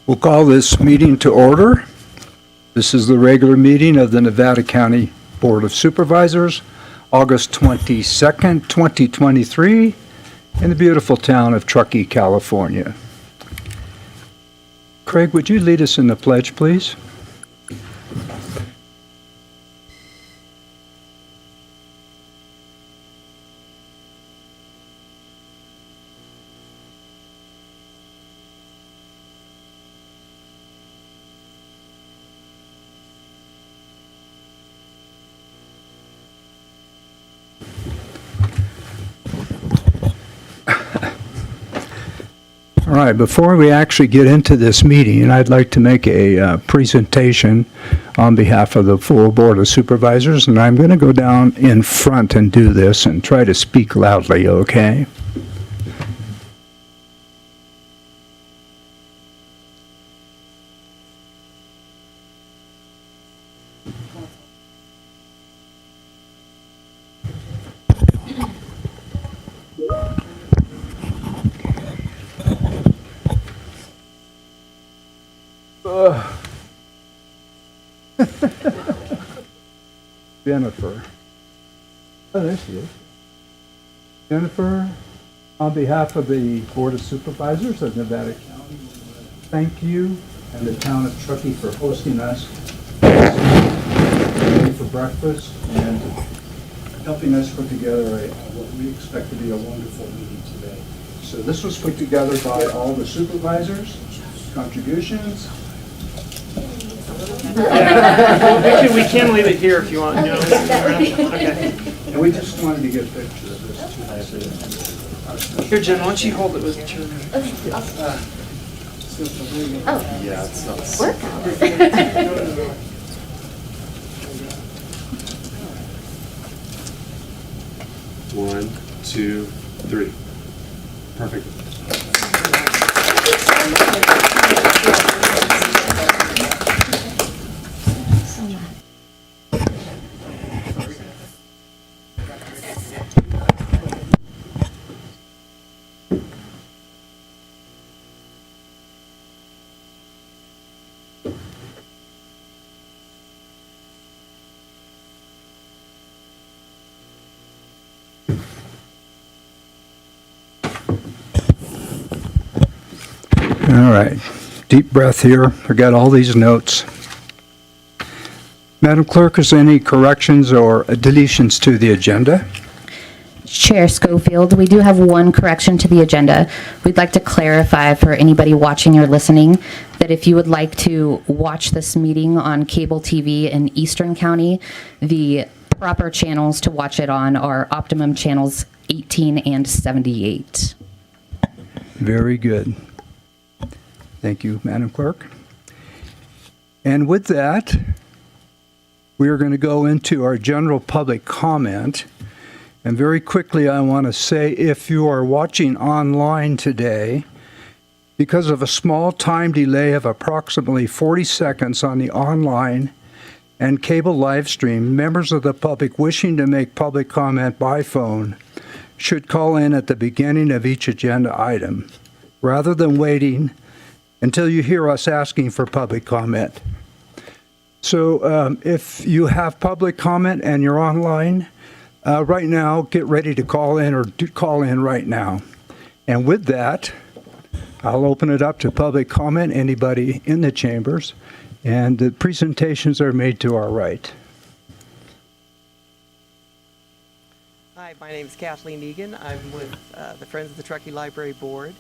We'll call this meeting to order. This is the regular meeting of the Nevada County Board of Supervisors, August 22nd, 2023, in the beautiful town of Truckee, California. Craig, would you lead us in the pledge, please? All right, before we actually get into this meeting, I'd like to make a presentation on behalf of the full Board of Supervisors, and I'm going to go down in front and do this and try to speak loudly, okay? Jennifer. Oh, there she is. Jennifer, on behalf of the Board of Supervisors of Nevada County, thank you and the town of Truckee for hosting us today for breakfast and helping us put together what we expect to be a wonderful meeting today. So this was put together by all the supervisors, contributions. Actually, we can leave it here if you want. Okay. And we just wanted to get a picture of this too. Here, Jen, why don't you hold it with your... Okay, awesome. Oh. Yeah, it's not. Workout. 1, 2, 3. Perfect. So much. All right, deep breath here. I got all these notes. Madam Clerk, is there any corrections or deletions to the agenda? Chair Schofield, we do have one correction to the agenda. We'd like to clarify for anybody watching or listening that if you would like to watch this meeting on cable TV in Eastern County, the proper channels to watch it on are Optimum channels 18 and 78. Very good. Thank you, Madam Clerk. And with that, we are going to go into our general public comment. And very quickly, I want to say, if you are watching online today, because of a small time delay of approximately 40 seconds on the online and cable live stream, members of the public wishing to make public comment by phone should call in at the beginning of each agenda item, rather than waiting until you hear us asking for public comment. So if you have public comment and you're online, right now, get ready to call in or call in right now. And with that, I'll open it up to public comment, anybody in the chambers, and the presentations are made to our right. Hi, my name is Kathleen Egan. I'm with the Friends of the Truckee Library Board,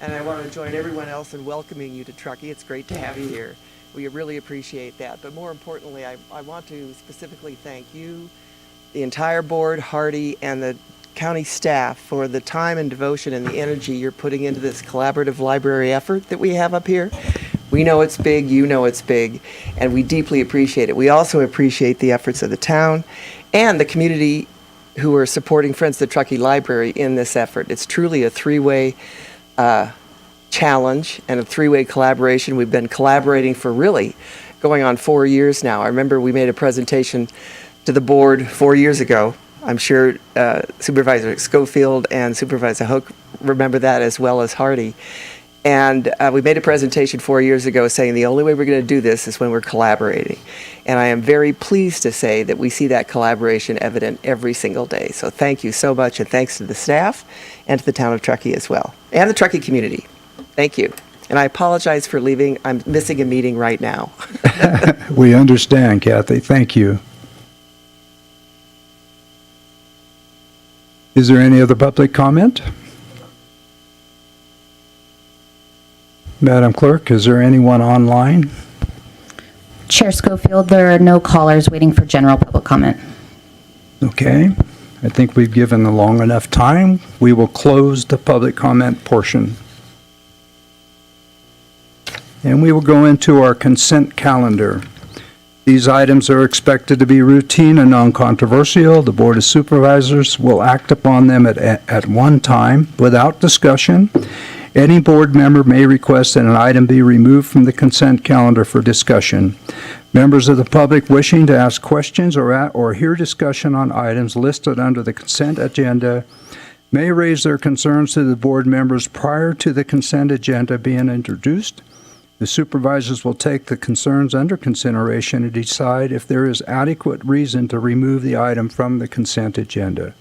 and I want to join everyone else in welcoming you to Truckee. It's great to have you here. We really appreciate that. But more importantly, I want to specifically thank you, the entire board, Hardy, and the county staff for the time and devotion and the energy you're putting into this collaborative library effort that we have up here. We know it's big, you know it's big, and we deeply appreciate it. We also appreciate the efforts of the town and the community who are supporting Friends of the Truckee Library in this effort. It's truly a three-way challenge and a three-way collaboration. We've been collaborating for really going on 4 years now. I remember we made a presentation to the board 4 years ago. I'm sure Supervisor Schofield and Supervisor Hook remember that as well as Hardy. And we made a presentation 4 years ago saying the only way we're going to do this is when we're collaborating. And I am very pleased to say that we see that collaboration evident every single day. So thank you so much, and thanks to the staff and to the town of Truckee as well, and the Truckee community. Thank you. And I apologize for leaving. I'm missing a meeting right now. We understand, Kathy. Thank you. Is there any other public comment? Madam Clerk, is there anyone online? Chair Schofield, there are no callers waiting for general public comment. Okay. I think we've given a long enough time. We will close the public comment portion. And we will go into our consent calendar. These items are expected to be routine and non-controversial. The Board of Supervisors will act upon them at one time without discussion. Any board member may request that an item be removed from the consent calendar for discussion. Members of the public wishing to ask questions or hear discussion on items listed under the consent agenda may raise their concerns to the board members prior to the consent agenda being introduced. The supervisors will take the concerns under consideration and decide if there is adequate reason to remove the item from the consent agenda.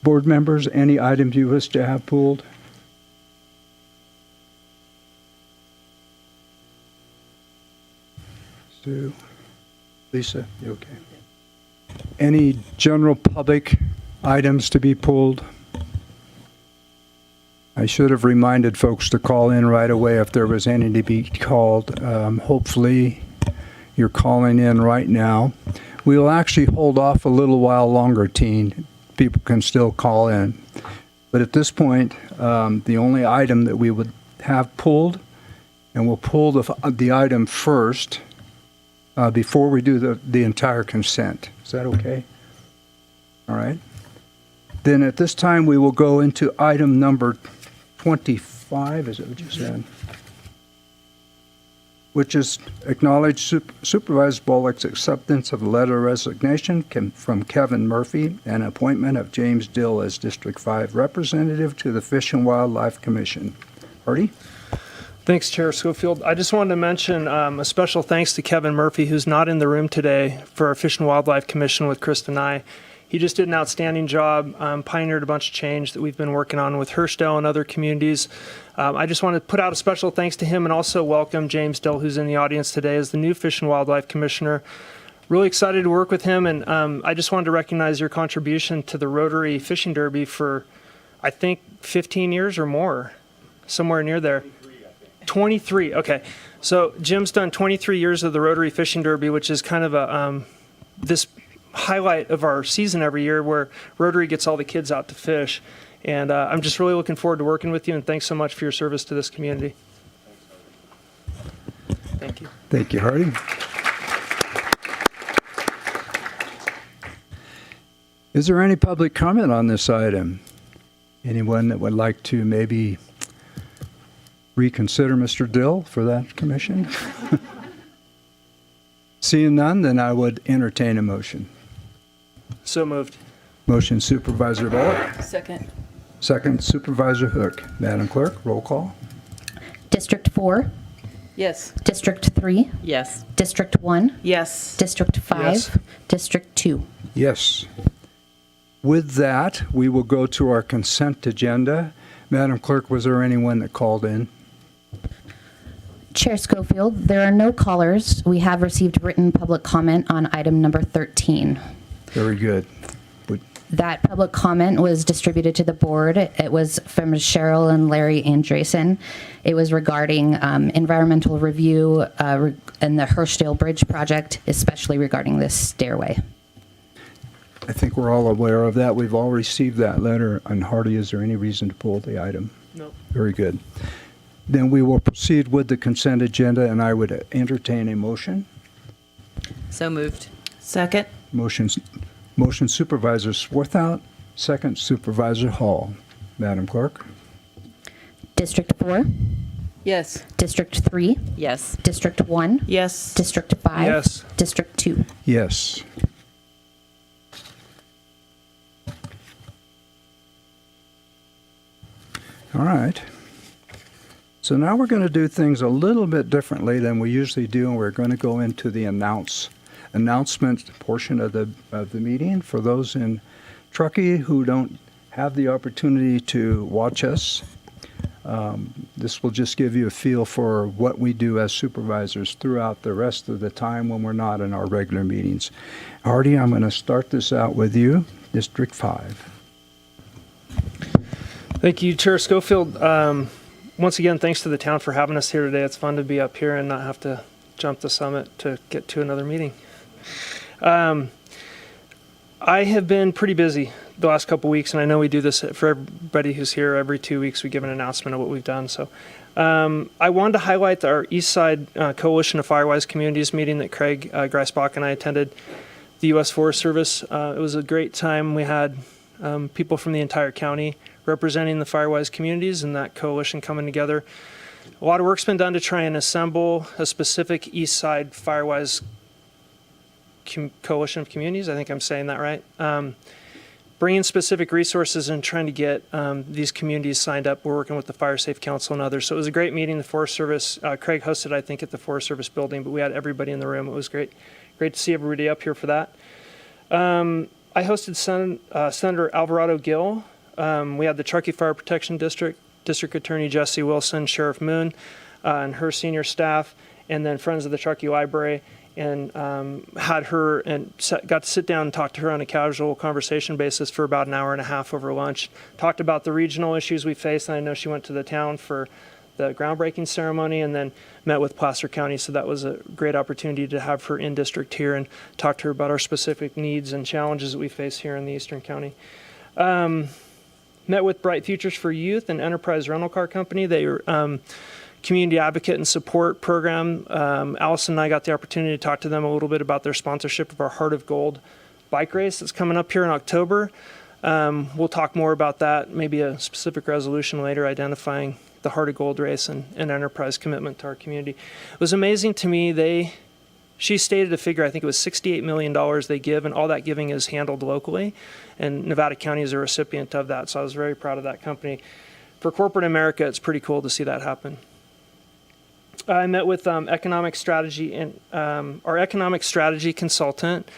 Board members, any items you wish to have pulled? Sue? Lisa, you okay? Any general public items to be pulled? I should have reminded folks to call in right away if there was any to be called. Hopefully, you're calling in right now. We will actually hold off a little while longer, Teen. People can still call in. But at this point, the only item that we would have pulled, and we'll pull the item first before we do the entire consent. Is that okay? All right. Then at this time, we will go into item number 25, is that what you said? Which is acknowledge Supervisor Bullock's acceptance of a letter of resignation from Kevin Murphy and appointment of James Dill as District 5 representative to the Fish and Wildlife Commission. Artie? Thanks, Chair Schofield. I just wanted to mention a special thanks to Kevin Murphy, who's not in the room today, for our Fish and Wildlife Commission with Krista and I. He just did an outstanding job, pioneered a bunch of change that we've been working on with Herschel and other communities. I just want to put out a special thanks to him and also welcome James Dill, who's in the audience today, as the new Fish and Wildlife Commissioner. Really excited to work with him, and I just wanted to recognize your contribution to the Rotary Fishing Derby for, I think, 15 years or more, somewhere near there. 23, I think. 23, okay. So Jim's done 23 years of the Rotary Fishing Derby, which is kind of this highlight of our season every year where Rotary gets all the kids out to fish. And I'm just really looking forward to working with you, and thanks so much for your service to this community. Thank you. Thank you, Hardy. Is there any public comment on this item? Anyone that would like to maybe reconsider Mr. Dill for that commission? Seeing none, then I would entertain a motion. So moved. Motion Supervisor Bullock. Second. Second Supervisor Hook. Madam Clerk, roll call. District 4, Yes. District 3, Yes. District 1, Yes. District 5, Yes. District 2. Yes. With that, we will go to our consent agenda. Madam Clerk, was there anyone that called in? Chair Schofield, there are no callers. We have received written public comment on item number 13. Very good. That public comment was distributed to the board. It was from Cheryl and Larry Andresen. It was regarding environmental review and the Herschel Bridge project, especially regarding this stairway. I think we're all aware of that. We've all received that letter. And Hardy, is there any reason to pull the item? No. Very good. Then we will proceed with the consent agenda, and I would entertain a motion. So moved. Second. Motion Supervisor Swarthout, second Supervisor Hall. Madam Clerk? District 4, Yes. District 3, Yes. District 1, Yes. District 5, Yes. District 2. Yes. All right. So now we're going to do things a little bit differently than we usually do, and we're going to go into the announcement portion of the meeting. For those in Truckee who don't have the opportunity to watch us, this will just give you a feel for what we do as supervisors throughout the rest of the time when we're not in our regular meetings. Artie, I'm going to start this out with you, District 5. Thank you, Chair Schofield. Once again, thanks to the town for having us here today. It's fun to be up here and not have to jump the summit to get to another meeting. I have been pretty busy the last couple weeks, and I know we do this for everybody who's here. Every 2 weeks we give an announcement of what we've done. So I wanted to highlight our East Side Coalition of Firewise Communities meeting that Craig Greisbach and I attended, the U.S. Forest Service. It was a great time. We had people from the entire county representing the Firewise communities and that coalition coming together. A lot of work's been done to try and assemble a specific East Side Firewise coalition of communities. I think I'm saying that right. Bringing specific resources and trying to get these communities signed up. We're working with the Fire Safe Council and others. So it was a great meeting. The Forest Service, Craig hosted, I think, at the Forest Service building, but we had everybody in the room. It was great to see everybody up here for that. I hosted Senator Alvarado Gill. We had the Truckee Fire Protection District Attorney Jesse Wilson, Sheriff Moon, and her senior staff, and then Friends of the Truckee Library, and had her and got to sit down and talk to her on a casual conversation basis for about an hour and a half over lunch. Talked about the regional issues we face, and I know she went to the town for the groundbreaking ceremony and then met with Placer County, so that was a great opportunity to have her in district here and talk to her about our specific needs and challenges that we face here in the Eastern County. Met with Bright Futures for Youth and Enterprise Rental Car Company. They were community advocate and support program. Allison and I got the opportunity to talk to them a little bit about their sponsorship of our Heart of Gold bike race that's coming up here in October. We'll talk more about that, maybe a specific resolution later identifying the Heart of Gold race and Enterprise commitment to our community. It was amazing to me. She stated a figure, I think it was $68 million they give, and all that giving is handled locally, and Nevada County is a recipient of that, so I was very proud of that company. For corporate America, it's pretty cool to see that happen. I met with economic strategy and our economic strategy consultant,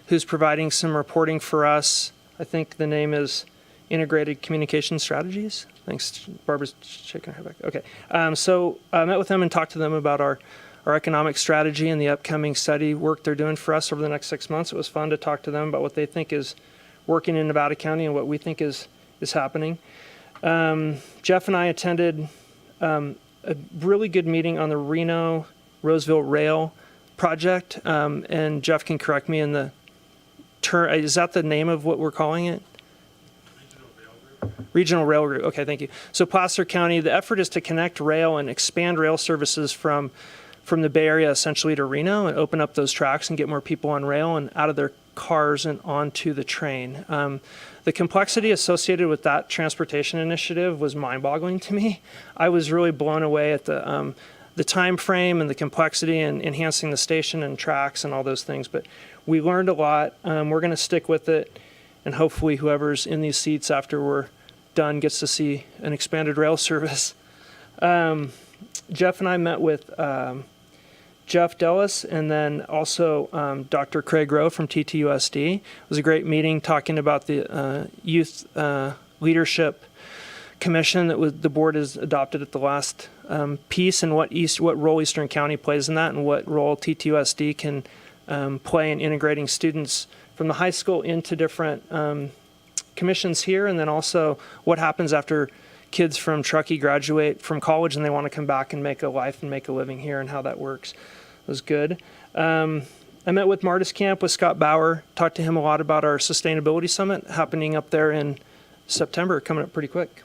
who's providing some reporting for us. I think the name is Integrated Communication Strategies. Thanks, Barbara's shaking her head back. Okay, so I met with them and talked to them about our economic strategy and the upcoming study work they're doing for us over the next 6 months. It was fun to talk to them about what they think is working in Nevada County and what we think is happening. Jeff and I attended a really good meeting on the Reno-Roseville Rail project, and Jeff can correct me in the term. Is that the name of what we're calling it? Regional Rail Route. Okay, thank you. So Placer County, the effort is to connect rail and expand rail services from the Bay Area essentially to Reno and open up those tracks and get more people on rail and out of their cars and onto the train. The complexity associated with that transportation initiative was mind-boggling to me. I was really blown away at the time frame and the complexity and enhancing the station and tracks and all those things. But we learned a lot. We're going to stick with it, and hopefully whoever's in these seats after we're done gets to see an expanded rail service. Jeff and I met with Jeff Dellis and then also Dr. Craig Rowe from TTUSD. It was a great meeting talking about the Youth Leadership Commission that the board has adopted at the last piece, and what role Eastern County plays in that, and what role TTUSD can play in integrating students from the high school into different commissions here, and then also what happens after kids from Truckee graduate from college and they want to come back and make a life and make a living here, and how that works. It was good. I met with Martis Camp with Scott Bauer, talked to him a lot about our sustainability summit happening up there in September, coming up pretty quick.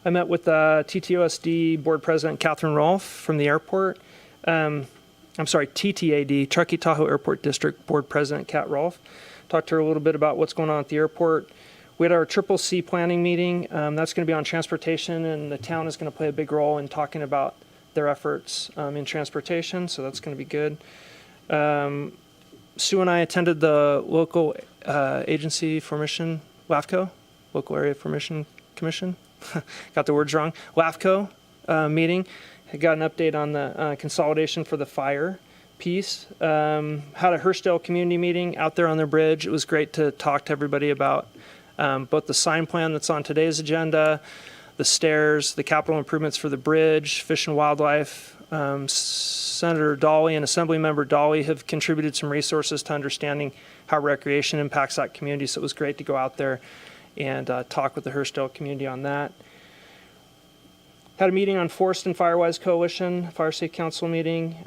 I met with TTUSD board president Catherine Rolfe from the airport. TTAD, Truckee Tahoe Airport District board president Kat Rolfe. Talked to her a little bit about what's going on at the airport. We had our CCC planning meeting. That's going to be on transportation, and the town is going to play a big role in talking about their efforts in transportation, so that's going to be good. Sue and I attended the local agency formation, LAFCO, Local Area Formation Commission. Got the words wrong. LAFCO meeting. I got an update on the consolidation for the fire piece. Had a Hurstdale community meeting out there on the bridge. It was great to talk to everybody about both the sign plan that's on today's agenda, the stairs, the capital improvements for the bridge, Fish and Wildlife. Senator Dolly and Assemblymember Dolly have contributed some resources to understanding how recreation impacts that community. So it was great to go out there and talk with the Hurstdale community on that. Had a meeting on Forest and Firewise Coalition, Fire Safe Council meeting.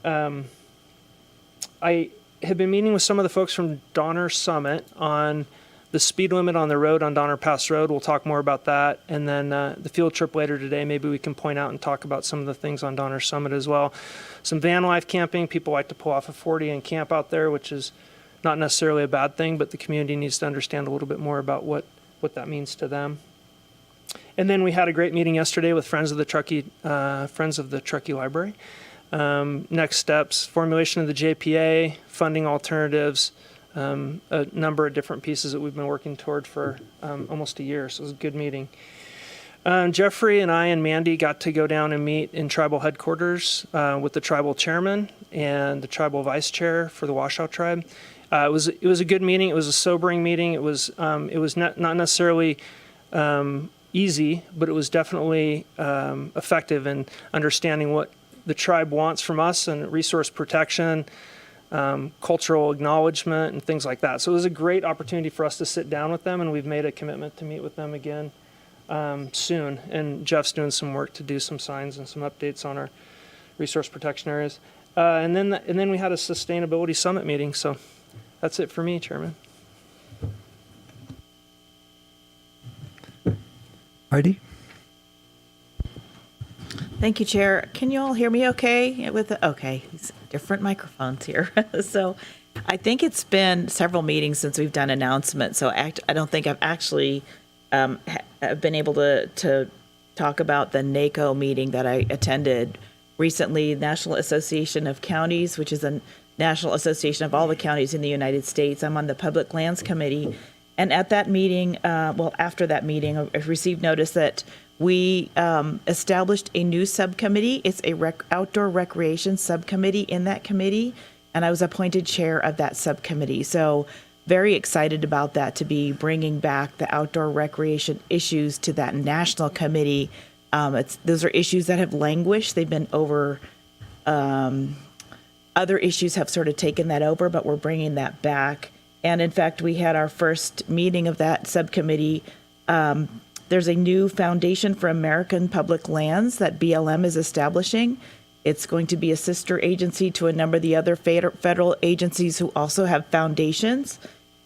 I have been meeting with some of the folks from Donner Summit on the speed limit on the road on Donner Pass Road. We'll talk more about that. And then the field trip later today, maybe we can point out and talk about some of the things on Donner Summit as well. Some van life camping. People like to pull off a 40 and camp out there, which is not necessarily a bad thing, but the community needs to understand a little bit more about what that means to them. And then we had a great meeting yesterday with Friends of the Truckee Library. Next steps, formulation of the JPA, funding alternatives, a number of different pieces that we've been working toward for almost a year. So it was a good meeting. Jeffrey and I and Mandy got to go down and meet in tribal headquarters with the tribal chairman and the tribal vice chair for the Washoe tribe. It was a good meeting. It was a sobering meeting. It was not necessarily easy, but it was definitely effective in understanding what the tribe wants from us and resource protection, cultural acknowledgement, and things like that. So it was a great opportunity for us to sit down with them, and we've made a commitment to meet with them again soon. And Jeff's doing some work to do some signs and some updates on our resource protection areas. And then we had a sustainability summit meeting. So that's it for me, Chairman. Heidi? Thank you, Chair. Can you all hear me okay? Okay, different microphones here. So I think it's been several meetings since we've done announcements. So I don't think I've actually have been able to talk about the NACO meeting that I attended recently, National Association of Counties, which is a national association of all the counties in the United States. I'm on the Public Lands Committee. And at that meeting, after that meeting, I received notice that we established a new subcommittee. It's a outdoor recreation subcommittee in that committee, and I was appointed chair of that subcommittee. So very excited about that, to be bringing back the outdoor recreation issues to that national committee. Those are issues that have languished. They've been over. Other issues have sort of taken that over, but we're bringing that back. And in fact, we had our first meeting of that subcommittee. There's a new Foundation for American Public Lands that BLM is establishing. It's going to be a sister agency to a number of the other federal agencies who also have foundations.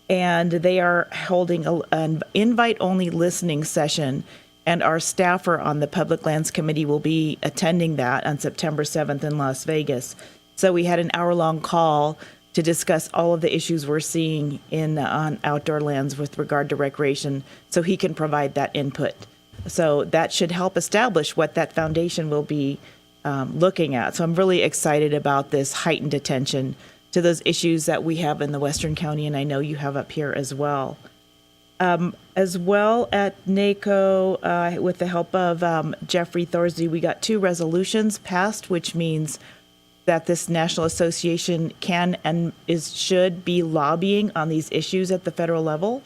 And they are holding an invite-only listening session. And our staffer on the Public Lands Committee will be attending that on September 7th in Las Vegas. So we had an hour-long call to discuss all of the issues we're seeing on outdoor lands with regard to recreation, so he can provide that input. So that should help establish what that foundation will be looking at. So I'm really excited about this heightened attention to those issues that we have in the Western County, and I know you have up here as well. As well at NACO, with the help of Jeffrey Thorsey, we got 2 resolutions passed, which means that this national association can and should be lobbying on these issues at the federal level.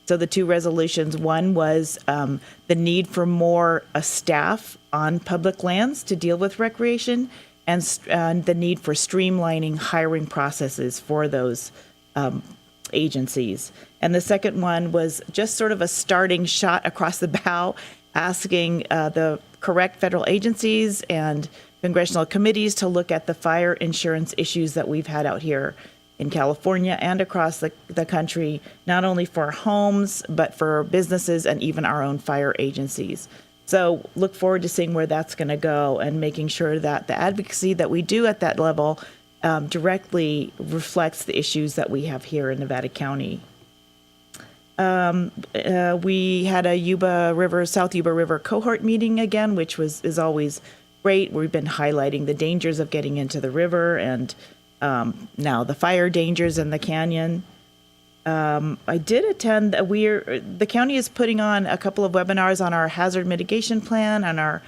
So the 2 resolutions, one was the need for more staff on public lands to deal with recreation, and the need for streamlining hiring processes for those agencies. And the second one was just sort of a starting shot across the bow, asking the correct federal agencies and congressional committees to look at the fire insurance issues that we've had out here in California and across the country, not only for homes, but for businesses and even our own fire agencies. So look forward to seeing where that's going to go and making sure that the advocacy that we do at that level directly reflects the issues that we have here in Nevada County. We had a South Yuba River cohort meeting again, which is always great. We've been highlighting the dangers of getting into the river and now the fire dangers in the canyon. I did attend. The county is putting on a couple of webinars on our hazard mitigation plan and our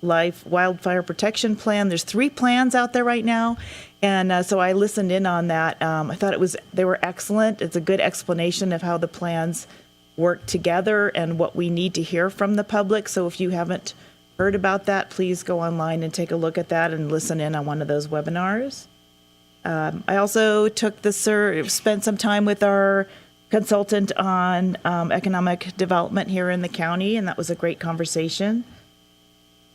Wildfire Protection Plan. There's 3 plans out there right now, and so I listened in on that. I thought they were excellent. It's a good explanation of how the plans work together and what we need to hear from the public. So if you haven't heard about that, please go online and take a look at that and listen in on one of those webinars. I also spent some time with our consultant on economic development here in the county, and that was a great conversation.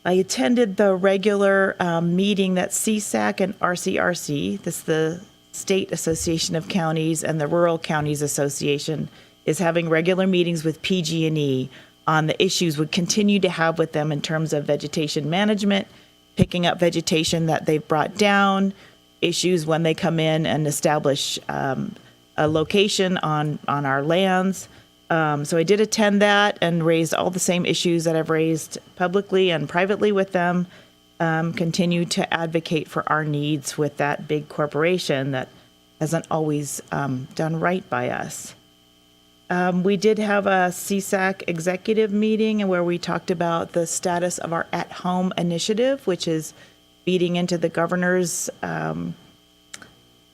I attended the regular meeting that CSAC and RCRC, that's the State Association of Counties and the Rural Counties Association, is having regular meetings with PG&E on the issues we continue to have with them in terms of vegetation management, picking up vegetation that they've brought down, issues when they come in and establish a location on our lands. So I did attend that and raised all the same issues that I've raised publicly and privately with them. Continue to advocate for our needs with that big corporation that hasn't always done right by us. We did have a CSAC executive meeting where we talked about the status of our at-home initiative, which is feeding into the governor's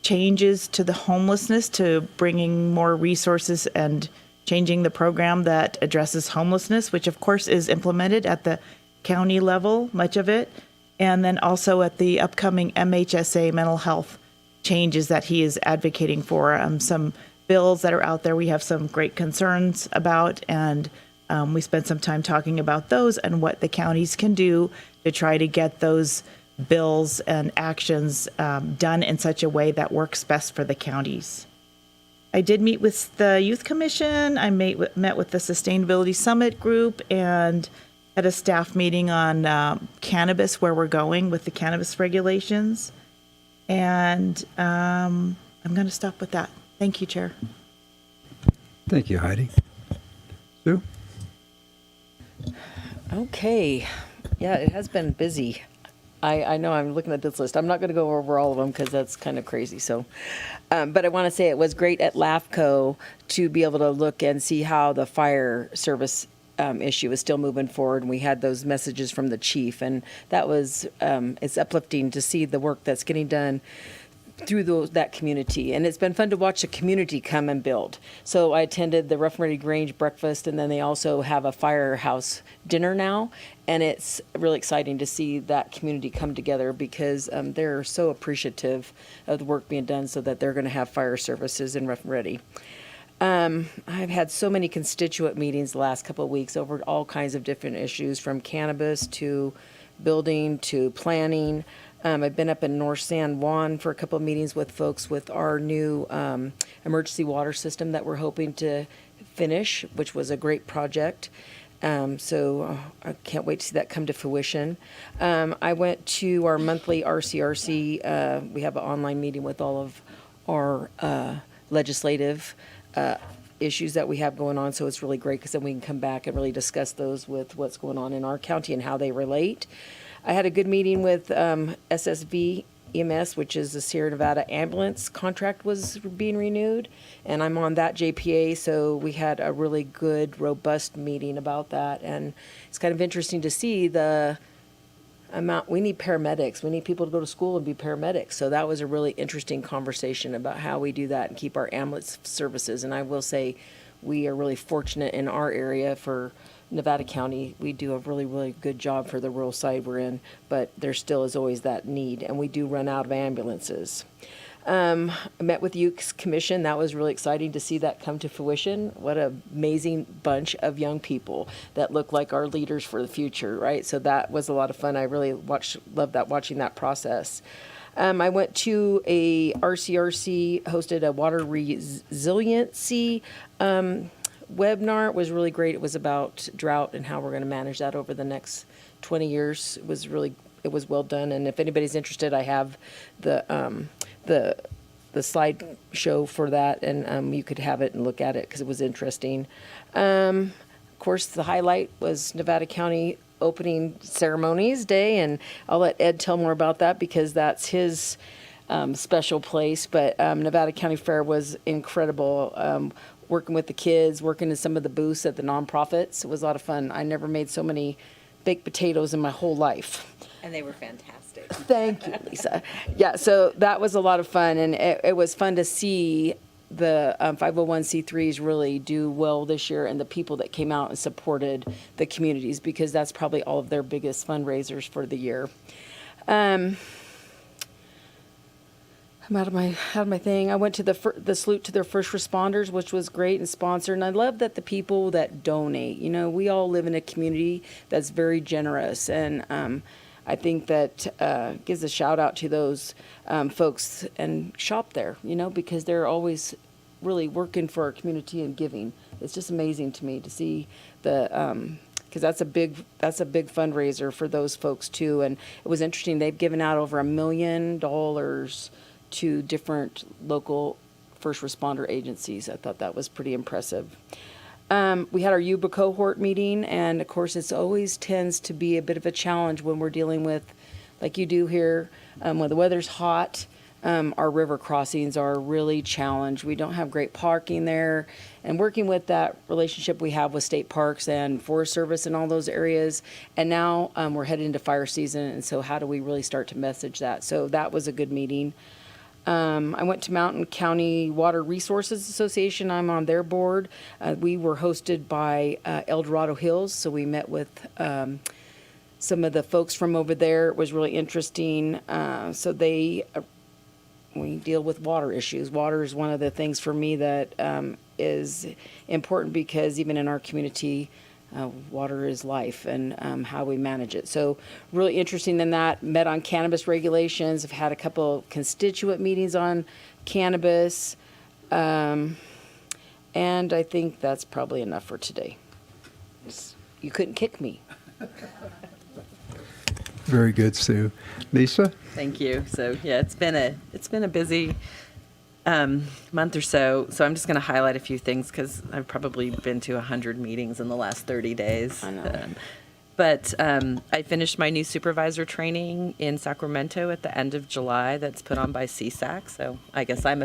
changes to the homelessness, to bringing more resources and changing the program that addresses homelessness, which of course is implemented at the county level, much of it, and then also at the upcoming MHSA mental health changes that he is advocating for. Some bills that are out there we have some great concerns about, and we spent some time talking about those and what the counties can do to try to get those bills and actions done in such a way that works best for the counties. I did meet with the Youth Commission. I met with the Sustainability Summit group and had a staff meeting on cannabis, where we're going with the cannabis regulations. And I'm going to stop with that. Thank you, Chair. Thank you, Heidi. Sue? Okay. Yeah, it has been busy. I know I'm looking at this list. I'm not going to go over all of them because that's kind of crazy. So, but I want to say it was great at LAFCO to be able to look and see how the fire service issue is still moving forward. And we had those messages from the chief, and that was it's uplifting to see the work that's getting done through that community. And it's been fun to watch the community come and build. So I attended the Rough and Ready Grange breakfast, and then they also have a firehouse dinner now. And it's really exciting to see that community come together because they're so appreciative of the work being done so that they're going to have fire services in Rough and Ready. I've had so many constituent meetings the last couple of weeks over all kinds of different issues, from cannabis to building to planning. I've been up in North San Juan for a couple of meetings with folks with our new emergency water system that we're hoping to finish, which was a great project. So I can't wait to see that come to fruition. I went to our monthly RCRC. We have an online meeting with all of our legislative issues that we have going on. So it's really great because then we can come back and really discuss those with what's going on in our county and how they relate. I had a good meeting with SSV EMS, which is the Sierra Nevada ambulance contract was being renewed, and I'm on that JPA, so we had a really good, robust meeting about that, and it's kind of interesting to see the amount. We need paramedics. We need people to go to school and be paramedics, so that was a really interesting conversation about how we do that and keep our ambulance services, and I will say we are really fortunate in our area for Nevada County. We do a really, really good job for the rural side we're in, but there still is always that need, and we do run out of ambulances. I met with the Youth Commission. That was really exciting to see that come to fruition. What an amazing bunch of young people that look like our leaders for the future, right? So that was a lot of fun. I really loved watching that process. I went to a RCRC, hosted a water resiliency webinar. It was really great. It was about drought and how we're going to manage that over the next 20 years. It was well done. And if anybody's interested, I have the slide show for that, and you could have it and look at it because it was interesting. Of course, the highlight was Nevada County opening ceremonies day, and I'll let Ed tell more about that because that's his special place. But Nevada County Fair was incredible. Working with the kids, working in some of the booths at the nonprofits. It was a lot of fun. I never made so many baked potatoes in my whole life. And they were fantastic. Thank you, Lisa. Yeah, so that was a lot of fun, and it was fun to see the 501c3s really do well this year, and the people that came out and supported the communities, because that's probably all of their biggest fundraisers for the year. I'm out of my thing. I went to the salute to their first responders, which was great and sponsored. And I love that the people that donate. You know, we all live in a community that's very generous, and I think that gives a shout out to those folks and shop there. You know, because they're always really working for our community and giving. It's just amazing to me to see the. Because that's a big fundraiser for those folks too. And it was interesting. They've given out over $1 million to different local first responder agencies. I thought that was pretty impressive. We had our Yuba cohort meeting, and of course it always tends to be a bit of a challenge when we're dealing with, like you do here, when the weather's hot. Our river crossings are really challenged. We don't have great parking there, and working with that relationship we have with state parks and Forest Service and all those areas. And now we're heading into fire season, and so how do we really start to message that? So that was a good meeting. I went to Mountain County Water Resources Association. I'm on their board. We were hosted by El Dorado Hills, so we met with some of the folks from over there. It was really interesting. We deal with water issues. Water is one of the things for me that is important, because even in our community, water is life, and how we manage it. So really interesting in that. Met on cannabis regulations. I've had a couple constituent meetings on cannabis. And I think that's probably enough for today. You couldn't kick me. Very good, Sue. Lisa? Thank you. So yeah, it's been a busy month or so. So I'm just going to highlight a few things, because I've probably been to 100 meetings in the last 30 days. I know. But I finished my new supervisor training in Sacramento at the end of July. That's put on by CSAC. So I guess I'm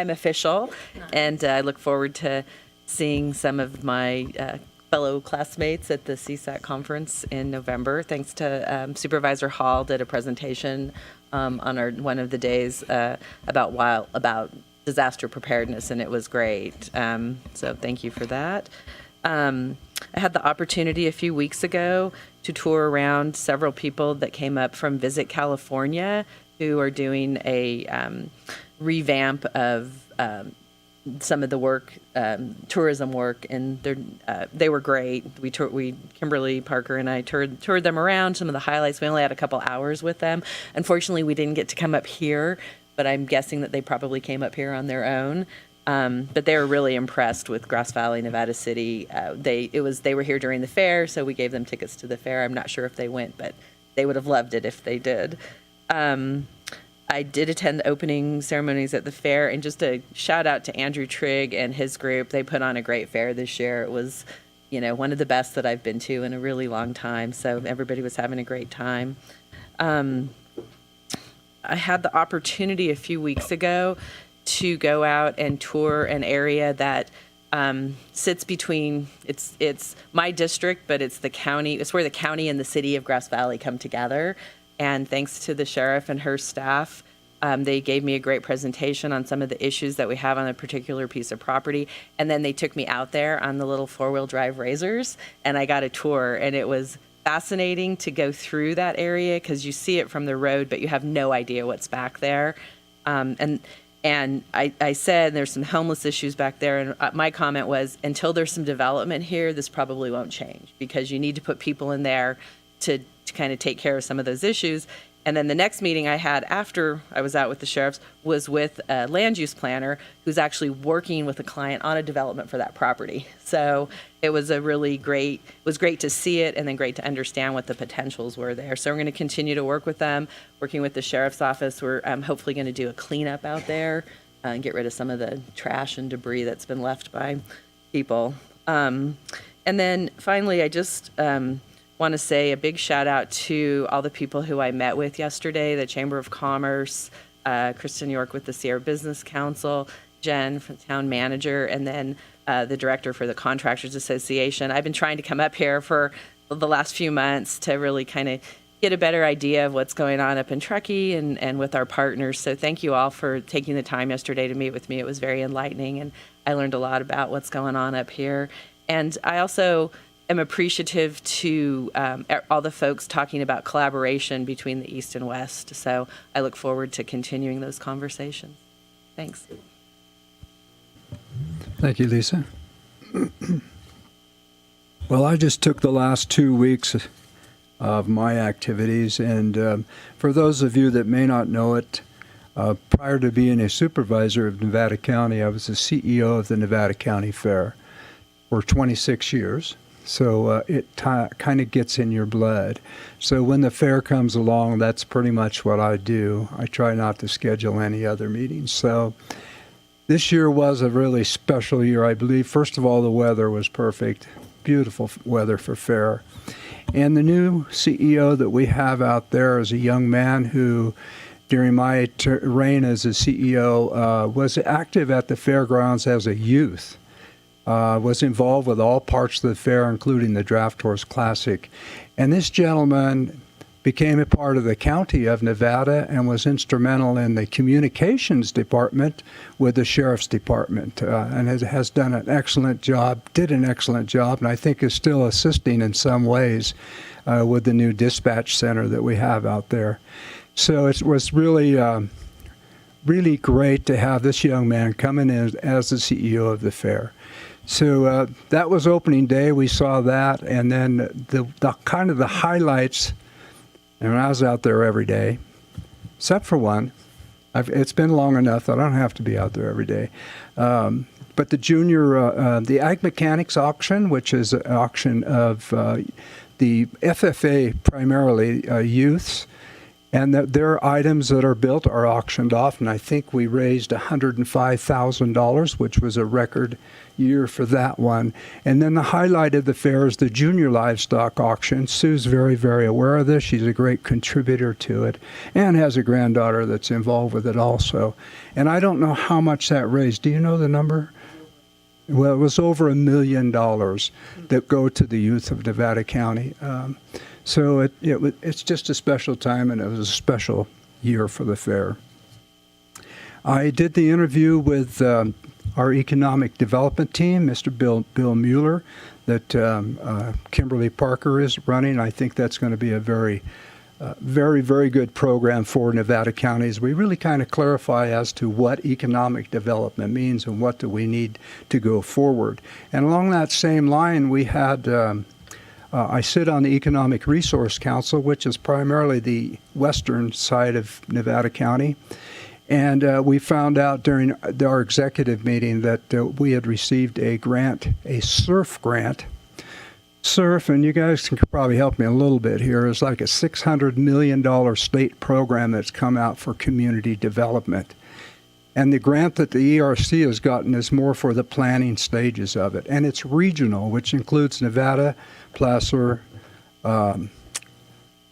official, and I look forward to seeing some of my fellow classmates at the CSAC conference in November. Thanks to Supervisor Hall, did a presentation on one of the days about disaster preparedness, and it was great. So thank you for that. I had the opportunity a few weeks ago to tour around several people that came up from Visit California, who are doing a revamp of some of the work, tourism work, and they were great. Kimberly Parker and I toured them around. Some of the highlights. We only had a couple hours with them. Unfortunately, we didn't get to come up here, but I'm guessing that they probably came up here on their own. But they were really impressed with Grass Valley, Nevada City. They were here during the fair, so we gave them tickets to the fair. I'm not sure if they went, but they would have loved it if they did. I did attend the opening ceremonies at the fair, and just a shout out to Andrew Trigg and his group. They put on a great fair this year. It was, one of the best that I've been to in a really long time. So everybody was having a great time. I had the opportunity a few weeks ago to go out and tour an area that sits between, it's my district, but it's the county. It's where the county and the city of Grass Valley come together. And thanks to the sheriff and her staff, they gave me a great presentation on some of the issues that we have on a particular piece of property. And then they took me out there on the little four-wheel drive razors, and I got a tour. And it was fascinating to go through that area, because you see it from the road, but you have no idea what's back there. And I said there's some homeless issues back there, and my comment was, until there's some development here, this probably won't change, because you need to put people in there to kind of take care of some of those issues. And then the next meeting I had after I was out with the sheriffs was with a land use planner who's actually working with a client on a development for that property. So it was great to see it, and then great to understand what the potentials were there. So we're going to continue to work with them, working with the sheriff's office. We're hopefully going to do a cleanup out there and get rid of some of the trash and debris that's been left by people. And then finally, I just want to say a big shout out to all the people who I met with yesterday, the Chamber of Commerce, Kristen York with the Sierra Business Council, Jen from town manager, and then the director for the Contractors Association. I've been trying to come up here for the last few months to really kind of get a better idea of what's going on up in Truckee and with our partners. So thank you all for taking the time yesterday to meet with me. It was very enlightening, and I learned a lot about what's going on up here. And I also am appreciative to all the folks talking about collaboration between the East and West. So I look forward to continuing those conversations. Thanks. Thank you, Lisa. Well, I just took the last 2 weeks of my activities, and for those of you that may not know it, prior to being a supervisor of Nevada County, I was the CEO of the Nevada County Fair for 26 years. So it kind of gets in your blood. So when the fair comes along, that's pretty much what I do. I try not to schedule any other meetings. So this year was a really special year, I believe. First of all, the weather was perfect. Beautiful weather for fair. And the new CEO that we have out there is a young man who, during my reign as a CEO, was active at the fairgrounds as a youth. Was involved with all parts of the fair, including the Draft Horse Classic. And this gentleman became a part of the county of Nevada and was instrumental in the communications department with the sheriff's department, and has done an excellent job, and I think is still assisting in some ways with the new dispatch center that we have out there. So it was really, really great to have this young man coming in as the CEO of the fair. So that was opening day. We saw that, and then the kind of the highlights. And I was out there every day, except for one. It's been long enough that I don't have to be out there every day. But the the Ag Mechanics auction, which is an auction of the FFA, primarily youths, and their items that are built are auctioned off. And I think we raised $105,000, which was a record year for that one. And then the highlight of the fair is the junior livestock auction. Sue's very, very aware of this. She's a great contributor to it and has a granddaughter that's involved with it also. And I don't know how much that raised. Do you know the number? Well, it was over $1 million that go to the youth of Nevada County. So it's just a special time, and it was a special year for the fair. I did the interview with our economic development team, Mr. Bill Mueller, that Kimberly Parker is running. I think that's going to be a very, very good program for Nevada counties. We really kind of clarify as to what economic development means and what do we need to go forward. And along that same line, we had I sit on the Economic Resource Council, which is primarily the western side of Nevada County. And we found out during our executive meeting that we had received a grant, a SURF grant. SURF, and you guys can probably help me a little bit here, is like a $600 million state program that's come out for community development. And the grant that the ERC has gotten is more for the planning stages of it. And it's regional, which includes Nevada, Placer, El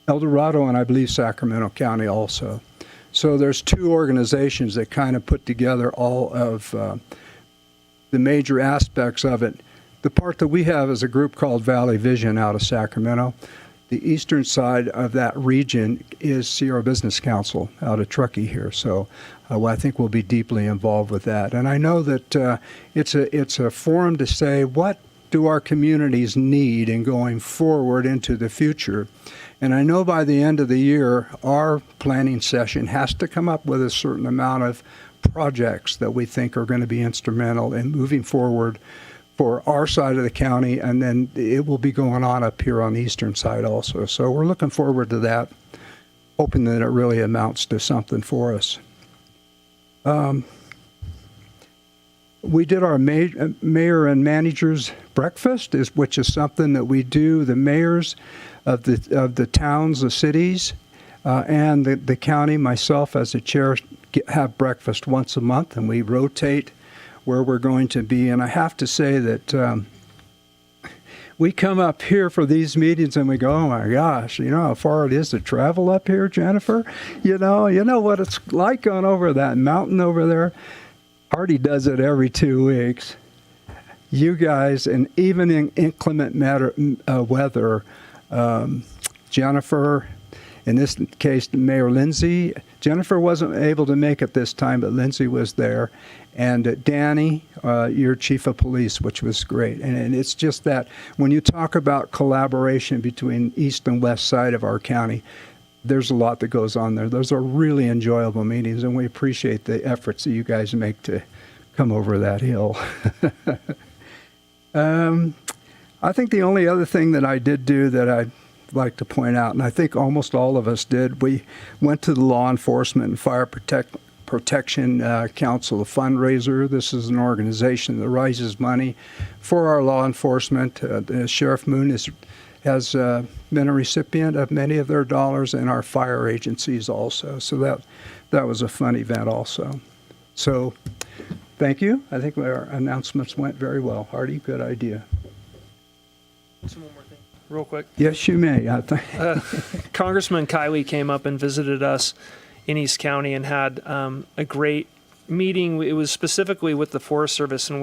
Dorado, and I believe Sacramento County also. So there's two organizations that kind of put together all of the major aspects of it. The part that we have is a group called Valley Vision out of Sacramento. The eastern side of that region is Sierra Business Council out of Truckee here. So I think we'll be deeply involved with that. And I know that it's a forum to say, what do our communities need in going forward into the future? And I know by the end of the year, our planning session has to come up with a certain amount of projects that we think are going to be instrumental in moving forward for our side of the county, and then it will be going on up here on the eastern side also. So we're looking forward to that, hoping that it really amounts to something for us. We did our mayor and managers breakfast, which is something that we do, the mayors of the towns, the cities, and the county, myself as the chair, have breakfast once a month, and we rotate where we're going to be. And I have to say that we come up here for these meetings and we go, oh my gosh, you know how far it is to travel up here, Jennifer? You know what it's like going over that mountain over there? Hardy does it every 2 weeks. You guys, and even in inclement weather, Jennifer, in this case, Mayor Lindsay. Jennifer wasn't able to make it this time, but Lindsay was there. And Danny, your chief of police, which was great. And it's just that when you talk about collaboration between east and west side of our county, there's a lot that goes on there. Those are really enjoyable meetings, and we appreciate the efforts that you guys make to come over that hill. I think the only other thing that I did do that I'd like to point out, and I think almost all of us did, we went to the Law Enforcement and Fire Protection Council, a fundraiser. This is an organization that raises money for our law enforcement. Sheriff Moon has been a recipient of many of their dollars, and our fire agencies also. So that was a fun event also. So thank you. I think our announcements went very well. Hardy, good idea. One more thing, real quick. Yes, you may. I think. Congressman Kiley came up and visited us in East County and had a great meeting. It was specifically with the Forest Service, and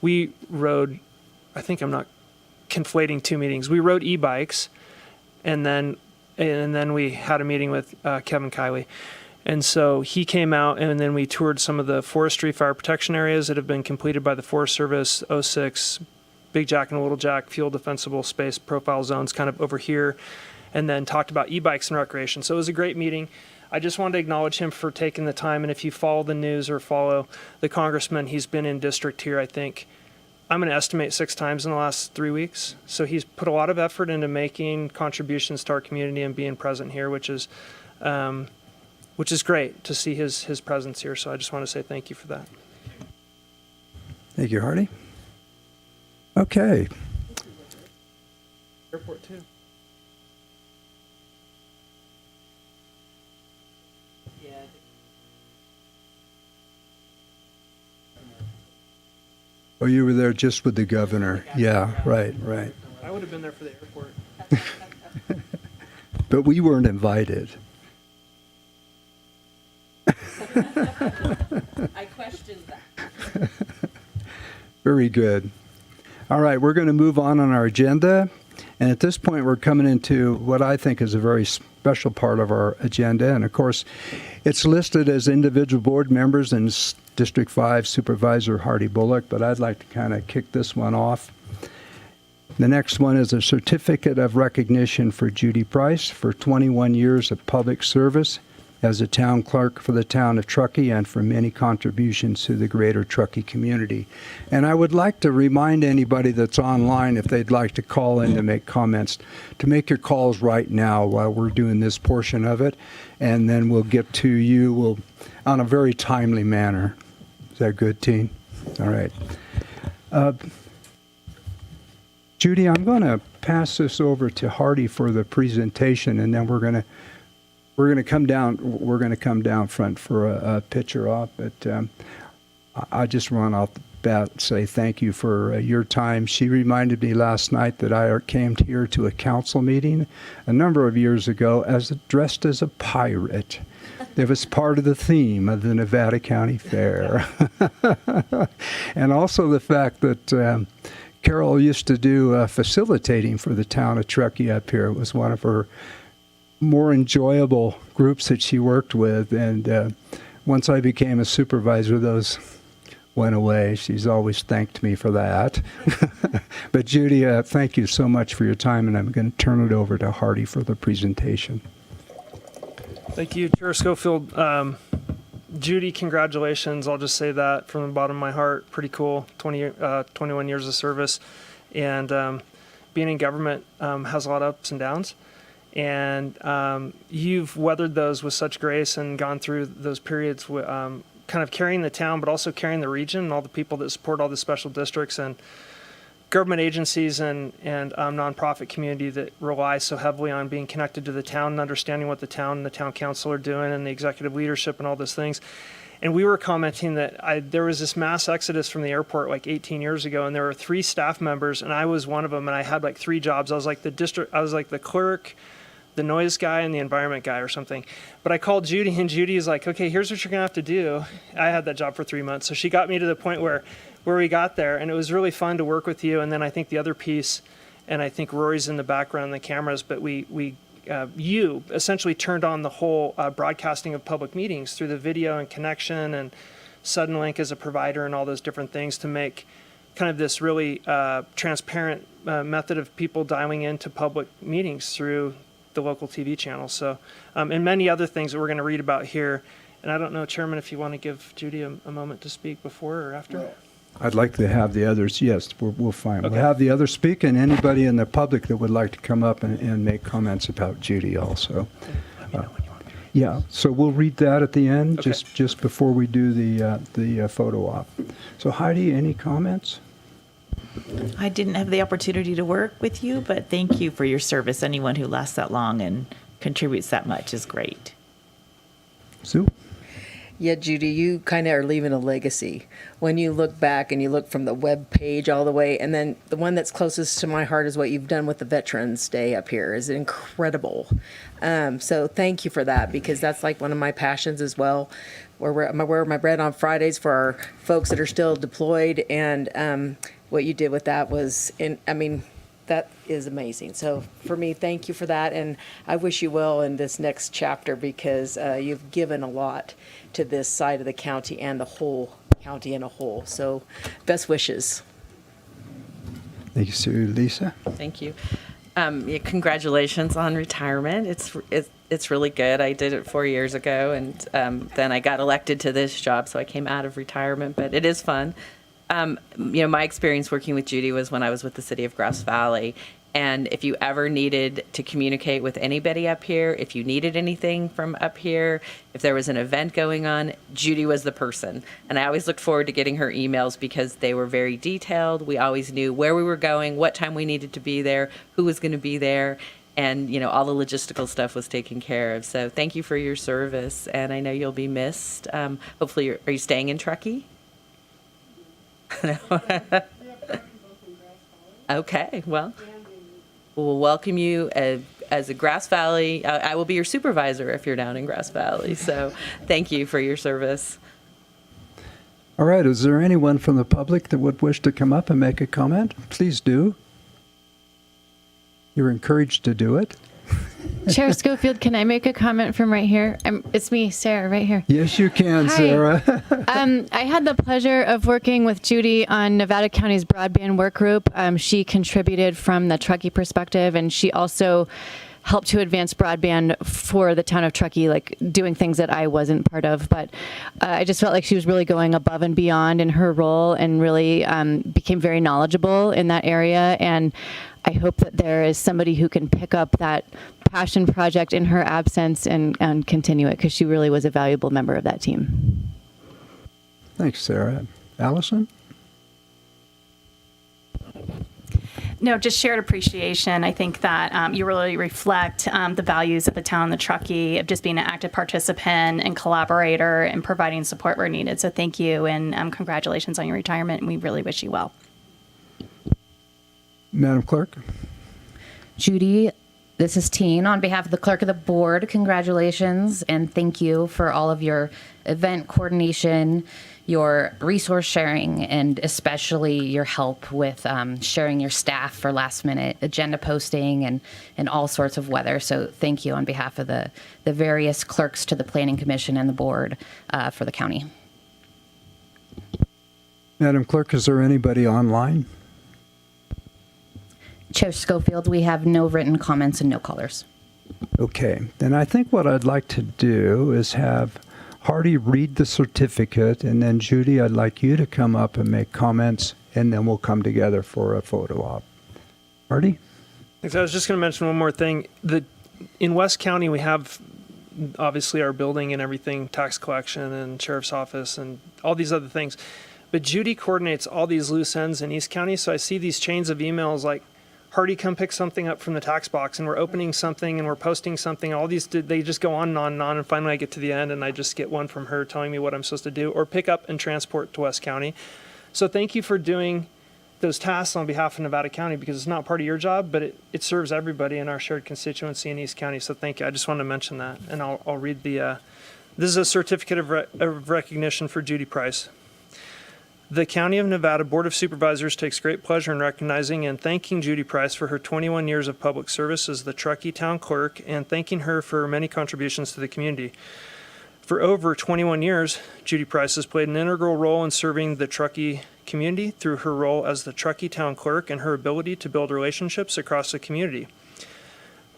we rode, I think I'm not conflating two meetings. We rode e-bikes, and then we had a meeting with Kevin Kiley. And so he came out, and then we toured some of the forestry fire protection areas that have been completed by the Forest Service, 06, Big Jack and Little Jack, fuel defensible space profile zones kind of over here, and then talked about e-bikes and recreation. So it was a great meeting. I just wanted to acknowledge him for taking the time, and if you follow the news or follow the congressman, he's been in district here, I think, I'm going to estimate 6 times in the last 3 weeks. So he's put a lot of effort into making contributions to our community and being present here, which is great to see his presence here. So I just want to say thank you for that. Thank you, Hardy. Okay. Airport too. Oh, you were there just with the governor. Yeah, right. I would have been there for the airport. But we weren't invited. I questioned that. Very good. All right, we're going to move on our agenda. And at this point, we're coming into what I think is a very special part of our agenda. And of course, it's listed as individual board members and District 5 Supervisor Hardy Bullock, but I'd like to kind of kick this one off. The next one is a certificate of recognition for Judy Price for 21 years of public service as a town clerk for the town of Truckee and for many contributions to the greater Truckee community. And I would like to remind anybody that's online, if they'd like to call in to make comments, to make your calls right now while we're doing this portion of it, and then we'll get to you on a very timely manner. Is that good, Teen? All right. Judy, I'm going to pass this over to Hardy for the presentation, and then we're going to come down front for a picture op. But I just run off the bat and say thank you for your time. She reminded me last night that I came here to a council meeting a number of years ago dressed as a pirate. It was part of the theme of the Nevada County Fair. And also the fact that Carol used to do facilitating for the town of Truckee up here. It was one of her more enjoyable groups that she worked with. And once I became a supervisor, those went away. She's always thanked me for that. But Judy, thank you so much for your time, and I'm going to turn it over to Hardy for the presentation. Thank you, Chair Schofield. Judy, congratulations. I'll just say that from the bottom of my heart. Pretty cool. 21 years of service. And being in government has a lot of ups and downs. And you've weathered those with such grace and gone through those periods kind of carrying the town, but also carrying the region and all the people that support all the special districts and government agencies and nonprofit community that rely so heavily on being connected to the town and understanding what the town and the town council are doing and the executive leadership and all those things. And we were commenting that there was this mass exodus from the airport like 18 years ago, and there were 3 staff members, and I was one of them, and I had like 3 jobs. I was like the clerk, the noise guy, and the environment guy or something. But I called Judy, and Judy is like, okay, here's what you're gonna have to do. I had that job for 3 months. So she got me to the point where we got there, and it was really fun to work with you. And then I think the other piece and I think Rory's in the background, the cameras, but you essentially turned on the whole broadcasting of public meetings through the video and connection, and Suddenlink as a provider and all those different things to make kind of this really transparent method of people dialing into public meetings through the local TV channel. So, and many other things that we're going to read about here. And I don't know, Chairman, if you want to give Judy a moment to speak before or after? I'd like to have the others, yes, we'll find. Okay. We'll have the others speak, and anybody in the public that would like to come up and make comments about Judy also. Let me know when you want to. Yeah, so we'll read that at the end, Okay. just before we do the photo op. So Heidi, any comments? I didn't have the opportunity to work with you, but thank you for your service. Anyone who lasts that long and contributes that much is great. Sue? Yeah, Judy, you kind of are leaving a legacy. When you look back and you look from the web page all the way, and then the one that's closest to my heart is what you've done with the Veterans Day up here is incredible. So thank you for that, because that's like one of my passions as well. Wear my bread on Fridays for our folks that are still deployed, and what you did with that was, that is amazing. So for me, thank you for that, and I wish you well in this next chapter, because you've given a lot to this side of the county and the whole county in a whole. So best wishes. Thank you, Sue. Lisa? Thank you. Yeah, congratulations on retirement. It's really good. I did it 4 years ago, and then I got elected to this job, so I came out of retirement. But it is fun. My experience working with Judy was when I was with the city of Grass Valley. And if you ever needed to communicate with anybody up here, if you needed anything from up here, if there was an event going on, Judy was the person. And I always looked forward to getting her emails because they were very detailed. We always knew where we were going, what time we needed to be there, who was going to be there. And, all the logistical stuff was taken care of. So thank you for your service. And I know you'll be missed. Hopefully, are you staying in Truckee? Okay, well, we'll welcome you as a Grass Valley. I will be your supervisor if you're down in Grass Valley. So thank you for your service. All right, is there anyone from the public that would wish to come up and make a comment? Please do. You're encouraged to do it. Chair Schofield, can I make a comment from right here? It's me, Sarah, right here. Yes, you can, Hi. Sarah. I had the pleasure of working with Judy on Nevada County's broadband work group. She contributed from the Truckee perspective, and she also helped to advance broadband for the town of Truckee, like doing things that I wasn't part of. But I just felt like she was really going above and beyond in her role, and really became very knowledgeable in that area. And I hope that there is somebody who can pick up that passion project in her absence and continue it, because she really was a valuable member of that team. Thanks, Sarah. Allison? No, just shared appreciation. I think that you really reflect the values of the town, the Truckee, of just being an active participant and collaborator and providing support where needed. So thank you, and congratulations on your retirement, and we really wish you well. Madam Clerk? Judy, this is Teen. On behalf of the clerk of the board, congratulations and thank you for all of your event coordination, your resource sharing, and especially your help with sharing your staff for last minute agenda posting and all sorts of weather. So thank you on behalf of the various clerks to the Planning Commission and the board for the county. Madam Clerk, is there anybody online? Chair Schofield, we have no written comments and no callers. Okay, then I think what I'd like to do is have Hardy read the certificate, and then Judy, I'd like you to come up and make comments, and then we'll come together for a photo op. Hardy? Thanks. I was just going to mention one more thing. In West County, we have obviously our building and everything, tax collection and sheriff's office and all these other things. But Judy coordinates all these loose ends in East County. So I see these chains of emails like, Hardy, come pick something up from the tax box, and we're opening something and we're posting something. All these, they just go on and on and on. And finally I get to the end and I just get one from her telling me what I'm supposed to do, or pick up and transport to West County. So thank you for doing those tasks on behalf of Nevada County, because it's not part of your job, but it serves everybody in our shared constituency in East County. So thank you. I just wanted to mention that. And I'll read this is a certificate of recognition for Judy Price. The County of Nevada Board of Supervisors takes great pleasure in recognizing and thanking Judy Price for her 21 years of public service as the Truckee Town Clerk and thanking her for her many contributions to the community. For over 21 years, Judy Price has played an integral role in serving the Truckee community through her role as the Truckee Town Clerk and her ability to build relationships across the community.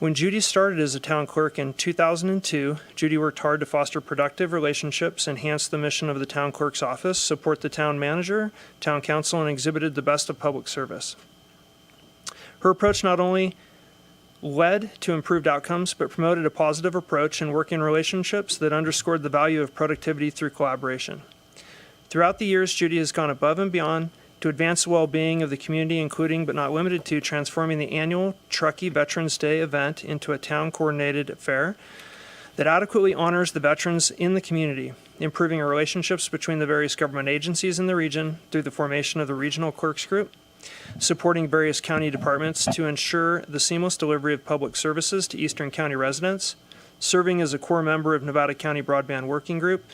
When Judy started as a town clerk in 2002, Judy worked hard to foster productive relationships, enhance the mission of the town clerk's office, support the town manager, town council, and exhibited the best of public service. Her approach not only led to improved outcomes, but promoted a positive approach in working relationships that underscored the value of productivity through collaboration. Throughout the years, Judy has gone above and beyond to advance the well-being of the community, including but not limited to transforming the annual Truckee Veterans Day event into a town-coordinated affair that adequately honors the veterans in the community, improving our relationships between the various government agencies in the region through the formation of the Regional Clerks Group, supporting various county departments to ensure the seamless delivery of public services to Eastern County residents, serving as a core member of Nevada County Broadband Working Group,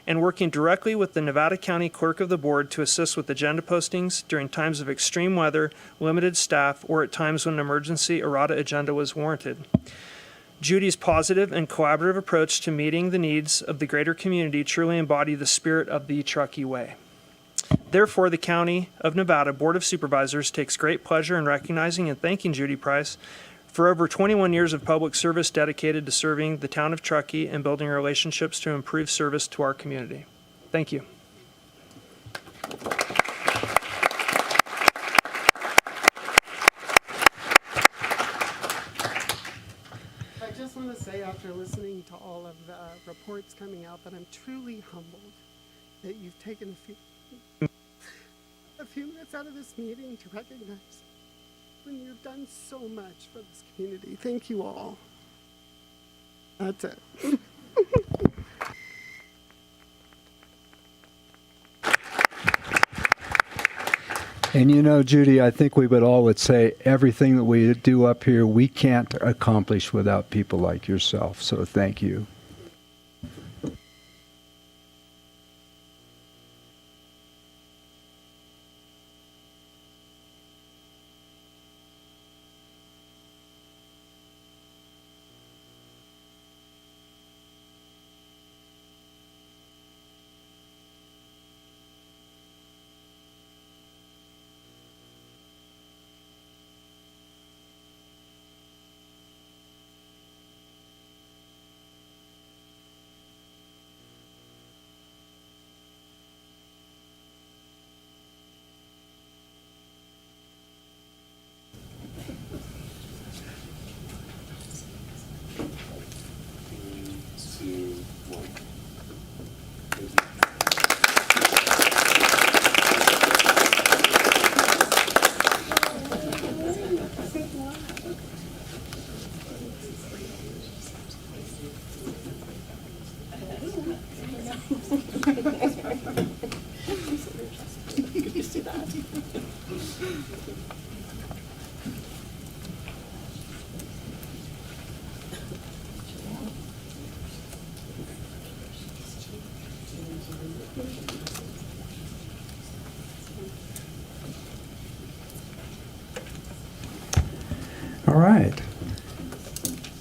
and working directly with the Nevada County Clerk of the Board to assist with agenda postings during times of extreme weather, limited staff, or at times when an emergency errata agenda was warranted. Judy's positive and collaborative approach to meeting the needs of the greater community truly embody the spirit of the Truckee Way. Therefore, the County of Nevada Board of Supervisors takes great pleasure in recognizing and thanking Judy Price for over 21 years of public service dedicated to serving the town of Truckee and building relationships to improve service to our community. Thank you. I just want to say, after listening to all of the reports coming out, that I'm truly humbled that you've taken a few minutes out of this meeting to recognize when you've done so much for this community. Thank you all. That's it. And you know, Judy, I think we would say everything that we do up here, we can't accomplish without people like yourself. So thank you. All right.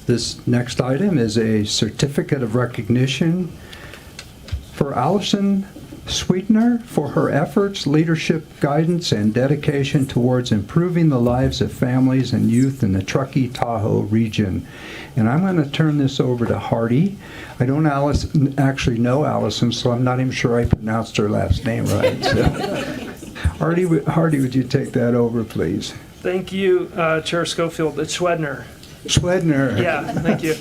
This next item is a certificate of recognition for Allison Sweetener for her efforts, leadership, guidance, and dedication towards improving the lives of families and youth in the Truckee-Tahoe region. And I'm going to turn this over to Hardy. I don't actually know Allison, so I'm not even sure I pronounced her last name right. So. Hardy, would you take that over, please? Thank you, Chair Schofield. It's Schwedner. Schwedner. Yeah, thank you.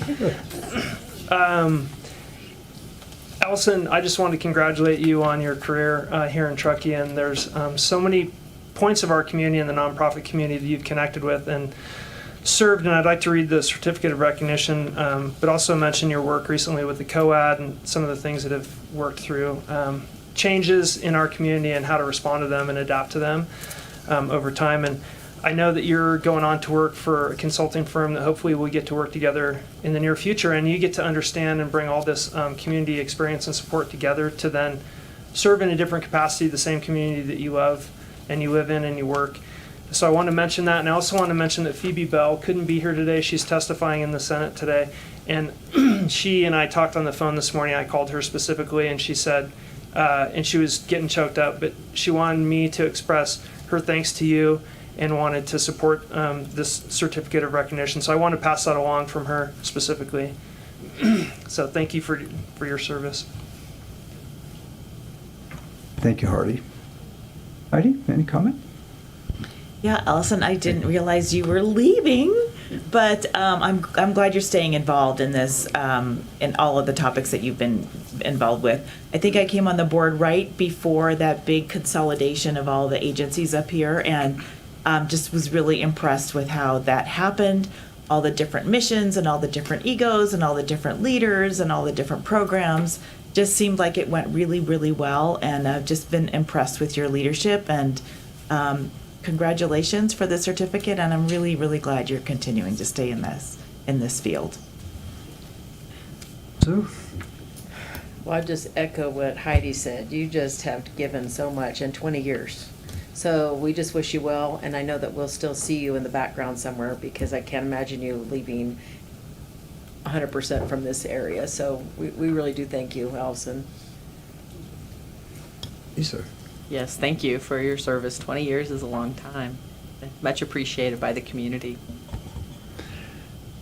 Allison, I just want to congratulate you on your career here in Truckee, and there's so many points of our community and the nonprofit community that you've connected with and served, and I'd like to read the certificate of recognition, but also mention your work recently with the COAD and some of the things that have worked through changes in our community and how to respond to them and adapt to them over time. And I know that you're going on to work for a consulting firm that hopefully we'll get to work together in the near future, and you get to understand and bring all this community experience and support together to then serve in a different capacity, the same community that you love and you live in and you work. So I want to mention that, and I also want to mention that Phoebe Bell couldn't be here today. She's testifying in the Senate today, and she and I talked on the phone this morning. I called her specifically, and she said, and she was getting choked up, but she wanted me to express her thanks to you and wanted to support this certificate of recognition. So I want to pass that along from her specifically. So thank you for your service. Thank you, Hardy. Heidi, any comment? Yeah, Allison, I didn't realize you were leaving, but I'm glad you're staying involved in this, in all of the topics that you've been involved with. I think I came on the board right before that big consolidation of all the agencies up here, and just was really impressed with how that happened, all the different missions and all the different egos and all the different leaders and all the different programs. Just seemed like it went really, really well, and I've just been impressed with your leadership, and congratulations for the certificate, and I'm really, really glad you're continuing to stay in this field. Sue? Well, I just echo what Heidi said. You just have given so much in 20 years. So we just wish you well, and I know that we'll still see you in the background somewhere, because I can't imagine you leaving 100% from this area. So we really do thank you, Allison. Lisa? Yes, thank you for your service. 20 years is a long time. Much appreciated by the community.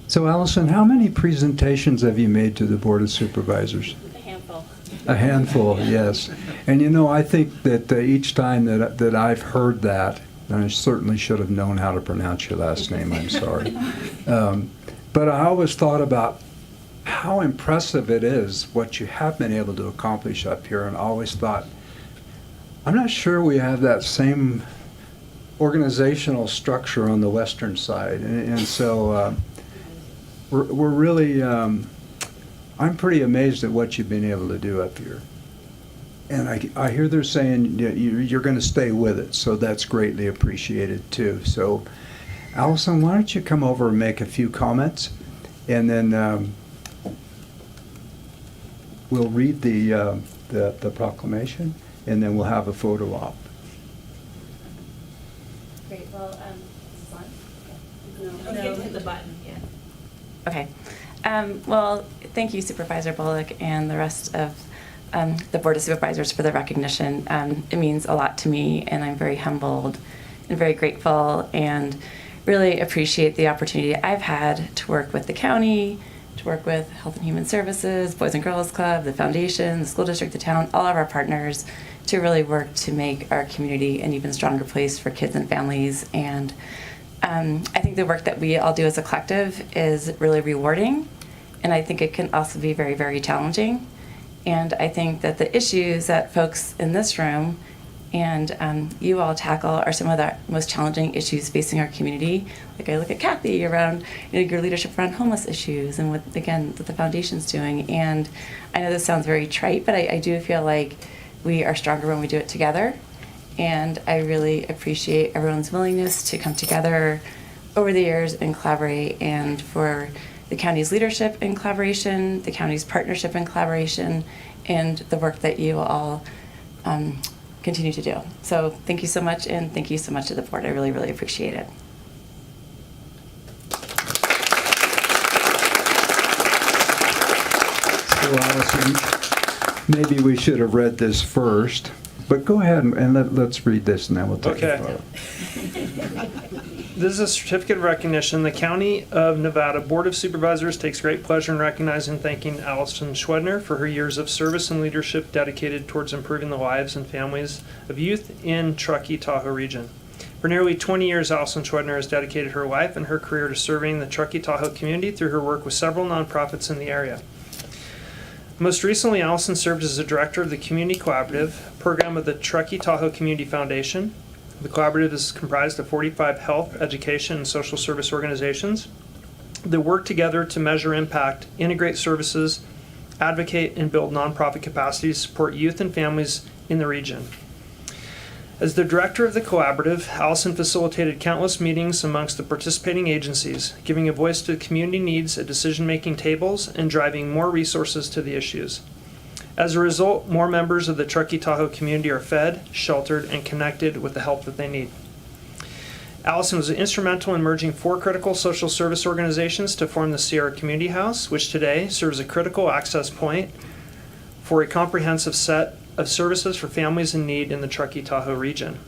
So Allison, how many presentations have you made to the Board of Supervisors? A handful. A handful, yes. And you know, I think that each time that I've heard that, and I certainly should have known how to pronounce your last name, I'm sorry. But I always thought about how impressive it is what you have been able to accomplish up here, and always thought, I'm not sure we have that same organizational structure on the western side. And so we're really, I'm pretty amazed at what you've been able to do up here. And I hear they're saying you're going to stay with it, so that's greatly appreciated too. So Allison, why don't you come over and make a few comments, and then we'll read the proclamation, and then we'll have a photo op. Great. Well, no, hit the button. Yeah. Okay. Well, thank you, Supervisor Bullock, and the rest of the Board of Supervisors for the recognition. It means a lot to me, and I'm very humbled and very grateful, and really appreciate the opportunity I've had to work with the county, to work with Health and Human Services, Boys and Girls Club, the foundation, the school district, the town, all of our partners, to really work to make our community an even stronger place for kids and families. And I think the work that we all do as a collective is really rewarding, and I think it can also be very, very challenging. And I think that the issues that folks in this room and you all tackle are some of the most challenging issues facing our community. Like I look at Kathy around your leadership around homeless issues, and what the foundation's doing. And I know this sounds very trite, but I do feel like we are stronger when we do it together. And I really appreciate everyone's willingness to come together over the years and collaborate, and for the county's leadership and collaboration, the county's partnership and collaboration, and the work that you all continue to do. So thank you so much, and thank you so much to the board. I really, really appreciate it. So Allison, maybe we should have read this first, but go ahead and let's read this, and then we'll take a photo. This is a certificate of recognition. The County of Nevada Board of Supervisors takes great pleasure in recognizing and thanking Allison Schwedner for her years of service and leadership dedicated towards improving the lives and families of youth in Truckee-Tahoe region. For nearly 20 years, Allison Schwedner has dedicated her life and her career to serving the Truckee-Tahoe community through her work with several nonprofits in the area. Most recently, Allison served as the director of the Community Collaborative program of the Truckee-Tahoe Community Foundation. The collaborative is comprised of 45 health, education, and social service organizations that work together to measure impact, integrate services, advocate, and build nonprofit capacity to support youth and families in the region. As the director of the collaborative, Allison facilitated countless meetings amongst the participating agencies, giving a voice to community needs at decision-making tables and driving more resources to the issues. As a result, more members of the Truckee-Tahoe community are fed, sheltered, and connected with the help that they need. Allison was instrumental in merging 4 critical social service organizations to form the Sierra Community House, which today serves a critical access point for a comprehensive set of services for families in need in the Truckee-Tahoe region.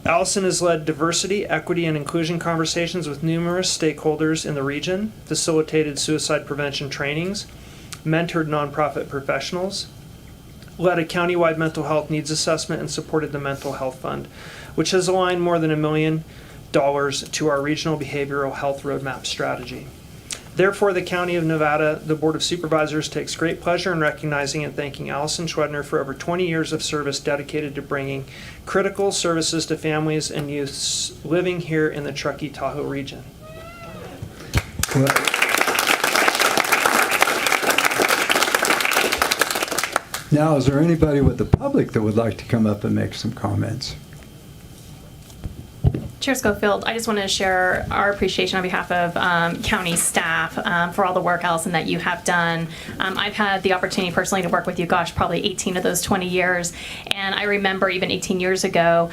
Allison has led diversity, equity, and inclusion conversations with numerous stakeholders in the region, facilitated suicide prevention trainings, mentored nonprofit professionals, led a countywide mental health needs assessment, and supported the Mental Health Fund, which has aligned more than $1 million to our regional behavioral health roadmap strategy. Therefore, the County of Nevada, the Board of Supervisors, takes great pleasure in recognizing and thanking Allison Schwedner for over 20 years of service dedicated to bringing critical services to families and youths living here in the Truckee-Tahoe region. Now, is there anybody with the public that would like to come up and make some comments? Chair Schofield, I just wanted to share our appreciation on behalf of county staff for all the work, Allison, that you have done. I've had the opportunity personally to work with you, gosh, probably 18 of those 20 years. And I remember even 18 years ago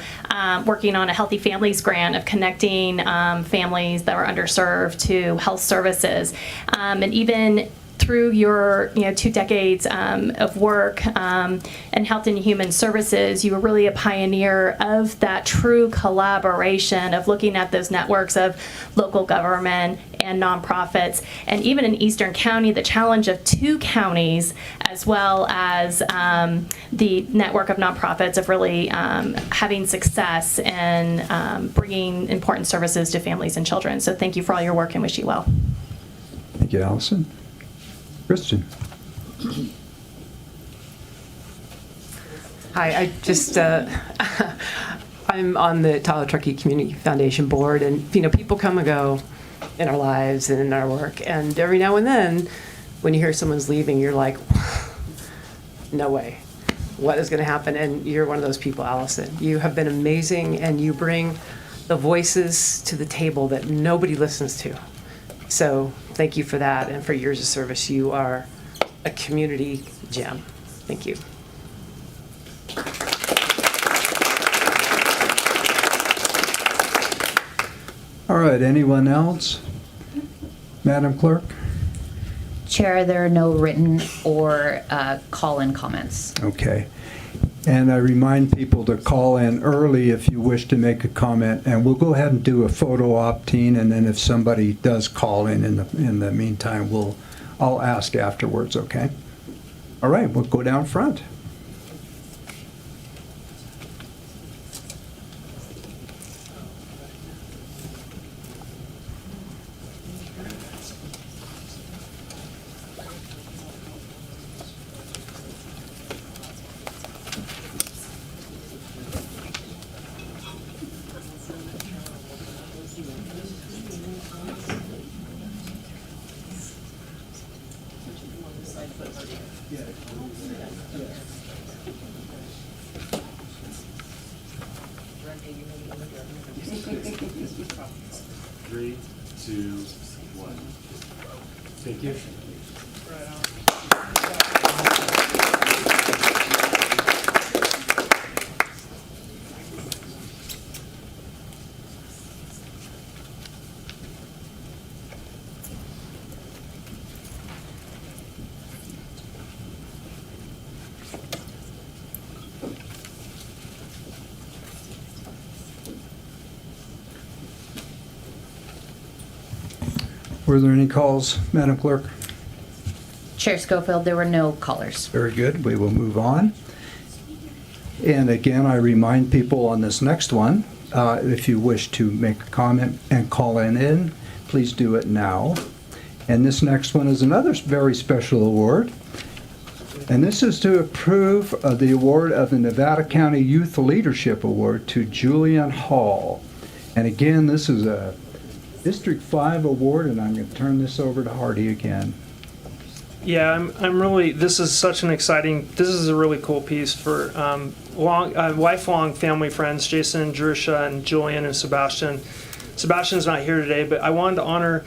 working on a Healthy Families grant of connecting families that were underserved to health services. And even through your 2 decades of work in health and human services, you were really a pioneer of that true collaboration of looking at those networks of local government and nonprofits. And even in Eastern County, the challenge of 2 counties, as well as the network of nonprofits of really having success in bringing important services to families and children. So thank you for all your work and wish you well. Thank you, Allison. Christian. Hi, I just, I'm on the Tahoe Truckee Community Foundation board, and, people come and go in our lives and in our work, and every now and then, when you hear someone's leaving, you're like, no way. What is going to happen? And you're one of those people, Allison. You have been amazing, and you bring the voices to the table that nobody listens to. So thank you for that and for years of service. You are a community gem. Thank you. All right, anyone else? Madam Clerk? Chair, there are no written or call-in comments. Okay. And I remind people to call in early if you wish to make a comment, and we'll go ahead and do a photo op-tine, and then if somebody does call in the meantime, I'll ask afterwards, okay? All right, we'll go down front. Three, two, one. Thank you. Were there any calls, Madam Clerk? Chair Schofield, there were no callers. Very good. We will move on. And again, I remind people on this next one, if you wish to make a comment and call in, please do it now. And this next one is another very special award. And this is to approve of the award of the Nevada County Youth Leadership Award to Julian Hall. And again, this is a District 5 award, and I'm going to turn this over to Hardy again. Yeah, I'm really, this is a really cool piece for lifelong family friends, Jason, Jerusha, and Julian, and Sebastian. Sebastian's not here today, but I wanted to honor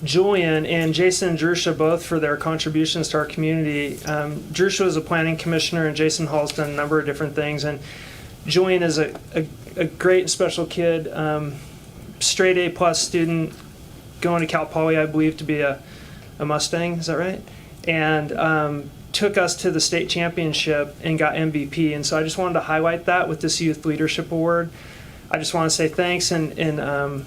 Julian and Jason Drusha both for their contributions to our community. Drusha is a planning commissioner, and Jason Hall's done a number of different things. And Julian is a great and special kid, straight A+ student, going to Cal Poly, I believe, to be a Mustang. Is that right? And took us to the state championship and got MVP. And so I just wanted to highlight that with this Youth Leadership Award. I just want to say thanks. And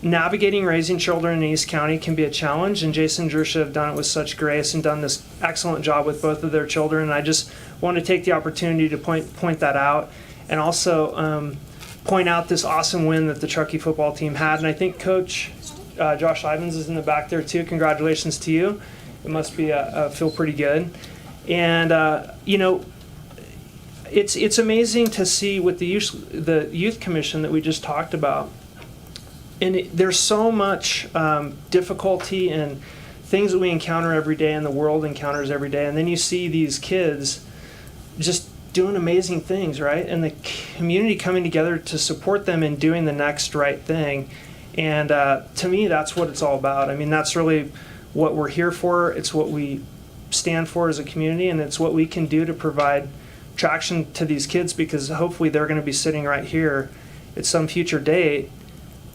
navigating raising children in East County can be a challenge, and Jason and Drusha have done it with such grace and done this excellent job with both of their children. And I just want to take the opportunity to point that out, and also point out this awesome win that the Truckee football team had. And I think Coach Josh Ivins is in the back there too. Congratulations to you. It must be feel pretty good. And it's amazing to see with the youth commission that we just talked about. And there's so much difficulty and things that we encounter every day and the world encounters every day. And then you see these kids just doing amazing things, right? And the community coming together to support them in doing the next right thing. And to me, that's what it's all about. I mean, that's really what we're here for. It's what we stand for as a community, and it's what we can do to provide traction to these kids, because hopefully they're going to be sitting right here at some future date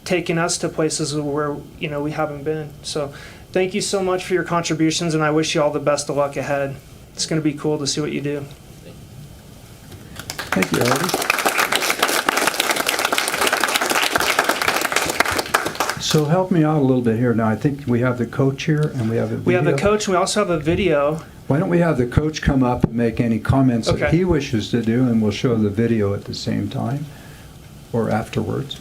taking us to places where we haven't been. So thank you so much for your contributions, and I wish you all the best of luck ahead. It's going to be cool to see what you do. Thank you, Artie. So help me out a little bit here. Now, I think we have the coach here, and we have a video. We have the coach, and we also have a video. Why don't we have the coach come up and make any comments that Okay. he wishes to do, and we'll show the video at the same time or afterwards.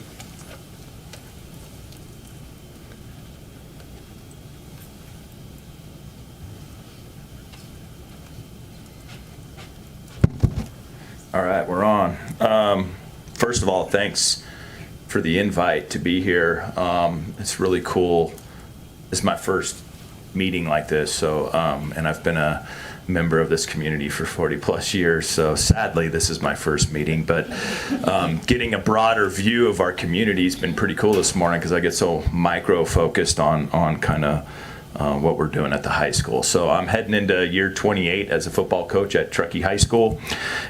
All right, we're on. First of all, thanks for the invite to be here. It's really cool. This is my first meeting like this, so and I've been a member of this community for 40 plus years, so sadly this is my first meeting, but getting a broader view of our community has been pretty cool this morning, because I get so micro focused on kind of what we're doing at the high school. So I'm heading into year 28 as a football coach at Truckee High School,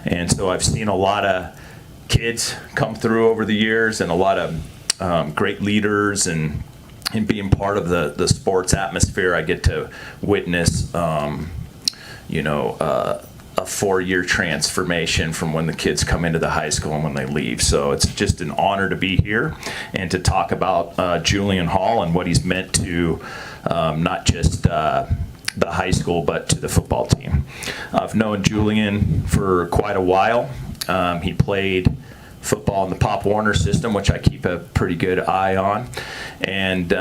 and so I've seen a lot of kids come through over the years, and a lot of great leaders, and being part of the sports atmosphere, I get to witness a 4-year transformation from when the kids come into the high school and when they leave. So it's just an honor to be here and to talk about Julian Hall and what he's meant to not just the high school, but to the football team. I've known Julian for quite a while. He played football in the Pop Warner system, which I keep a pretty good eye on, and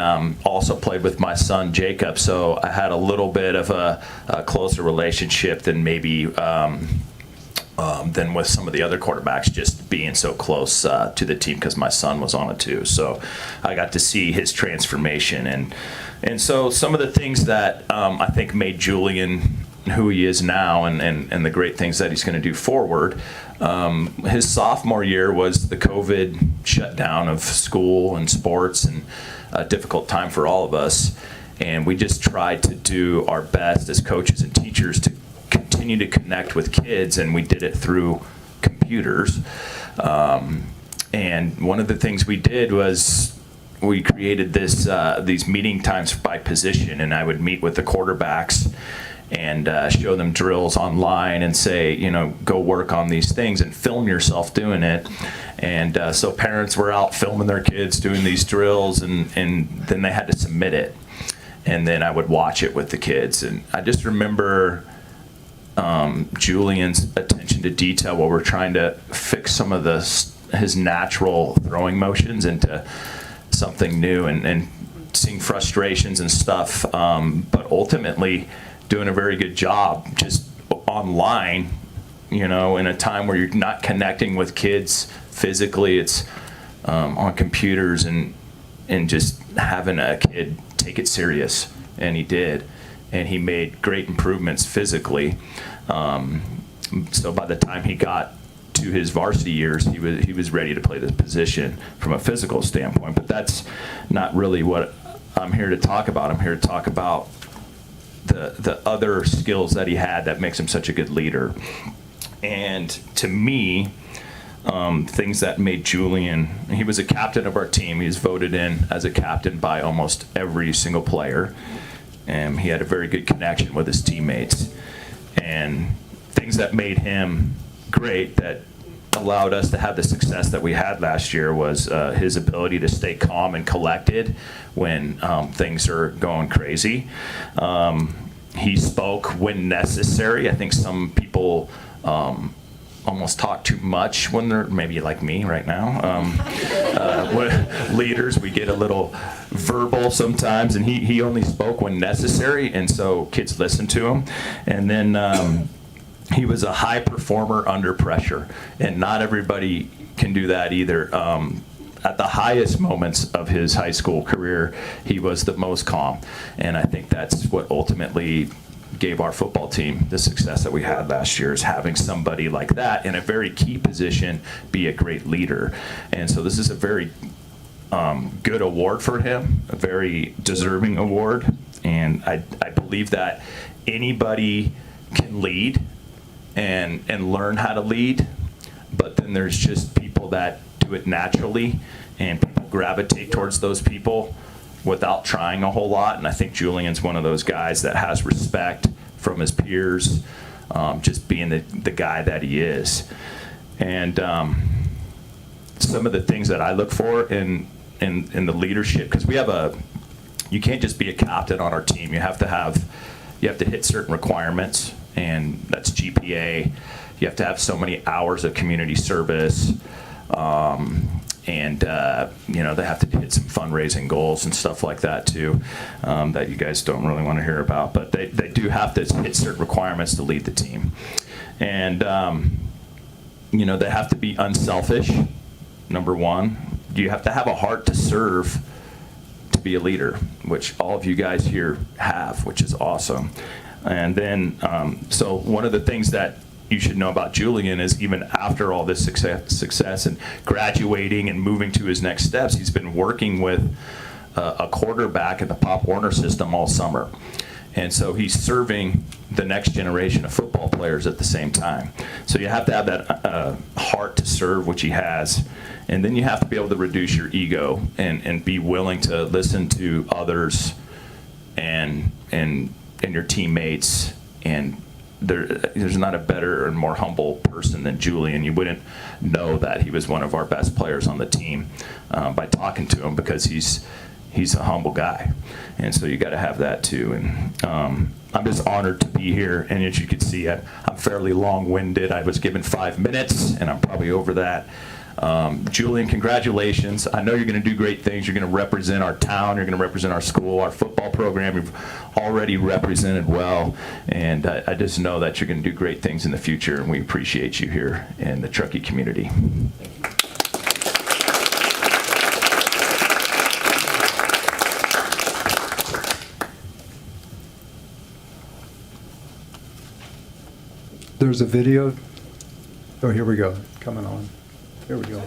also played with my son Jacob, so I had a little bit of a closer relationship than maybe than with some of the other quarterbacks, just being so close to the team, because my son was on it too. So I got to see his transformation, and so some of the things that I think made Julian who he is now, and the great things that he's going to do forward. His sophomore year was the COVID shutdown of school and sports, and a difficult time for all of us. And we just tried to do our best as coaches and teachers to continue to connect with kids, and we did it through computers. And one of the things we did was we created these meeting times by position, and I would meet with the quarterbacks and show them drills online and say, go work on these things and film yourself doing it. And so parents were out filming their kids doing these drills, and then they had to submit it. And then I would watch it with the kids. And I just remember Julian's attention to detail while we're trying to fix some of his natural throwing motions into something new, and seeing frustrations and stuff, but ultimately doing a very good job just online, in a time where you're not connecting with kids physically. It's on computers, and just having a kid take it serious, and he did, and he made great improvements physically. So by the time he got to his varsity years, he was ready to play this position from a physical standpoint. But that's not really what I'm here to talk about. I'm here to talk about the other skills that he had that makes him such a good leader. And to me, things that made Julian, he was a captain of our team. He was voted in as a captain by almost every single player. And he had a very good connection with his teammates. And things that made him great, that allowed us to have the success that we had last year, was his ability to stay calm and collected when things are going crazy. He spoke when necessary. I think some people almost talk too much when they're, maybe like me right now. When leaders, we get a little verbal sometimes, and he only spoke when necessary, and so kids listened to him. And then he was a high performer under pressure, and not everybody can do that either. At the highest moments of his high school career, he was the most calm, and I think that's what ultimately gave our football team the success that we had last year, is having somebody like that in a very key position be a great leader. And so this is a very good award for him, a very deserving award, and I believe that anybody can lead and learn how to lead, but then there's just people that do it naturally, and people gravitate towards those people without trying a whole lot. And I think Julian's one of those guys that has respect from his peers, just being the guy that he is. And some of the things that I look for in the leadership, because we have you can't just be a captain on our team. You have to hit certain requirements, and that's GPA. You have to have so many hours of community service. And they have to hit some fundraising goals and stuff like that too, that you guys don't really want to hear about. But they do have to hit certain requirements to lead the team. And, they have to be unselfish, number one. You have to have a heart to serve to be a leader, which all of you guys here have, which is awesome. And then, so one of the things that you should know about Julian is, even after all this success and graduating and moving to his next steps, he's been working with a quarterback in the Pop Warner system all summer. And so he's serving the next generation of football players at the same time. So you have to have that heart to serve, which he has. And then you have to be able to reduce your ego and be willing to listen to others and your teammates. And there's not a better and more humble person than Julian. You wouldn't know that he was one of our best players on the team by talking to him, because he's a humble guy. And so you got to have that too. And I'm just honored to be here. And as you can see, I'm fairly long-winded. I was given 5 minutes, and I'm probably over that. Julian, congratulations. I know you're going to do great things. You're going to represent our town. You're going to represent our school, our football program. You've already represented well. And I just know that you're going to do great things in the future, and we appreciate you here in the Truckee community. There's a video. Oh, here we go. Coming on. Here we go.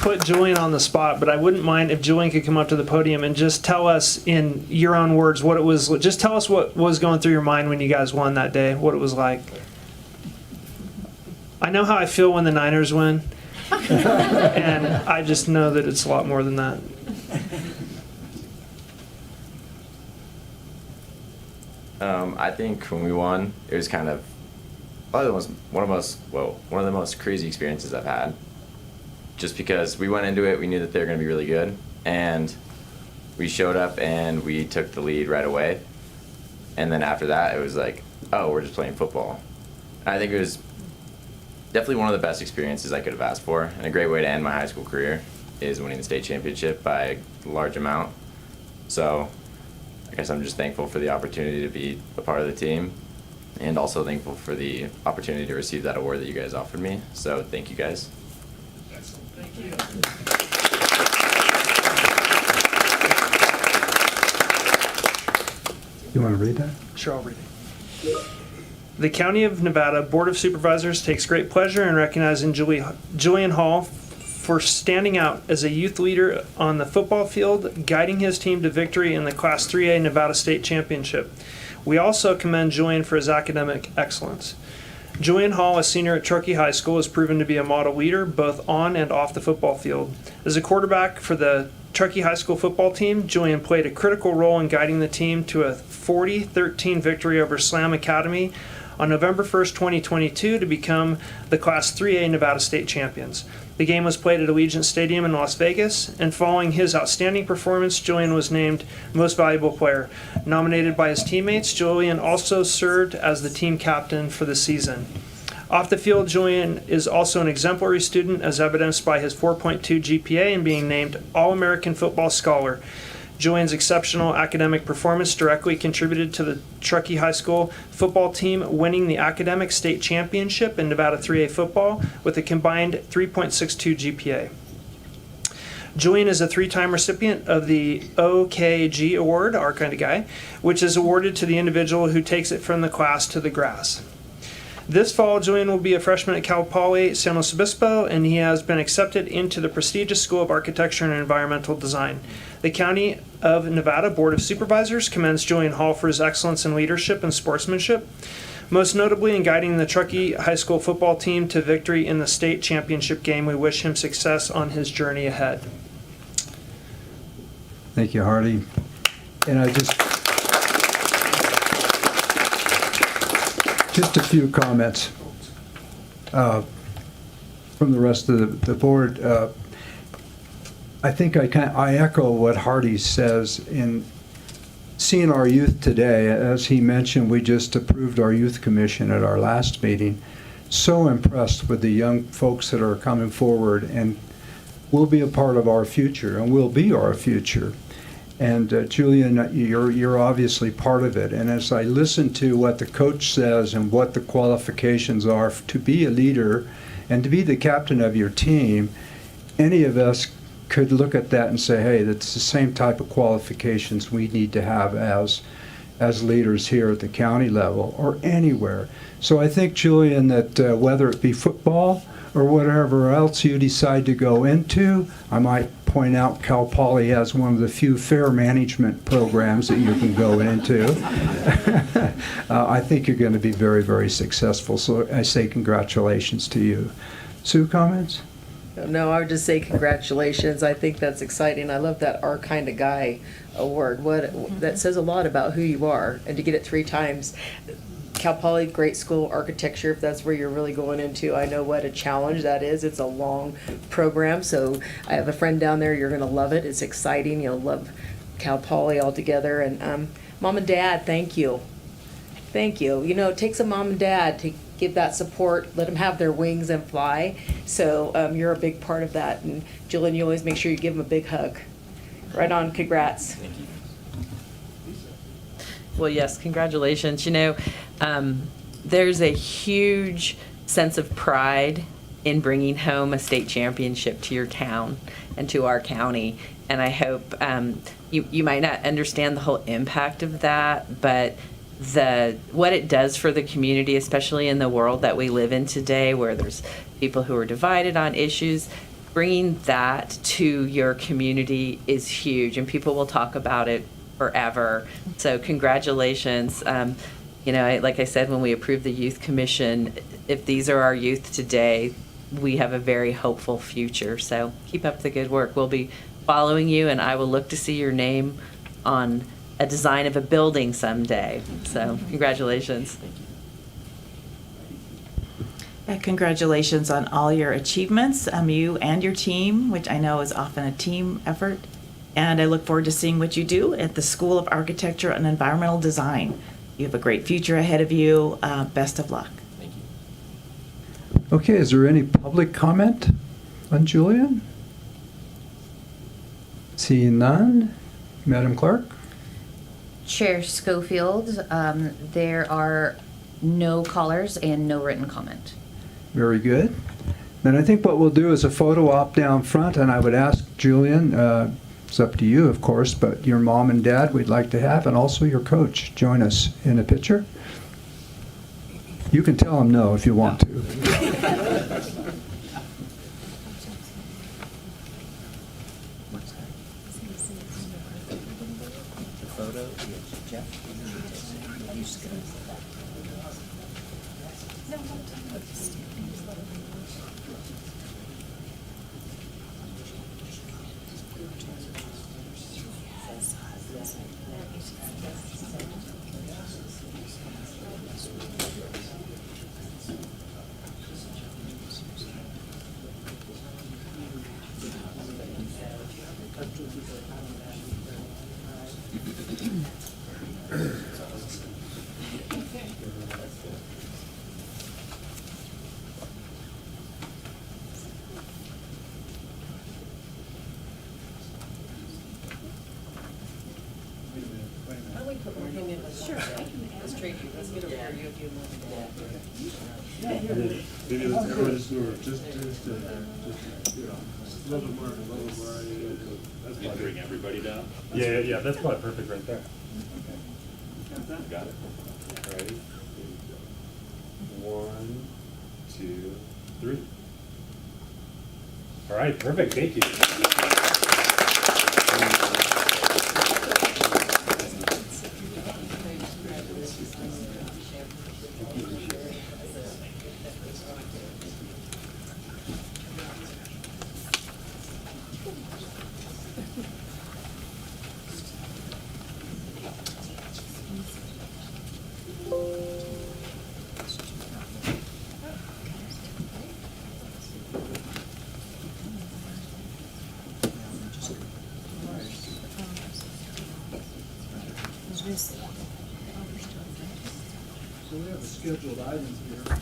Put Julian on the spot, but I wouldn't mind if Julian could come up to the podium and just tell us in your own words what it was. Just tell us what was going through your mind when you guys won that day, what it was like. I know how I feel when the Niners win, and I just know that it's a lot more than that. I think when we won, it was kind of probably one of the most crazy experiences I've had. Just because we went into it, we knew that they were going to be really good, and we showed up and we took the lead right away. And then after that, it was like, oh, we're just playing football. And I think it was definitely one of the best experiences I could have asked for, and a great way to end my high school career is winning the state championship by a large amount. So I guess I'm just thankful for the opportunity to be a part of the team, and also thankful for the opportunity to receive that award that you guys offered me. So thank you guys. Thank you. You want to read that? Sure, I'll read it. The County of Nevada Board of Supervisors takes great pleasure in recognizing Julian Hall for standing out as a youth leader on the football field, guiding his team to victory in the Class 3A Nevada State Championship. We also commend Julian for his academic excellence. Julian Hall, a senior at Truckee High School, has proven to be a model leader both on and off the football field. As a quarterback for the Truckee High School football team, Julian played a critical role in guiding the team to a 40-13 victory over Slam Academy on November 1st, 2022 to become the Class 3A Nevada State champions. The game was played at Allegiant Stadium in Las Vegas, and following his outstanding performance, Julian was named Most Valuable Player. Nominated by his teammates, Julian also served as the team captain for the season. Off the field, Julian is also an exemplary student, as evidenced by his 4.2 GPA and being named All-American Football Scholar. Julian's exceptional academic performance directly contributed to the Truckee High School football team winning the academic state championship in Nevada 3A football with a combined 3.62 GPA. Julian is a three-time recipient of the OKG Award, our kind of guy, which is awarded to the individual who takes it from the class to the grass. This fall, Julian will be a freshman at Cal Poly San Luis Obispo, and he has been accepted into the prestigious School of Architecture and Environmental Design. The County of Nevada Board of Supervisors commends Julian Hall for his excellence in leadership and sportsmanship, most notably in guiding the Truckee High School football team to victory in the state championship game. We wish him success on his journey ahead. Thank you, Hardy. And I just a few comments from the rest of the board. I think I echo what Hardy says in seeing our youth today. As he mentioned, we just approved our youth commission at our last meeting. So impressed with the young folks that are coming forward and will be a part of our future and will be our future. And Julian, you're obviously part of it. And as I listen to what the coach says and what the qualifications are to be a leader and to be the captain of your team, any of us could look at that and say, hey, that's the same type of qualifications we need to have as leaders here at the county level or anywhere. So I think, Julian, that whether it be football or whatever else you decide to go into, I might point out Cal Poly has one of the few fair management programs that you can go into. I think you're going to be very, very successful. So I say congratulations to you. Sue, comments? No, I would just say congratulations. I think that's exciting. I love that Our Kind of Guy award. That says a lot about who you are, and to get it 3 times. Cal Poly, great school, architecture, if that's where you're really going into. I know what a challenge that is. It's a long program, so I have a friend down there. You're going to love it. It's exciting. You'll love Cal Poly altogether. And Mom and Dad, thank you. Thank you. You know, it takes a mom and dad to give that support, let them have their wings and fly. So you're a big part of that. And Julian, you always make sure you give them a big hug. Right on, congrats. Thank you. Well, yes, congratulations. You know, there's a huge sense of pride in bringing home a state championship to your town and to our county. And I hope you might not understand the whole impact of that, but what it does for the community, especially in the world that we live in today, where there's people who are divided on issues, bringing that to your community is huge, and people will talk about it forever. So congratulations. You know, like I said, when we approved the Youth Commission, if these are our youth today, we have a very hopeful future. So keep up the good work. We'll be following you, and I will look to see your name on a design of a building someday. So congratulations. Congratulations on all your achievements, you and your team, which I know is often a team effort. And I look forward to seeing what you do at the School of Architecture and Environmental Design. You have a great future ahead of you. Best of luck. Thank you. Okay, is there any public comment on Julian? Seeing none, Madam Clerk? Chair Schofield, there are no callers and no written comment. Very good. Then I think what we'll do is a photo op down front, and I would ask Julian, it's up to you, of course, but your mom and dad we'd like to have, and also your coach, join us in a picture. You can tell them no if you want to. Maybe let's everyone just do it. Just a little bit more, That's probably bring everybody down. Yeah. That's probably perfect right there. Okay. Got it. Ready? 1, 2, 3. All right, perfect. Thank you.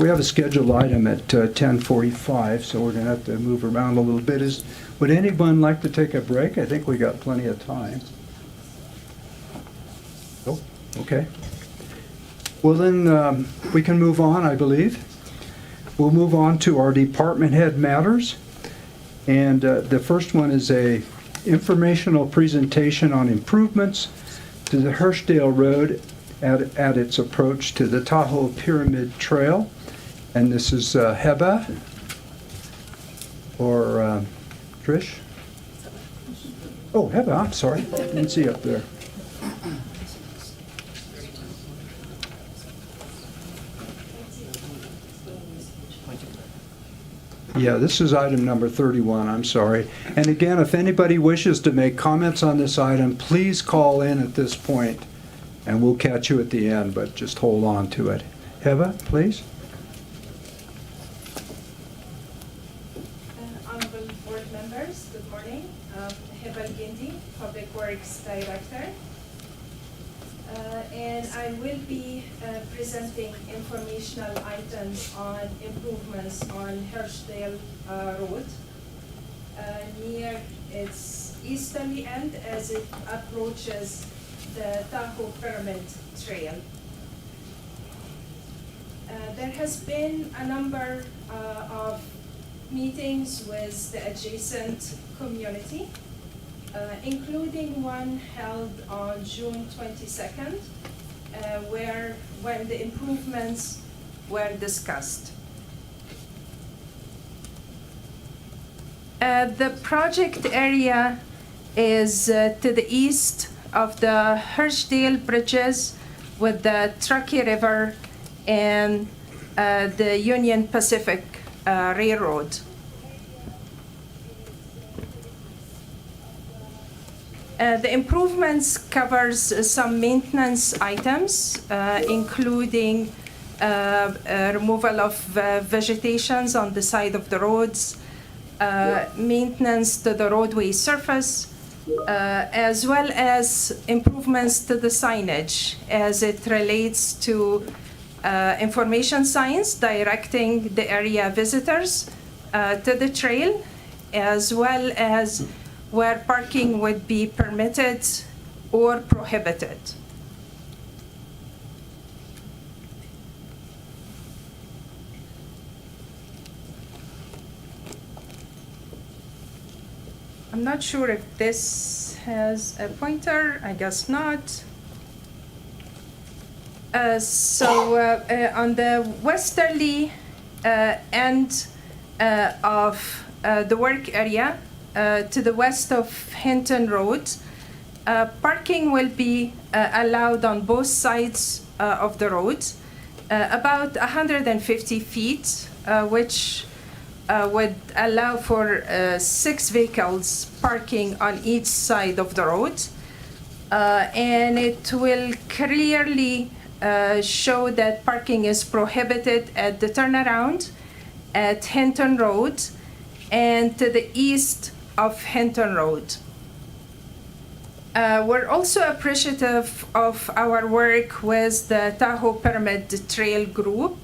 We have a scheduled item at 10:45, so we're going to have to move around a little bit. Would anyone like to take a break? I think we got plenty of time. Oh, okay. Well, then we can move on, I believe. We'll move on to our department head matters. And the first one is a informational presentation on improvements to the Hirschdale Road at its approach to the Tahoe Pyramid Trail. And this is Heba or Trish? Oh, Heba, I'm sorry. Didn't see up there. Yeah, this is item number 31, I'm sorry. And again, if anybody wishes to make comments on this item, please call in at this point, and we'll catch you at the end, but just hold on to it. Heba, please. Honorable board members, good morning. Heba Gindi, Public Works Director. And I will be presenting informational items on improvements on Hirschdale Road near its easterly end as it approaches the Tahoe Pyramid Trail. There has been a number of meetings with the adjacent community, including one held on June 22nd, when the improvements were discussed. The project area is to the east of the Hirschdale bridges with the Truckee River and the Union Pacific Railroad. The improvements covers some maintenance items, including removal of vegetations on the side of the roads, maintenance to the roadway surface, as well as improvements to the signage as it relates to information signs directing the area visitors to the trail, as well as where parking would be permitted or prohibited. I'm not sure if this has a pointer. I guess not. On the westerly end of the work area, to the west of Hinton Road, parking will be allowed on both sides of the road, about 150 feet, which would allow for 6 vehicles parking on each side of the road. And it will clearly show that parking is prohibited at the turnaround at Hinton Road and to the east of Hinton Road. We're also appreciative of our work with the Tahoe Pyramid Trail Group.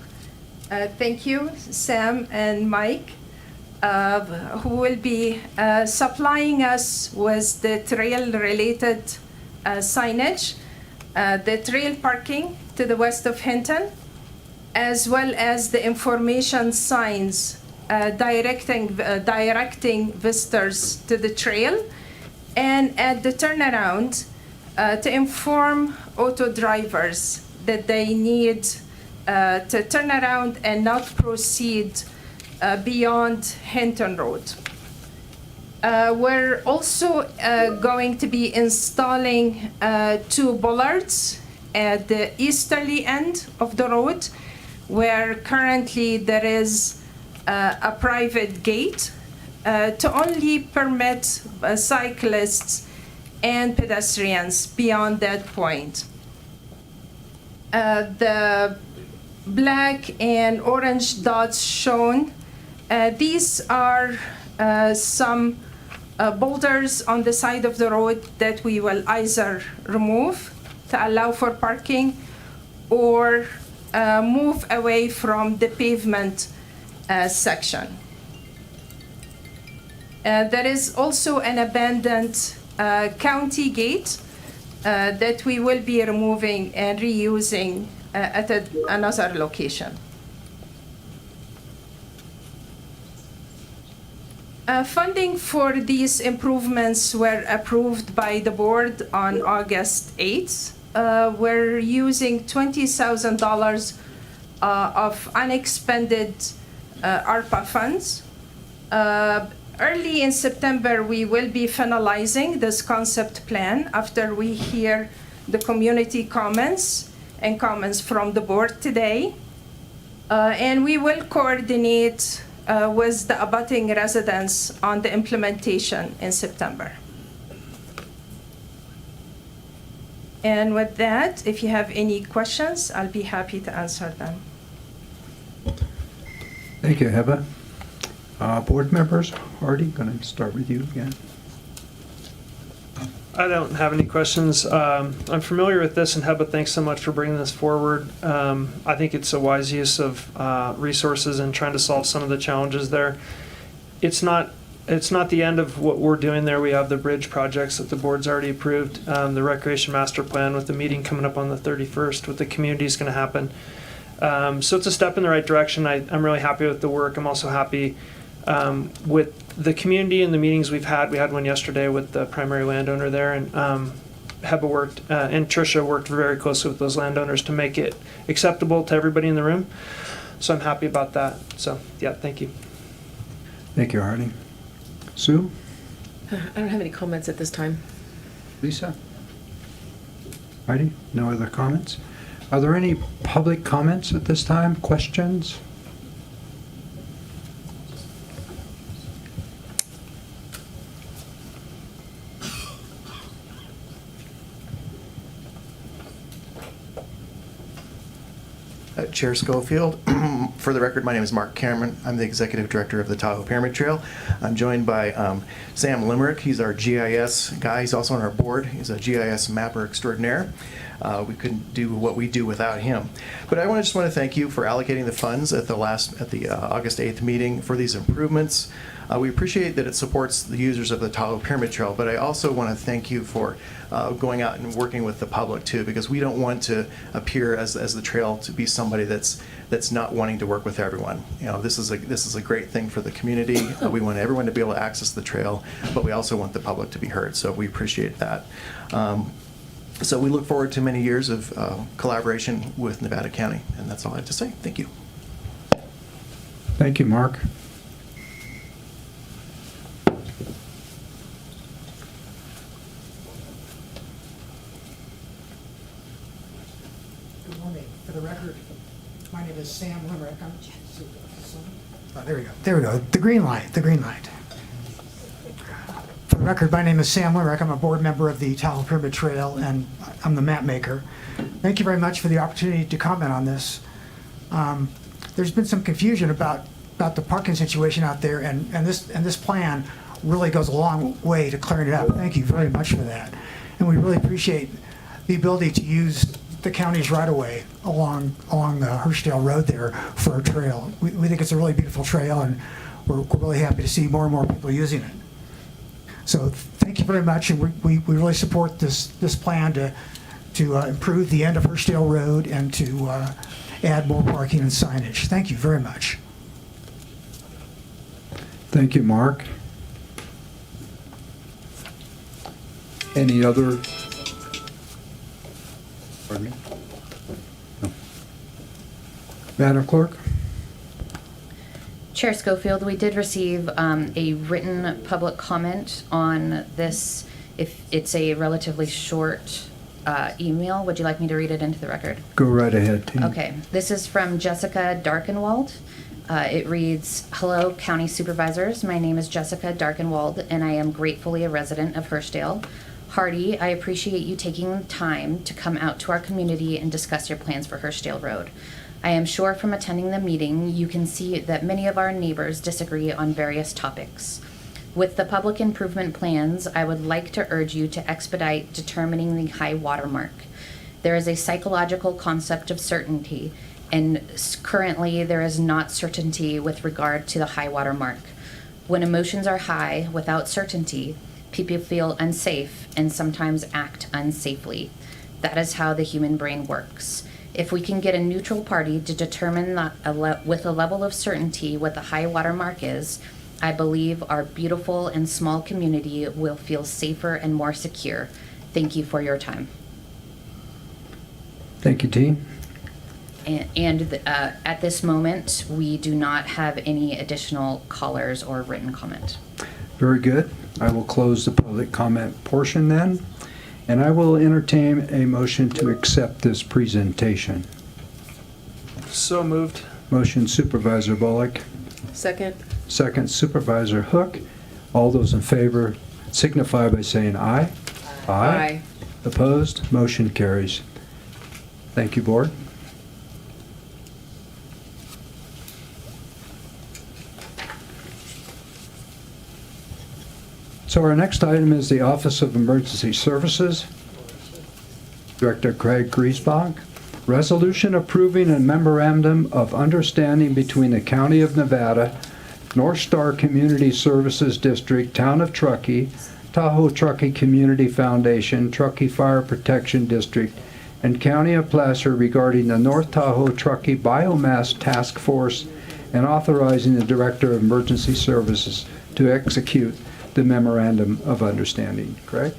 Thank you, Sam and Mike, who will be supplying us with the trail-related signage, the trail parking to the west of Hinton, as well as the information signs directing visitors to the trail, and at the turnaround to inform auto drivers that they need to turn around and not proceed beyond Hinton Road. We're also going to be installing 2 bollards at the easterly end of the road, where currently there is a private gate to only permit cyclists and pedestrians beyond that point. The black and orange dots shown, these are some boulders on the side of the road that we will either remove to allow for parking or move away from the pavement section. There is also an abandoned county gate that we will be removing and reusing at another location. Funding for these improvements were approved by the board on August 8th. We're using $20,000 of unexpended ARPA funds. Early in September, we will be finalizing this concept plan after we hear the community comments and comments from the board today. And we will coordinate with the abutting residents on the implementation in September. And with that, if you have any questions, I'll be happy to answer them. Thank you, Heba. Board members, Artie, going to start with you again. I don't have any questions. I'm familiar with this, and Heba, thanks so much for bringing this forward. I think it's a wise use of resources and trying to solve some of the challenges there. It's not the end of what we're doing there. We have the bridge projects that the board's already approved, the recreation master plan with the meeting coming up on the 31st with the community is going to happen. So it's a step in the right direction. I'm really happy with the work. I'm also happy with the community and the meetings we've had. We had one yesterday with the primary landowner there, and Heba worked and Tricia worked very closely with those landowners to make it acceptable to everybody in the room. So I'm happy about that. So yeah, thank you. Thank you, Artie. Sue? I don't have any comments at this time. Lisa? Artie? No other comments? Are there any public comments at this time? Questions? Chair Schofield. For the record, my name is Mark Cameron. I'm the Executive Director of the Tahoe Pyramid Trail. I'm joined by Sam Limerick. He's our GIS guy. He's also on our board. He's a GIS mapper extraordinaire. We couldn't do what we do without him. But I just want to thank you for allocating the funds at the August 8th meeting for these improvements. We appreciate that it supports the users of the Tahoe Pyramid Trail, but I also want to thank you for going out and working with the public too, because we don't want to appear as the trail to be some somebody that's not wanting to work with everyone. You know, this is a great thing for the community. We want everyone to be able to access the trail, but we also want the public to be heard. So we appreciate that. So we look forward to many years of collaboration with Nevada County, and that's all I have to say. Thank you. Thank you, Mark. Good morning. For the record, my name is Sam Limerick. There we go. There we go. The green light. The green light. For the record, my name is Sam Limerick. I'm a board member of the Tahoe Pyramid Trail, and I'm the map maker. Thank you very much for the opportunity to comment on this. There's been some confusion about the parking situation out there, and this plan really goes a long way to clearing it up. Thank you very much for that. And we really appreciate the ability to use the county's right-of-way along Hurstdale Road there for a trail. We think it's a really beautiful trail, and we're really happy to see more and more people using it. So thank you very much, and we really support this plan to improve the end of Hurstdale Road and to add more parking and signage. Thank you very much. Thank you, Mark. Any other? Pardon me? No. Madam Clerk? Chair Schofield, we did receive a written public comment on this. If it's a relatively short email, would you like me to read it into the record? Go right ahead, Tina. Okay. This is from Jessica Darkenwald. It reads, "Hello, County Supervisors. My name is Jessica Darkenwald, and I am gratefully a resident of Hurstdale. Hardy, I appreciate you taking the time to come out to our community and discuss your plans for Hurstdale Road. I am sure from attending the meeting, you can see that many of our neighbors disagree on various topics. With the public improvement plans, I would like to urge you to expedite determining the high water mark. There is a psychological concept of certainty, and currently there is not certainty with regard to the high water mark. When emotions are high without certainty, people feel unsafe and sometimes act unsafely. That is how the human brain works. If we can get a neutral party to determine with a level of certainty what the high water mark is, I believe our beautiful and small community will feel safer and more secure. Thank you for your time." Thank you, T. And at this moment, we do not have any additional callers or written comment. Very good. I will close the public comment portion then, and I will entertain a motion to accept this presentation. So moved. Motion Supervisor Bullock, Second. second Supervisor Hook. All those in favor signify by saying aye. Aye. Opposed? Motion carries. Thank you, Board. So our next item is the Office of Emergency Services. Director Craig Griesbach. Resolution approving a memorandum of understanding between the County of Nevada, North Star Community Services District, Town of Truckee, Tahoe Truckee Community Foundation, Truckee Fire Protection District, and County of Placer regarding the North Tahoe Truckee Biomass Task Force and authorizing the Director of Emergency Services to execute the Memorandum of Understanding. Craig?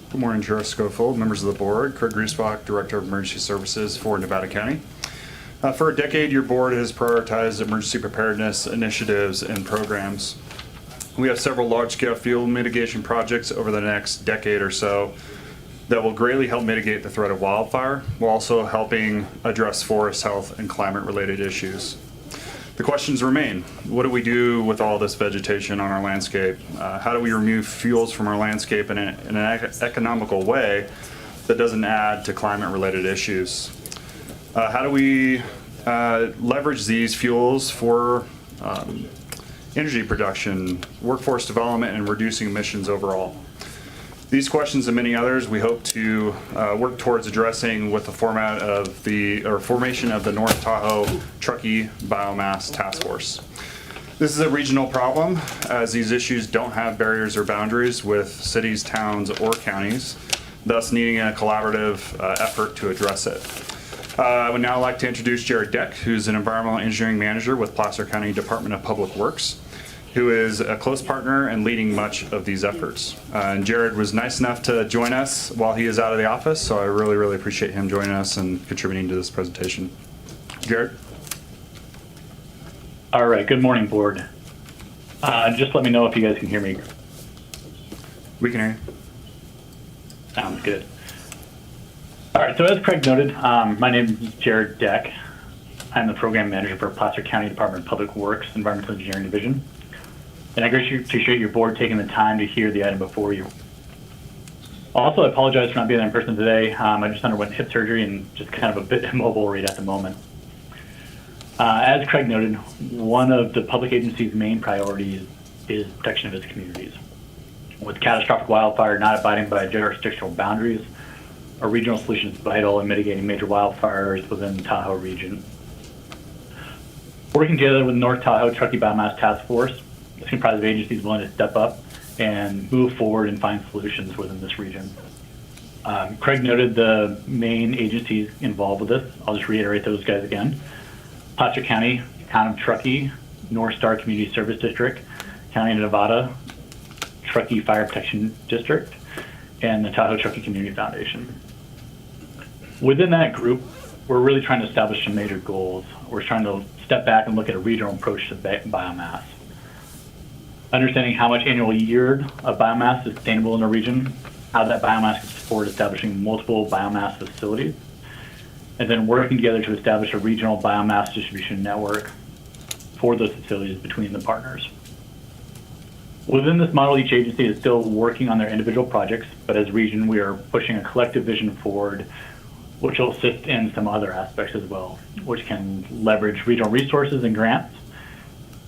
Good morning, Chair Schofield, members of the board. Craig Griesbach, Director of Emergency Services for Nevada County. For a decade, your board has prioritized emergency preparedness initiatives and programs. We have several large-scale field mitigation projects over the next decade or so that will greatly help mitigate the threat of wildfire, while also helping address forest health and climate-related issues. The questions remain. What do we do with all this vegetation on our landscape? How do we remove fuels from our landscape in an economical way that doesn't add to climate-related issues? How do we leverage these fuels for energy production, workforce development, and reducing emissions overall? These questions and many others we hope to work towards addressing with the formation of the North Tahoe Truckee Biomass Task Force. This is a regional problem, as these issues don't have barriers or boundaries with cities, towns, or counties, thus needing a collaborative effort to address it. I would now like to introduce Jared Deck, who's an environmental engineering manager with Placer County Department of Public Works, who is a close partner and leading much of these efforts. And Jared was nice enough to join us while he is out of the office, so I really, really appreciate him joining us and contributing to this presentation. Jared? All right, good morning, board. Just let me know if you guys can hear me. We can hear you. Sounds good. All right, so as Craig noted, my name is Jared Deck. I'm the program manager for Placer County Department of Public Works Environmental Engineering Division. And I greatly appreciate your board taking the time to hear the item before you. Also, I apologize for not being in person today. I just underwent hip surgery and just kind of a bit immobile right at the moment. As Craig noted, one of the public agency's main priorities is protection of its communities. With catastrophic wildfire not abiding by jurisdictional boundaries, a regional solution is vital in mitigating major wildfires within the Tahoe region. Working together with North Tahoe Truckee Biomass Task Force, this comprises of agencies willing to step up and move forward and find solutions within this region. Craig noted the main agencies involved with this. I'll just reiterate those guys again. Placer County, Town of Truckee, North Star Community Service District, County of Nevada, Truckee Fire Protection District, and the Tahoe Truckee Community Foundation. Within that group, we're really trying to establish some major goals. We're trying to step back and look at a regional approach to biomass. Understanding how much annual yield of biomass is sustainable in the region, how that biomass can support establishing multiple biomass facilities, and then working together to establish a regional biomass distribution network for those facilities between the partners. Within this model, each agency is still working on their individual projects, but as a region, we are pushing a collective vision forward, which will assist in some other aspects as well, which can leverage regional resources and grants,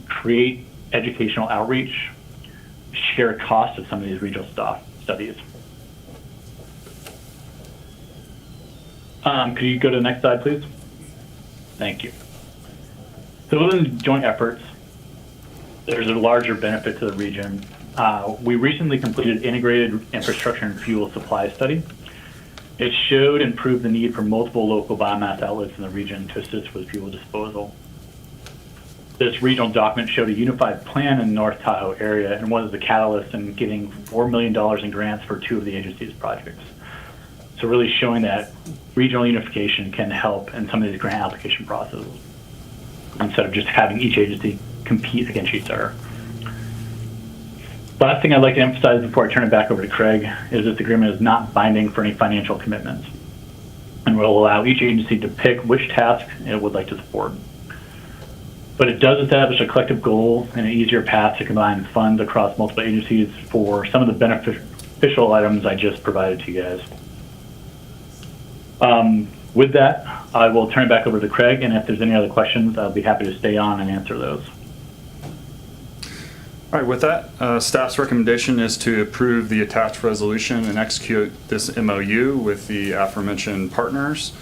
create educational outreach, share costs of some of these regional studies. Could you go to the next slide, please? Thank you. So within the joint efforts, there's a larger benefit to the region. We recently completed integrated infrastructure and fuel supply study. It showed and proved the need for multiple local biomass outlets in the region to assist with fuel disposal. This regional document showed a unified plan in the North Tahoe area and was the catalyst in getting $4 million in grants for 2 of the agency's projects. So really showing that regional unification can help in some of these grant application processes instead of just having each agency compete against each other. Last thing I'd like to emphasize before I turn it back over to Craig is this agreement is not binding for any financial commitments and will allow each agency to pick which task it would like to support. But it does establish a collective goal and an easier path to combine funds across multiple agencies for some of the beneficial items I just provided to you guys. With that, I will turn it back over to Craig, and if there's any other questions, I'll be happy to stay on and answer those. All right, with that, staff's recommendation is to approve the attached resolution and execute this MOU with the aforementioned partners,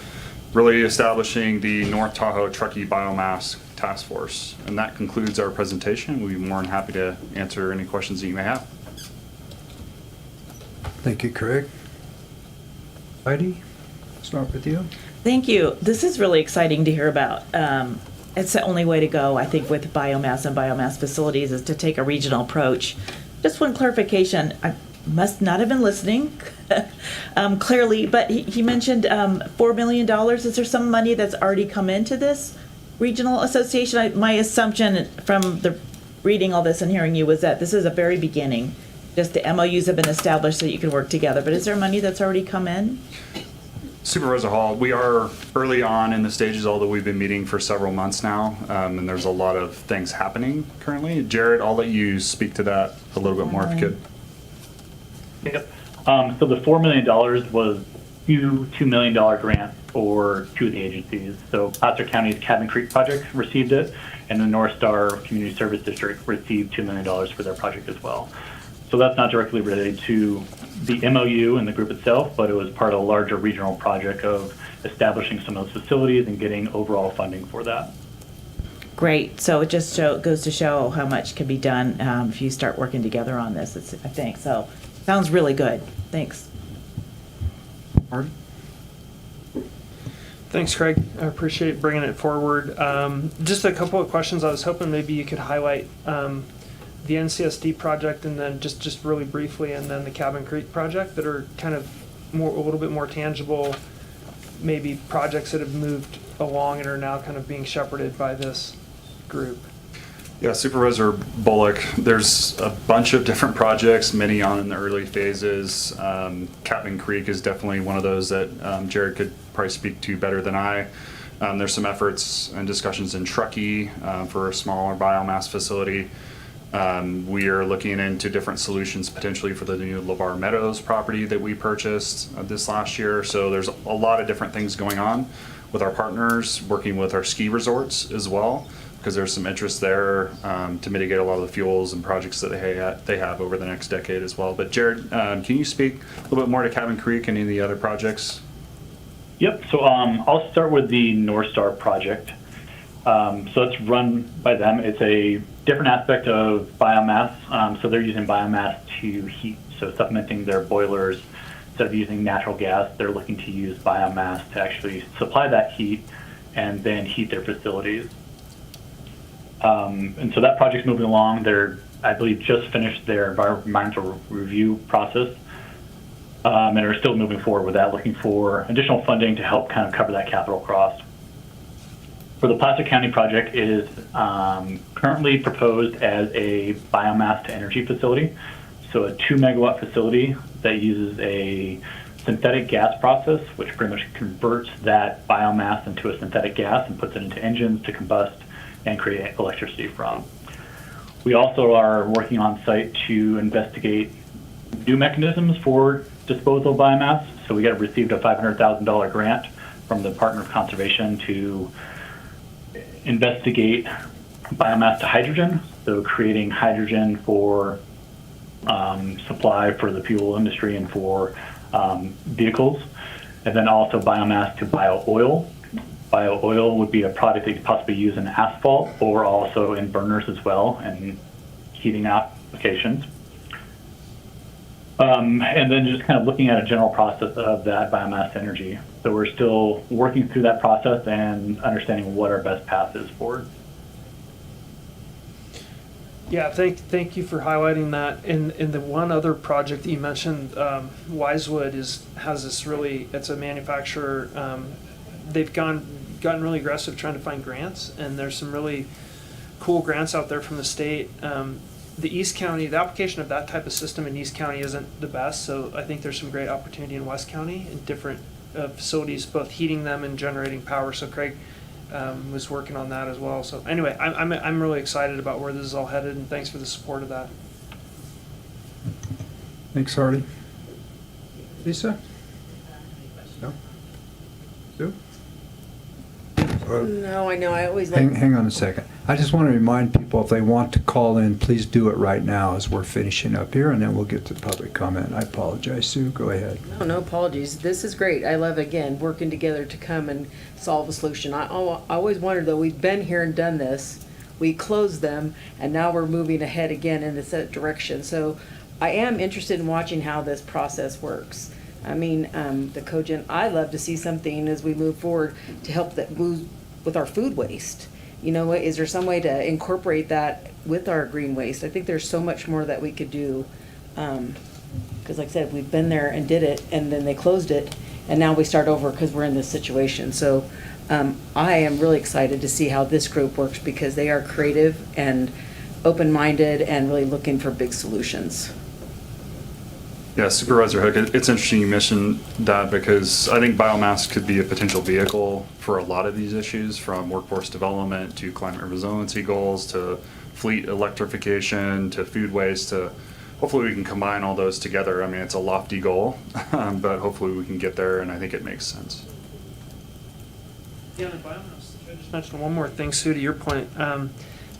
really establishing the North Tahoe Truckee Biomass Task Force. And that concludes our presentation. We'd be more than happy to answer any questions that you may have. Thank you, Craig. Heidi, start with you. Thank you. This is really exciting to hear about. It's the only way to go, I think, with biomass and biomass facilities is to take a regional approach. Just one clarification. I must not have been listening clearly, but he mentioned $4 million. Is there some money that's already come into this regional association? My assumption from the reading all this and hearing you was that this is a very beginning. Just the MOUs have been established so that you can work together. But is there money that's already come in? Supervisor Hall, we are early on in the stages, although we've been meeting for several months now, and there's a lot of things happening currently. Jared, I'll let you speak to that a little bit more if you could. Yep. So the $4 million was $2 million grant for 2 of the agencies. So Placer County's Cabin Creek project received it, and the North Star Community Service District received $2 million for their project as well. So that's not directly related to the MOU and the group itself, but it was part of a larger regional project of establishing some of those facilities and getting overall funding for that. Great. So it just goes to show how much can be done if you start working together on this, I think. So sounds really good. Thanks. Pardon? Thanks, Craig. I appreciate bringing it forward. Just a couple of questions. I was hoping maybe you could highlight the NCSD project, and then just really briefly, and then the Cabin Creek project that are kind of a little bit more tangible, maybe projects that have moved along and are now kind of being shepherded by this group. Yeah, Supervisor Bullock, there's a bunch of different projects, many on in the early phases. Cabin Creek is definitely one of those that Jared could probably speak to better than I. There's some efforts and discussions in Truckee for a smaller biomass facility. We are looking into different solutions potentially for the new LeVar Meadows property that we purchased this last year. So there's a lot of different things going on with our partners, working with our ski resorts as well, because there's some interest there to mitigate a lot of the fuels and projects that they have over the next decade as well. But Jared, can you speak a little bit more to Cabin Creek and any of the other projects? Yep. So I'll start with the North Star project. So it's run by them. It's a different aspect of biomass. So they're using biomass to heat, so supplementing their boilers. Instead of using natural gas, they're looking to use biomass to actually supply that heat and then heat their facilities. And so that project's moving along. They're, I believe, just finished their environmental review process and are still moving forward with that, looking for additional funding to help kind of cover that capital cost. For the Placer County project, it is currently proposed as a biomass to energy facility. So a 2 megawatt facility that uses a synthetic gas process, which pretty much converts that biomass into a synthetic gas and puts it into engines to combust and create electricity from. We also are working on site to investigate new mechanisms for disposal of biomass. So we received a $500,000 grant from the Department of Conservation to investigate biomass to hydrogen. So creating hydrogen for supply for the fuel industry and for vehicles. And then also biomass to bio-oil. Bio-oil would be a product that you could possibly use in asphalt or also in burners as well and heating applications. And then just kind of looking at a general process of that biomass energy. So we're still working through that process and understanding what our best path is forward. Yeah, thank you for highlighting that. And the one other project that you mentioned, Wisewood has this really, it's a manufacturer. They've gotten really aggressive trying to find grants, and there's some really cool grants out there from the state. The East County, the application of that type of system in East County isn't the best, so I think there's some great opportunity in West County in different facilities, both heating them and generating power. So Craig was working on that as well. So anyway, I'm really excited about where this is all headed, and thanks for the support of that. Thanks, Hardy. Lisa? No? Sue? No, I know. I always like. Hang on a second. I just want to remind people, if they want to call in, please do it right now as we're finishing up here, and then we'll get to public comment. I apologize, Sue. Go ahead. No apologies. This is great. I love, again, working together to come and solve a solution. I always wondered, though, we've been here and done this. We closed them, and now we're moving ahead again in this direction. So I am interested in watching how this process works. I mean, the cogen, I love to see something as we move forward to help that move with our food waste. You know, is there some way to incorporate that with our green waste? I think there's so much more that we could do. Because like I said, we've been there and did it, and then they closed it, and now we start over because we're in this situation. So I am really excited to see how this group works, because they are creative and open-minded and really looking for big solutions. Yeah, Supervisor Hook, it's interesting you mentioned that, because I think biomass could be a potential vehicle for a lot of these issues, from workforce development to climate resiliency goals to fleet electrification to food waste to hopefully we can combine all those together. I mean, it's a lofty goal, but hopefully we can get there, and I think it makes sense. Yeah, the biomass. I just mentioned one more thing, Sue, to your point.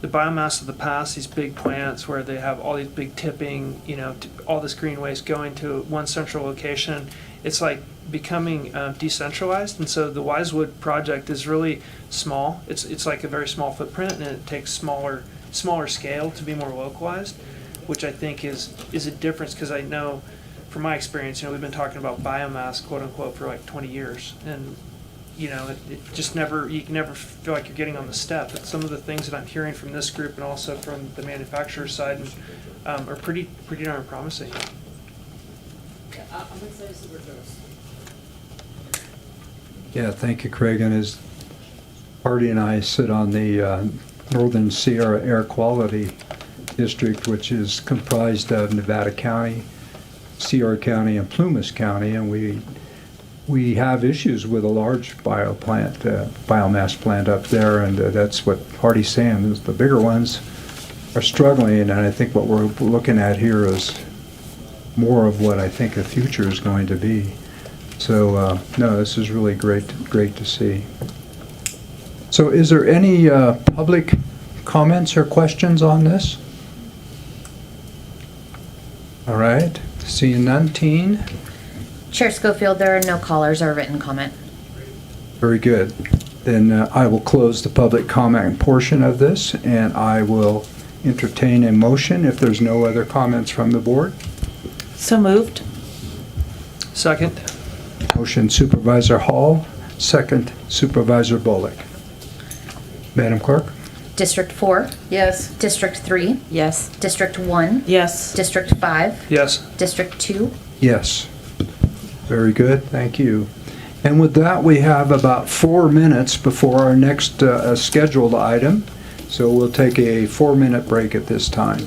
The biomass of the past, these big plants where they have all these big tipping, you know, all this green waste going to one central location, it's like becoming decentralized. And so the Wisewood project is really small. It's like a very small footprint, and it takes smaller scale to be more localized, which I think is a difference, because I know from my experience, you know, we've been talking about biomass, quote unquote, for like 20 years. And it just never, you can never feel like you're getting on the step. But some of the things that I'm hearing from this group and also from the manufacturer side are pretty darn promising. I'm excited to see where it goes. Yeah, thank you, Craig. And as Artie and I sit on the Northern Sierra Air Quality District, which is comprised of Nevada County, Sierra County, and Plumas County, and we have issues with a large biomass plant up there, and that's what Artie's saying, is the bigger ones are struggling, and I think what we're looking at here is more of what I think the future is going to be. So, no, this is really great to see. So is there any public comments or questions on this? All right, seeing none. Teen? Chair Schofield, there are no callers or written comment. Very good. Then I will close the public comment portion of this, and I will entertain a motion if there's no other comments from the board. So moved. Second. Motion Supervisor Hall, second Supervisor Bullock. Madam Clerk? District 4? Yes. District 3? Yes. District 1? Yes. District 5? Yes. District 2? Yes. Very good, thank you. And with that, we have about 4 minutes before our next scheduled item, so we'll take a 4-minute break at this time.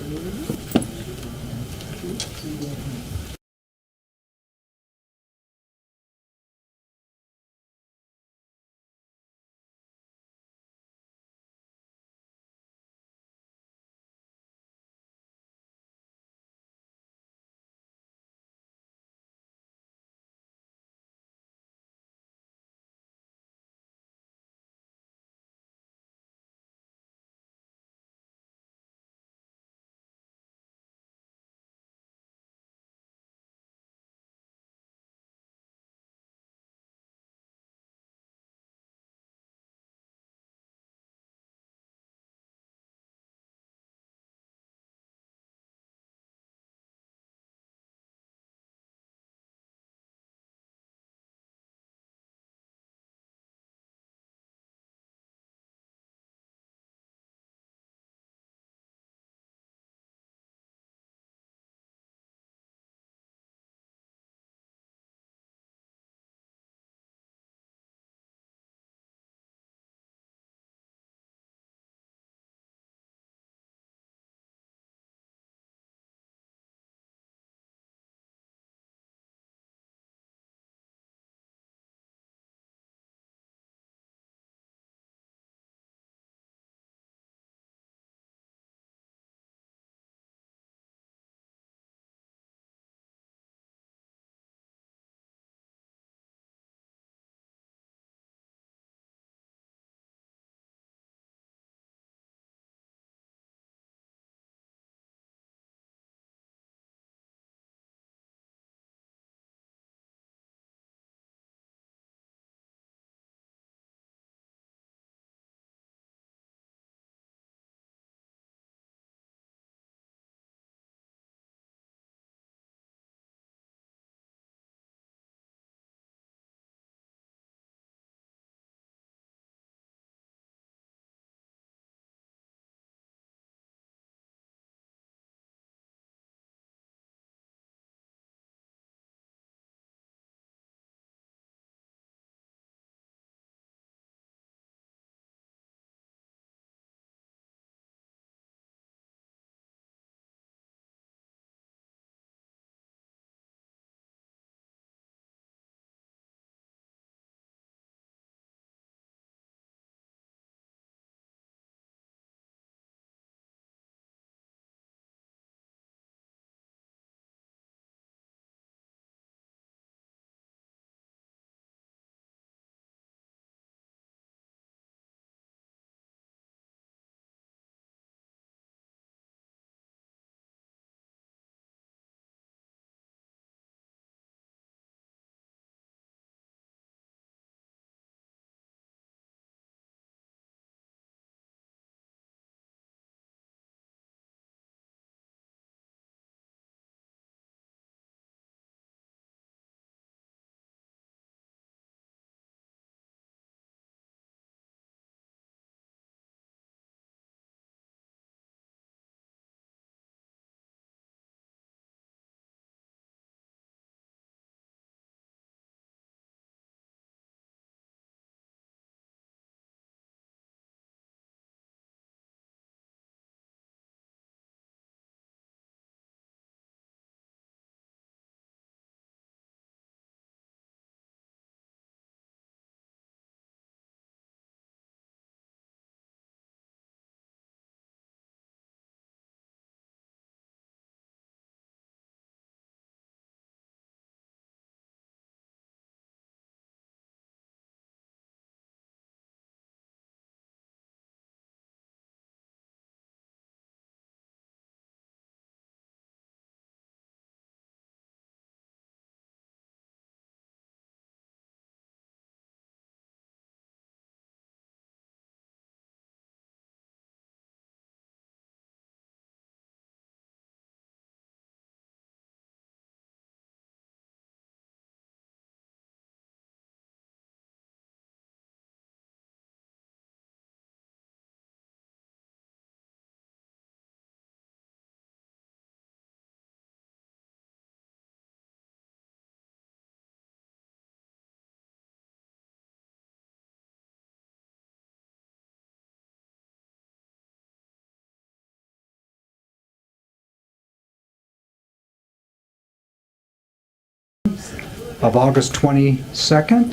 of August 22nd,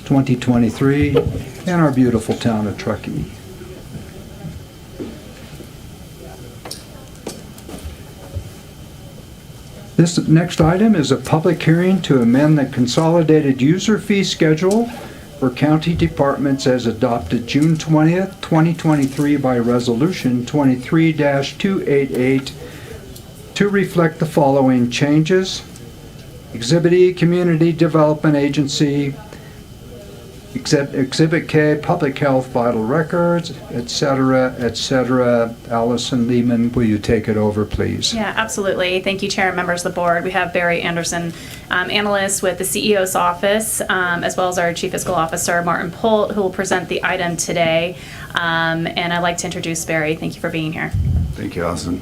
2023, in our beautiful town of Truckee. This next item is a public hearing to amend the consolidated user fee schedule for county departments as adopted June 20th, 2023 by Resolution 23-288 to reflect the following changes. Exhibit E, Community Development Agency. Exhibit K, Public Health Vital Records, etc., etc. Allison Lehman, will you take it over, please? Yeah, absolutely. Thank you, Chair and members of the board. We have Barry Anderson, analyst with the CEO's office, as well as our Chief Fiscal Officer, Martin Polt, who will present the item today. And I'd like to introduce Barry. Thank you for being here. Thank you, Allison.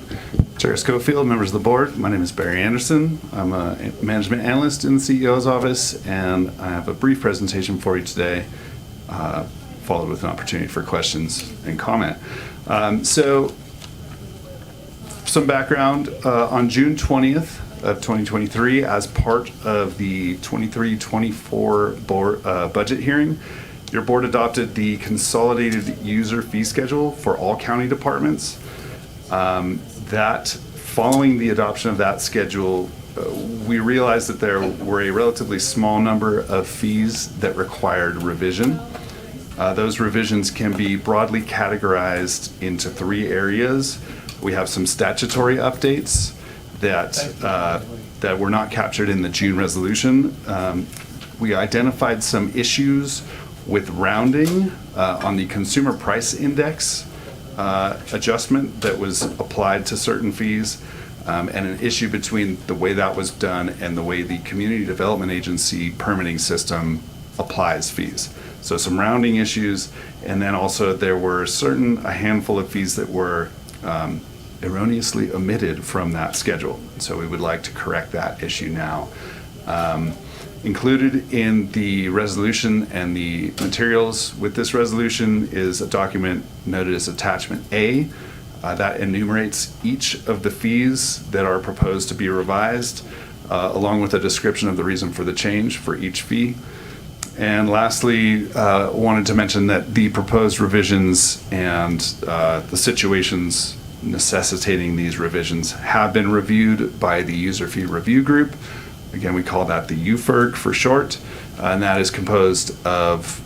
Chair Schofield, members of the board, my name is Barry Anderson. I'm a management analyst in the CEO's office, and I have a brief presentation for you today, followed with an opportunity for questions and comment. So, some background, on June 20th of 2023, as part of the 23-24 board, budget hearing, your board adopted the consolidated user fee schedule for all county departments. That following the adoption of that schedule, we realized that there were a relatively small number of fees that required revision. Those revisions can be broadly categorized into three areas. We have some statutory updates that were not captured in the June resolution. We identified some issues with rounding on the consumer price index adjustment that was applied to certain fees, and an issue between the way that was done and the way the Community Development Agency permitting system applies fees. So some rounding issues, and then also there were a handful of fees that were erroneously omitted from that schedule. So we would like to correct that issue now. Included in the resolution and the materials with this resolution is a document noted as Attachment A that enumerates each of the fees that are proposed to be revised, along with a description of the reason for the change for each fee. And lastly, wanted to mention that the proposed revisions and the situations necessitating these revisions have been reviewed by the User Fee Review Group. Again, we call that the UFERG for short, and that is composed of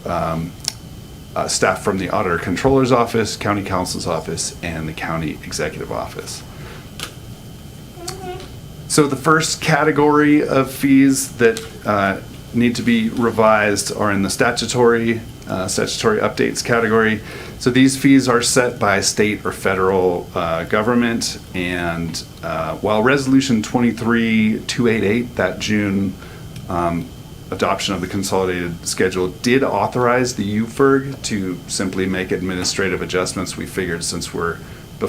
staff from the Auditor Controller's Office, County Counsel's Office, and the County Executive Office. So the first category of fees that need to be revised are in the statutory updates category. So these fees are set by state or federal government, and while Resolution 23-288, that June adoption of the consolidated schedule, did authorize the UFERG to simply make administrative adjustments, we figured since we're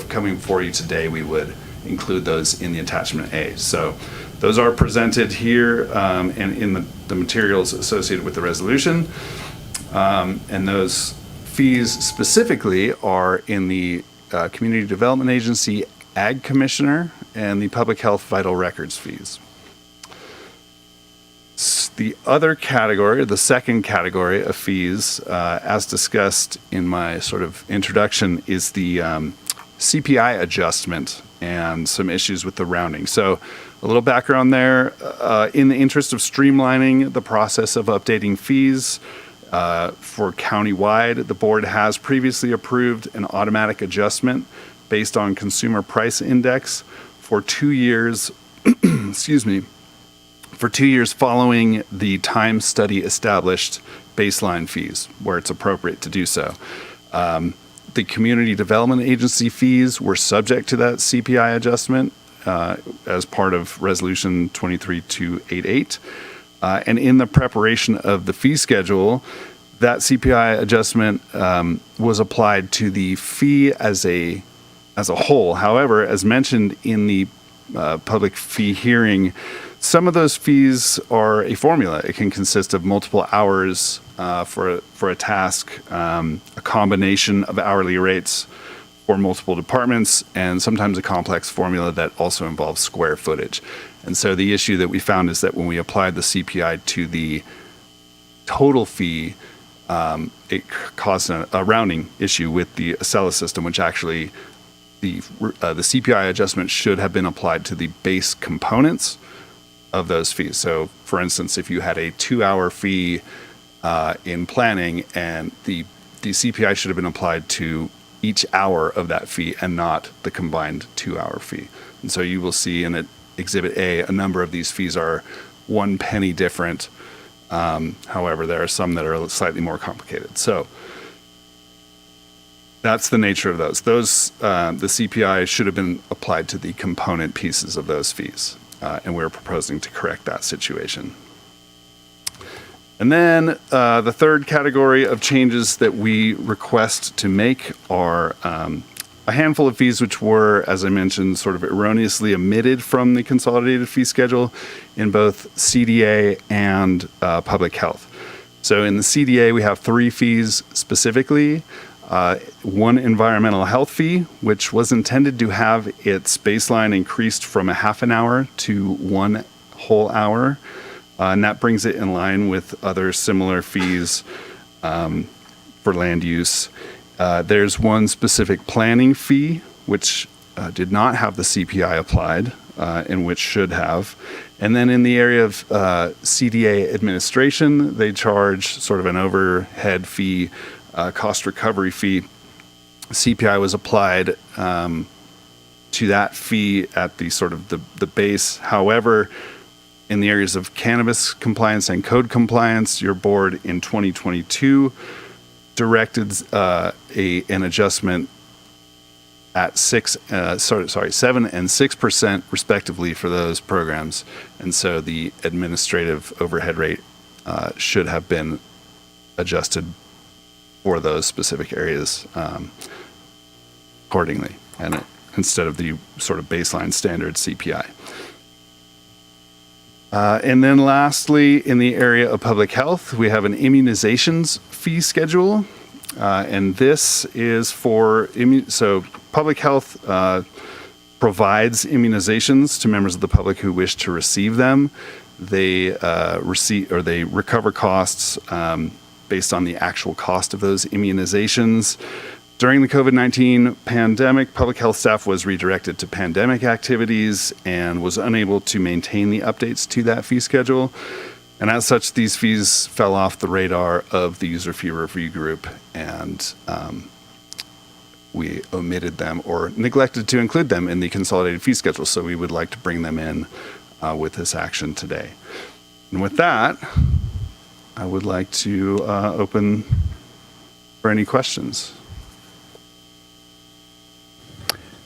coming before you today, we would include those in the Attachment A. So those are presented here and in the materials associated with the resolution. And those fees specifically are in the Community Development Agency, Ag Commissioner, and the Public Health Vital Records fees. The other category, the second category of fees, as discussed in my sort of introduction, is the CPI adjustment and some issues with the rounding. So a little background there. In the interest of streamlining the process of updating fees for countywide, the board has previously approved an automatic adjustment based on consumer price index for 2 years, excuse me, for 2 years following the time study established baseline fees, where it's appropriate to do so. The Community Development Agency fees were subject to that CPI adjustment as part of Resolution 23-288. And in the preparation of the fee schedule, that CPI adjustment was applied to the fee as a whole. However, as mentioned in the public fee hearing, some of those fees are a formula. It can consist of multiple hours for a task, a combination of hourly rates for multiple departments, and sometimes a complex formula that also involves square footage. And so the issue that we found is that when we applied the CPI to the total fee, it caused a rounding issue with the Acela system, which actually the CPI adjustment should have been applied to the base components of those fees. So, for instance, if you had a 2-hour fee in planning, and the CPI should have been applied to each hour of that fee and not the combined 2-hour fee. And so you will see in Exhibit A, a number of these fees are 1 penny different. However, there are some that are slightly more complicated. So that's the nature of those. The CPI should have been applied to the component pieces of those fees. And we're proposing to correct that situation. And then the third category of changes that we request to make are a handful of fees which were, as I mentioned, sort of erroneously omitted from the consolidated fee schedule in both CDA and public health. So in the CDA, we have 3 fees specifically. One environmental health fee, which was intended to have its baseline increased from a half an hour to 1 whole hour. And that brings it in line with other similar fees for land use. There's one specific planning fee, which did not have the CPI applied, and which should have. And then in the area of CDA administration, they charge sort of an overhead fee, cost recovery fee. CPI was applied to that fee at the sort of the base. However, in the areas of cannabis compliance and code compliance, your board in 2022 directed an adjustment at 7 and 6% respectively for those programs, and so the administrative overhead rate should have been adjusted for those specific areas accordingly, and instead of the sort of baseline standard CPI. And then lastly, in the area of public health, we have an immunizations fee schedule. And this is for, so public health provides immunizations to members of the public who wish to receive them. They they recover costs based on the actual cost of those immunizations. During the COVID-19 pandemic, public health staff was redirected to pandemic activities and was unable to maintain the updates to that fee schedule. And as such, these fees fell off the radar of the user fee review group, and we omitted them or neglected to include them in the consolidated fee schedule. So we would like to bring them in with this action today. And with that, I would like to open for any questions.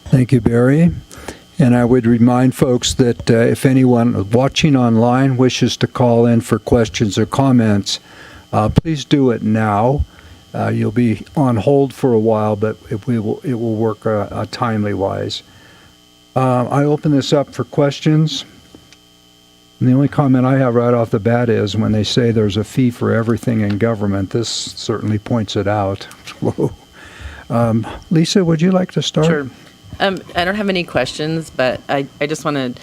Thank you, Barry. And I would remind folks that if anyone watching online wishes to call in for questions or comments, please do it now. You'll be on hold for a while, but it will work timely wise. I open this up for questions. And the only comment I have right off the bat is when they say there's a fee for everything in government, this certainly points it out. Lisa, would you like to start? Sure. I don't have any questions, but I just want to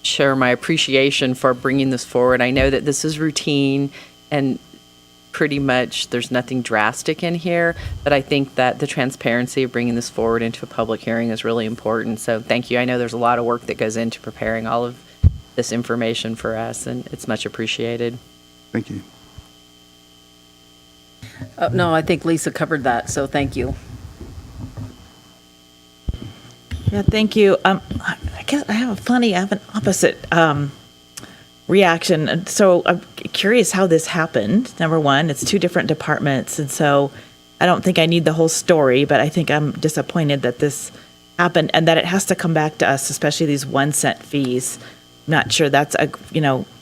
share my appreciation for bringing this forward. I know that this is routine and pretty much there's nothing drastic in here, but I think that the transparency of bringing this forward into a public hearing is really important. So thank you. I know there's a lot of work that goes into preparing all of this information for us, and it's much appreciated. Thank you. No, I think Lisa covered that, so thank you. Yeah, thank you. I guess I have an opposite reaction. And so I'm curious how this happened. Number one, it's 2 different departments. And so I don't think I need the whole story, but I think I'm disappointed that this happened and that it has to come back to us, especially these 1-cent fees. I'm not sure that's a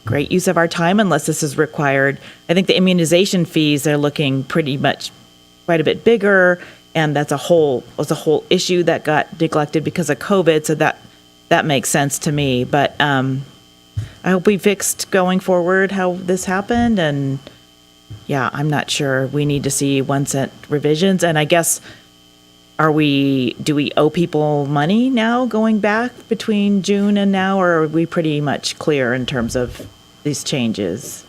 great use of our time unless this is required. I think the immunization fees are looking pretty much quite a bit bigger. And was a whole issue that got neglected because of COVID. So that makes sense to me. But I hope we fixed going forward how this happened. And yeah, I'm not sure. We need to see 1-cent revisions. And I guess do we owe people money now going back between June and now, or are we pretty much clear in terms of these changes?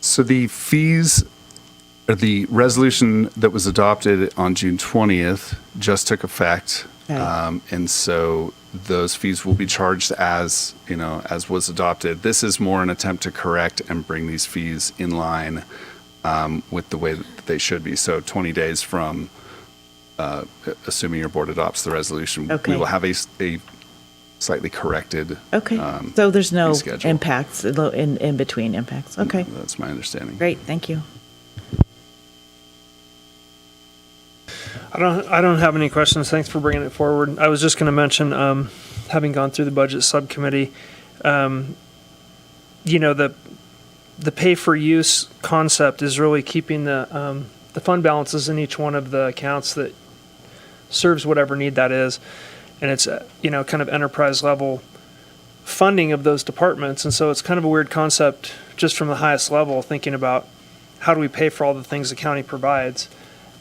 So the fees, or the resolution that was adopted on June 20th just took effect. Okay. And so those fees will be charged as, as was adopted. This is more an attempt to correct and bring these fees in line with the way that they should be. So 20 days from, assuming your board adopts the resolution, Okay. we will have a slightly corrected Okay, so there's no fee schedule. impacts, in between impacts. Okay, That's my understanding. great, thank you. I don't have any questions. Thanks for bringing it forward. I was just going to mention, having gone through the budget subcommittee, the pay for use concept is really keeping the fund balances in each one of the accounts that serves whatever need that is. And it's, kind of enterprise level funding of those departments. And so it's kind of a weird concept just from the highest level, thinking about how do we pay for all the things the county provides.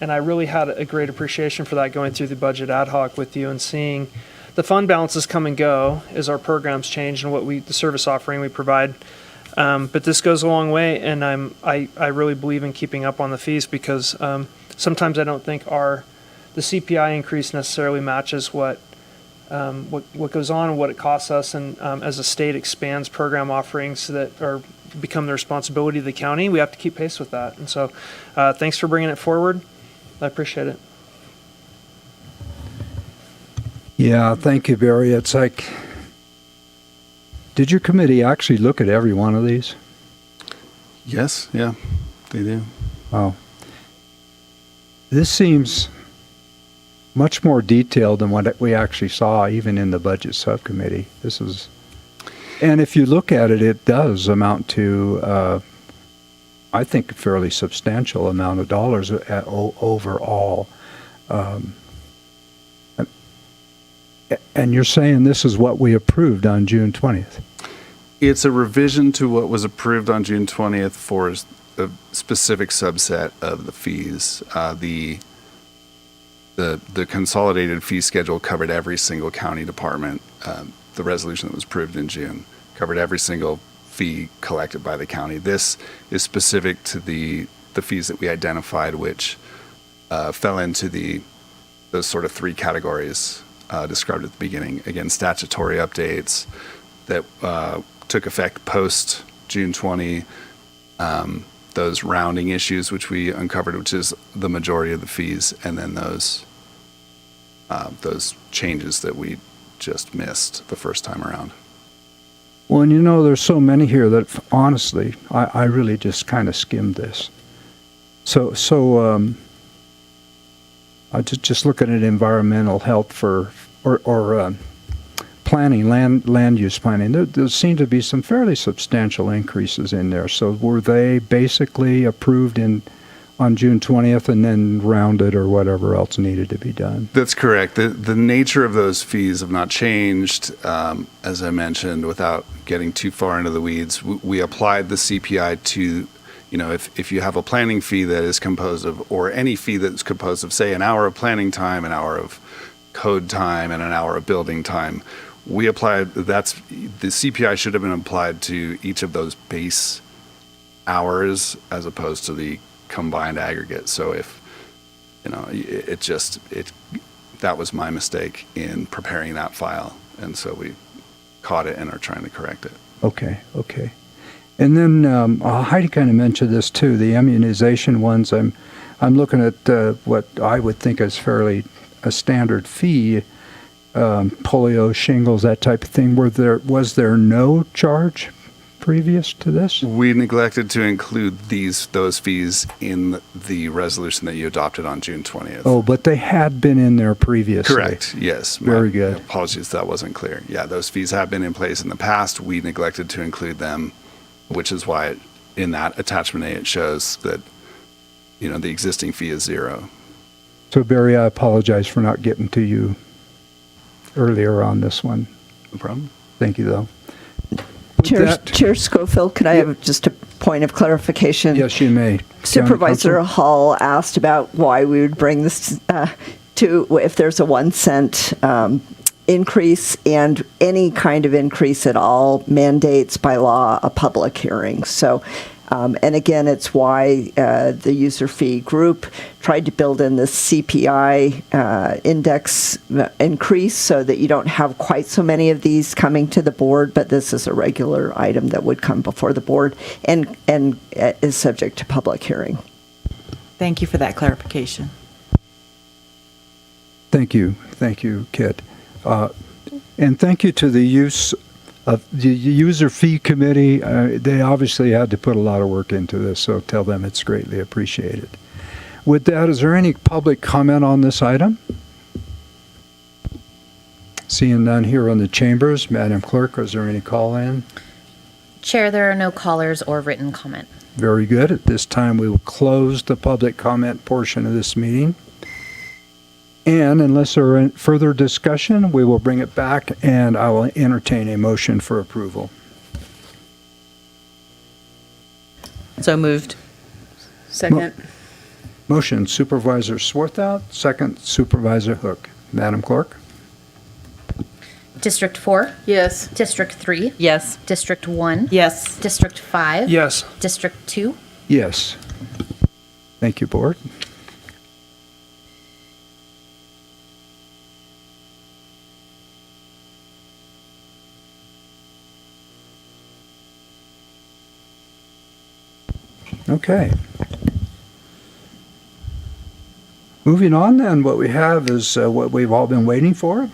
And I really had a great appreciation for that going through the budget ad hoc with you and seeing the fund balances come and go as our programs change and the service offering we provide. But this goes a long way, and I really believe in keeping up on the fees because sometimes I don't think the CPI increase necessarily matches what goes on and what it costs us. And as a state expands program offerings that become the responsibility of the county, we have to keep pace with that. And so thanks for bringing it forward. I appreciate it. Yeah, thank you, Barry. It's like, did your committee actually look at every one of these? Yes, yeah, they do. Wow. This seems much more detailed than what we actually saw even in the budget subcommittee. And if you look at it, it does amount to, I think, a fairly substantial amount of dollars overall. And you're saying this is what we approved on June 20th? It's a revision to what was approved on June 20th for a specific subset of the fees. The consolidated fee schedule covered every single county department. The resolution that was approved in June covered every single fee collected by the county. This is specific to the fees that we identified, which fell into those sort of three categories described at the beginning. Again, statutory updates that took effect post June 20, those rounding issues which we uncovered, which is the majority of the fees, and then those changes that we just missed the first time around. Well, and there's so many here that honestly, I really just kind of skimmed this. So I just looking at environmental health or planning, land use planning. There seem to be some fairly substantial increases in there. So were they basically approved on June 20th and then rounded or whatever else needed to be done? That's correct. The nature of those fees have not changed. As I mentioned, without getting too far into the weeds, we applied the CPI to, if you have a planning fee that is composed of, or any fee that's composed of, say, an hour of planning time, an hour of code time, and an hour of building time, we applied, the CPI should have been applied to each of those base hours as opposed to the combined aggregate. So if, that was my mistake in preparing that file. And so we caught it and are trying to correct it. Okay. And then Heidi kind of mentioned this too, the immunization ones. I'm looking at what I would think is fairly a standard fee, polio, shingles, that type of thing. Was there no charge previous to this? We neglected to include those fees in the resolution that you adopted on June 20th. Oh, but they had been in there previously. Correct, yes. Very good. Apologies, that wasn't clear. Yeah, those fees have been in place in the past. We neglected to include them, which is why in that attachment A it shows that, the existing fee is zero. So Barry, I apologize for not getting to you earlier on this one. No problem. Thank you, though. Chair Schofield, could I have just a point of clarification? Yes, you may. Supervisor Hall asked about why we would bring this if there's a 1 cent increase, and any kind of increase at all mandates by law a public hearing. So, and again, it's why the user fee group tried to build in this CPI index increase so that you don't have quite so many of these coming to the board, but this is a regular item that would come before the board and is subject to public hearing. Thank you for that clarification. Thank you, Kit. And thank you to the user fee committee. They obviously had to put a lot of work into this, so tell them it's greatly appreciated. With that, is there any public comment on this item? Seeing none here in the chambers, Madam Clerk, is there any call-in? Chair, there are no callers or written comment. Very good. At this time, we will close the public comment portion of this meeting. And unless there are further discussion, we will bring it back and I will entertain a motion for approval. So moved. Second. Motion Supervisor Swarthout, second Supervisor Hook. Madam Clerk? District 4? Yes. District 3? Yes. District 1? Yes. District 5? Yes. District 2? Yes. Thank you, Board. Okay. Moving on then, what we have is what we've all been waiting for.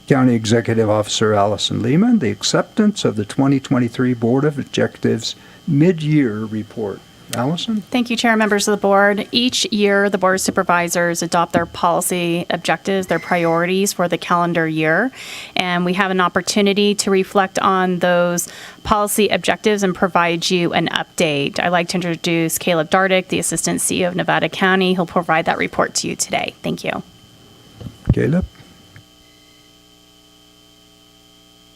County Executive Officer Allison Lehman, the acceptance of the 2023 Board of Objectives Mid-Year Report. Allison? Thank you, Chair, members of the board. Each year, the Board of Supervisors adopt their policy objectives, their priorities for the calendar year. And we have an opportunity to reflect on those policy objectives and provide you an update. I'd like to introduce Caleb Dardick, the Assistant CEO of Nevada County. He'll provide that report to you today. Thank you. Caleb?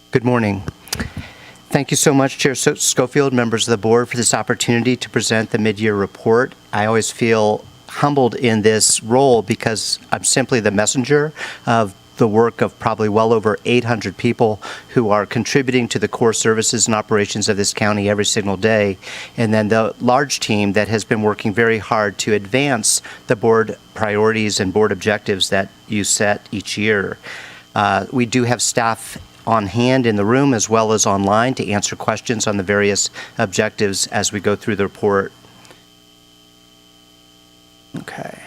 Good morning. Thank you so much, Chair Schofield, members of the board, for this opportunity to present the mid-year report. I always feel humbled in this role because I'm simply the messenger of the work of probably well over 800 people who are contributing to the core services and operations of this county every single day, and then the large team that has been working very hard to advance the board priorities and board objectives that you set each year. We do have staff on hand in the room as well as online to answer questions on the various objectives as we go through the report. Okay.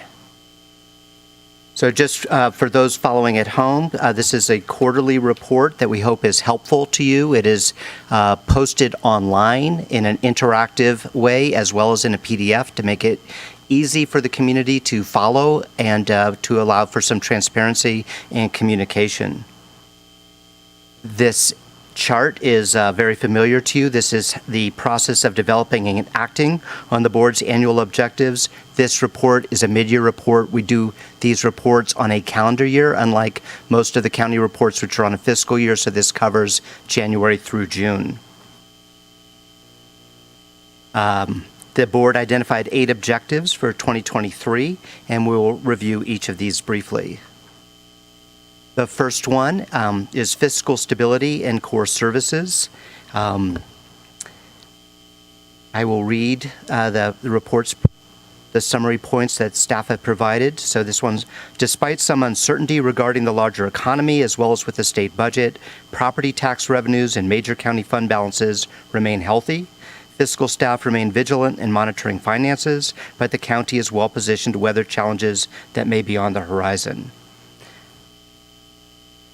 So just for those following at home, this is a quarterly report that we hope is helpful to you. It is posted online in an interactive way as well as in a PDF to make it easy for the community to follow and to allow for some transparency and communication. This chart is very familiar to you. This is the process of developing and acting on the board's annual objectives. This report is a mid-year report. We do these reports on a calendar year, unlike most of the county reports, which are on a fiscal year, so this covers January through June. The board identified 8 objectives for 2023, and we will review each of these briefly. The first one is fiscal stability and core services. I will read the report's the summary points that staff have provided. So this one's, despite some uncertainty regarding the larger economy as well as with the state budget, property tax revenues and major county fund balances remain healthy. Fiscal staff remain vigilant in monitoring finances, but the county is well positioned to weather challenges that may be on the horizon.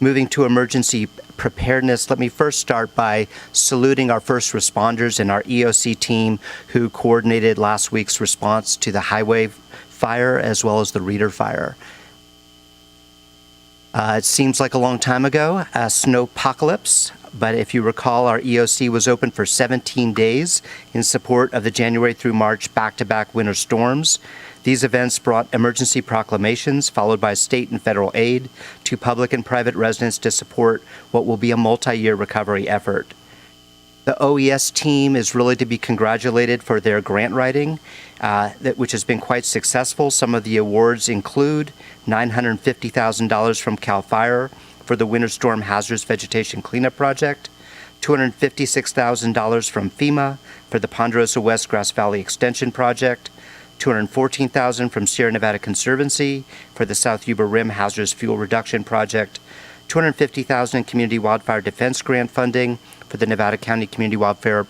Moving to emergency preparedness, let me first start by saluting our first responders and our EOC team who coordinated last week's response to the highway fire as well as the Reeder fire. It seems like a long time ago, a snowpocalypse, but if you recall, our EOC was open for 17 days in support of the January through March back-to-back winter storms. These events brought emergency proclamations followed by state and federal aid to public and private residents to support what will be a multi-year recovery effort. The OES team is really to be congratulated for their grant writing, which has been quite successful. Some of the awards include $950,000 from CAL FIRE for the Winter Storm Hazardous Vegetation Cleanup Project, $256,000 from FEMA for the Ponderosa West Grass Valley Extension Project, $214,000 from Sierra Nevada Conservancy for the South Yuba Rim Hazardous Fuel Reduction Project, $250,000 in Community Wildfire Defense Grant funding for the Nevada County Community Wildfire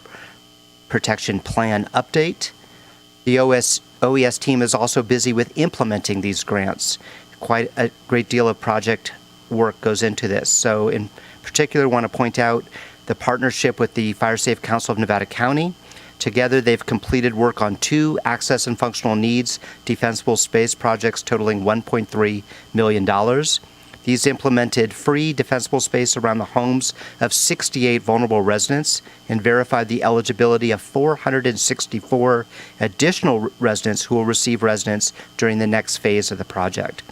Protection Plan update. The OES team is also busy with implementing these grants. Quite a great deal of project work goes into this. So in particular, I want to point out the partnership with the Fire Safe Council of Nevada County. Together, they've completed work on 2 access and functional needs defensible space projects totaling $1.3 million. These implemented free defensible space around the homes of 68 vulnerable residents and verified the eligibility of 464 additional residents who will receive residence during the next phase of the project.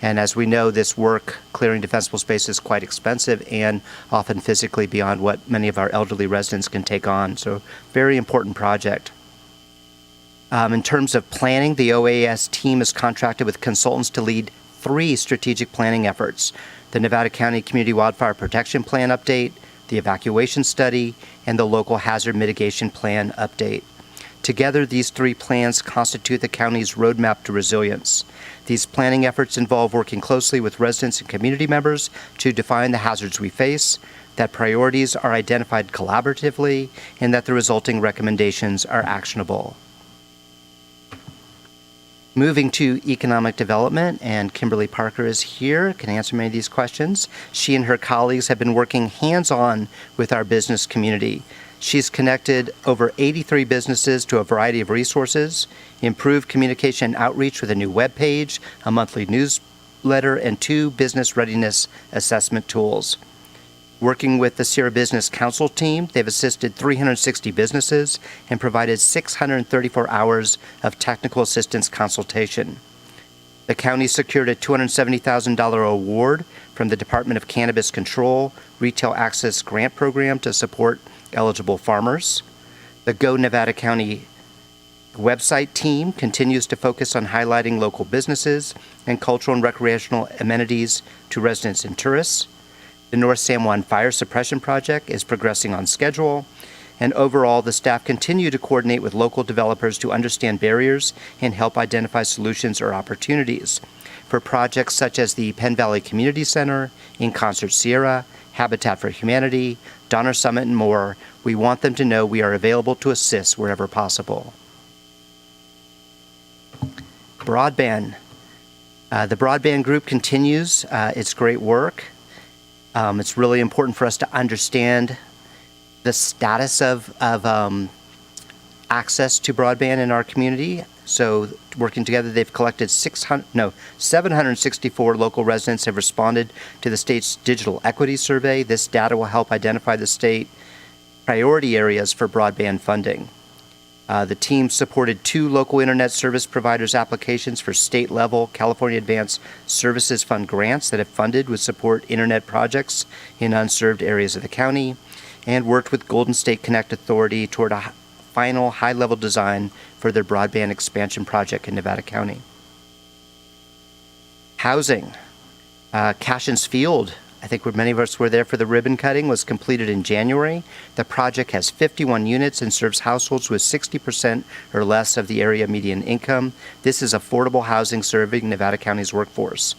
And as we know, this work, clearing defensible space, is quite expensive and often physically beyond what many of our elderly residents can take on. So, very important project. In terms of planning, the OAS team is contracted with consultants to lead 3 strategic planning efforts: the Nevada County Community Wildfire Protection Plan update, the evacuation study, and the local hazard mitigation plan update. Together, these 3 plans constitute the county's roadmap to resilience. These planning efforts involve working closely with residents and community members to define the hazards we face, that priorities are identified collaboratively, and that the resulting recommendations are actionable. Moving to economic development, and Kimberly Parker is here, can answer many of these questions. She and her colleagues have been working hands-on with our business community. She's connected over 83 businesses to a variety of resources, improved communication and outreach with a new webpage, a monthly newsletter, and 2 business readiness assessment tools. Working with the Sierra Business Council team, they've assisted 360 businesses and provided 634 hours of technical assistance consultation. The county secured a $270,000 award from the Department of Cannabis Control Retail Access Grant Program to support eligible farmers. The Go Nevada County website team continues to focus on highlighting local businesses and cultural and recreational amenities to residents and tourists. The North San Juan Fire Suppression Project is progressing on schedule, and overall, the staff continue to coordinate with local developers to understand barriers and help identify solutions or opportunities. For projects such as the Penn Valley Community Center, In Concert Sierra, Habitat for Humanity, Donner Summit, and more, we want them to know we are available to assist wherever possible. Broadband. The broadband group continues its great work. It's really important for us to understand the status of access to broadband in our community. So working together, they've collected 764 local residents have responded to the state's digital equity survey. This data will help identify the state priority areas for broadband funding. The team supported 2 local internet service providers' applications for state-level California Advanced Services Fund grants that have funded with support internet projects in unserved areas of the county, and worked with Golden State Connect Authority toward a final high-level design for their broadband expansion project in Nevada County. Housing. Cashin's Field, I think many of us were there for the ribbon cutting, was completed in January. The project has 51 units and serves households with 60% or less of the area median income. This is affordable housing serving Nevada County's workforce.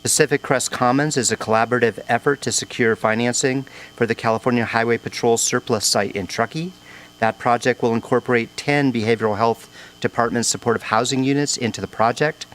Pacific Crest Commons is a collaborative effort to secure financing for the California Highway Patrol surplus site in Truckee. That project will incorporate 10 behavioral health department supportive housing units into the project.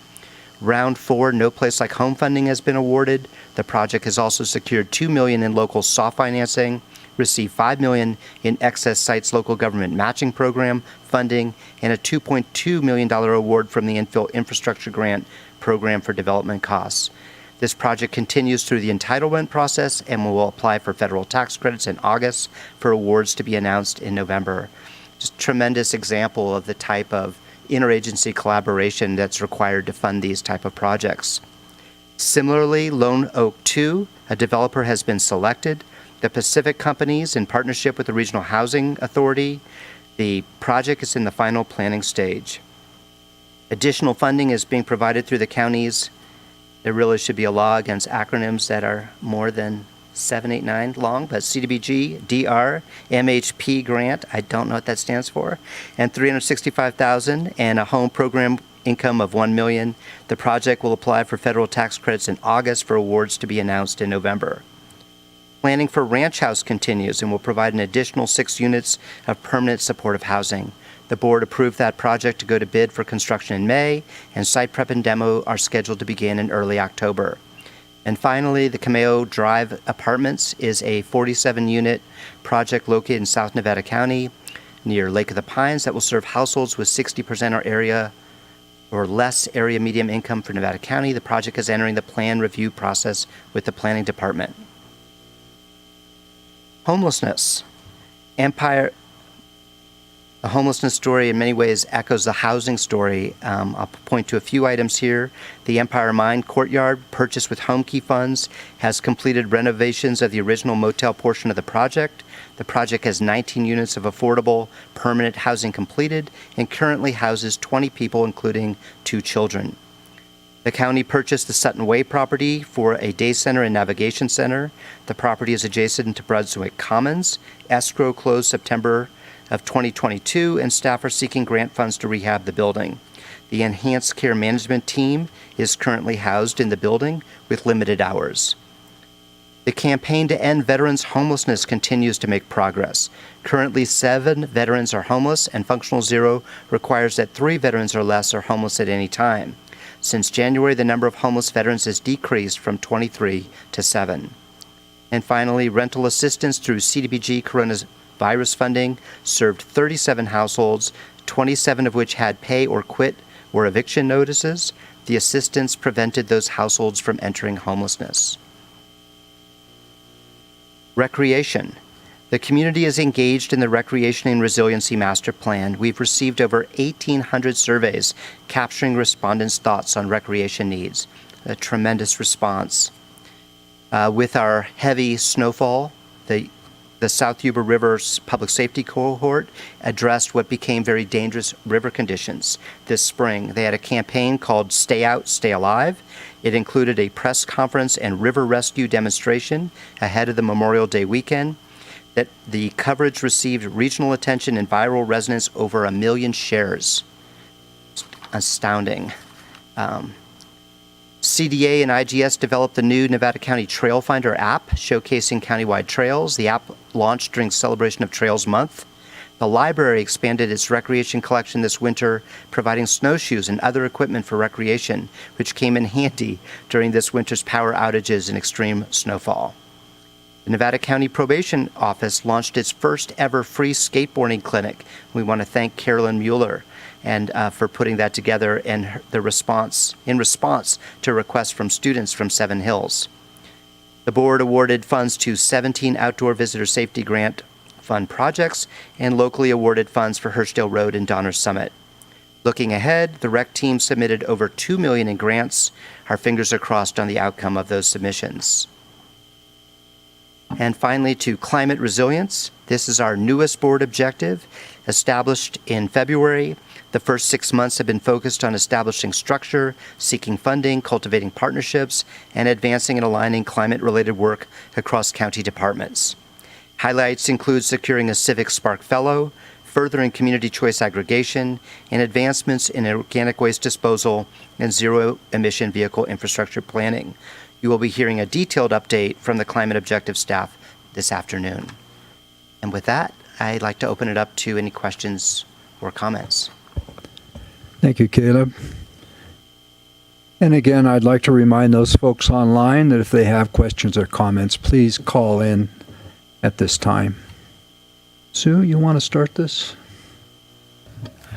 Round 4 No Place Like Home funding has been awarded. The project has also secured $2 million in local soft financing, received $5 million in excess sites local government matching program funding, and a $2.2 million award from the Infill Infrastructure Grant Program for development costs. This project continues through the entitlement process and will apply for federal tax credits in August for awards to be announced in November. Just a tremendous example of the type of interagency collaboration that's required to fund these type of projects. Similarly, Lone Oak 2, a developer has been selected. the Pacific companies in partnership with the Regional Housing Authority. The project is in the final planning stage. Additional funding is being provided through the counties. There really should be a law against acronyms that are more than 7, 8, 9 long, but CDBG, DR, MHP grant, I don't know what that stands for, and $365,000 and a home program income of $1 million. The project will apply for federal tax credits in August for awards to be announced in November. Planning for Ranch House continues and will provide an additional 6 units of permanent supportive housing. The board approved that project to go to bid for construction in May, and site prep and demo are scheduled to begin in early October. And finally, the Cameo Drive Apartments is a 47-unit project located in South Nevada County near Lake of the Pines that will serve households with 60% or area or less area medium income for Nevada County. The project is entering the plan review process with the planning department. Homelessness. Empire, the homelessness story in many ways echoes the housing story. I'll point to a few items here. The Empire Mine Courtyard, purchased with home key funds, has completed renovations of the original motel portion of the project. The project has 19 units of affordable, permanent housing completed and currently houses 20 people, including 2 children. The county purchased the Sutton Way property for a day center and navigation center. The property is adjacent to Brunswick Commons. Escrow closed September of 2022, and staff are seeking grant funds to rehab the building. The enhanced care management team is currently housed in the building with limited hours. The campaign to end veterans' homelessness continues to make progress. Currently, 7 veterans are homeless, and Functional Zero requires that 3 veterans or less are homeless at any time. Since January, the number of homeless veterans has decreased from 23 to 7. And finally, rental assistance through CDBG coronavirus funding served 37 households, 27 of which had pay or quit or eviction notices. The assistance prevented those households from entering homelessness. Recreation. The community is engaged in the Recreation and Resiliency Master Plan. We've received over 1,800 surveys capturing respondents' thoughts on recreation needs. A tremendous response. With our heavy snowfall, the South Yuba River's public safety cohort addressed what became very dangerous river conditions this spring. They had a campaign called Stay Out, Stay Alive. It included a press conference and river rescue demonstration ahead of the Memorial Day weekend. That the coverage received regional attention and viral resonance, over 1 million shares. Astounding. CDA and IGS developed the new Nevada County Trail Finder app showcasing countywide trails. The app launched during celebration of Trails Month. The library expanded its recreation collection this winter, providing snowshoes and other equipment for recreation, which came in handy during this winter's power outages and extreme snowfall. The Nevada County Probation Office launched its first ever free skateboarding clinic. We want to thank Carolyn Mueller and for putting that together and in response to requests from students from Seven Hills. The board awarded funds to 17 outdoor visitor safety grant fund projects and locally awarded funds for Hirschdale Road and Donner Summit. Looking ahead, the rec team submitted over $2 million in grants. Our fingers are crossed on the outcome of those submissions. And finally, to climate resilience. This is our newest board objective, established in February. The first 6 months have been focused on establishing structure, seeking funding, cultivating partnerships, and advancing and aligning climate-related work across county departments. Highlights include securing a Civic Spark Fellow, furthering community choice aggregation, and advancements in organic waste disposal and zero-emission vehicle infrastructure planning. You will be hearing a detailed update from the climate objective staff this afternoon. And with that, I'd like to open it up to any questions or comments. Thank you, Caleb. And again, I'd like to remind those folks online that if they have questions or comments, please call in at this time. Sue, you want to start this?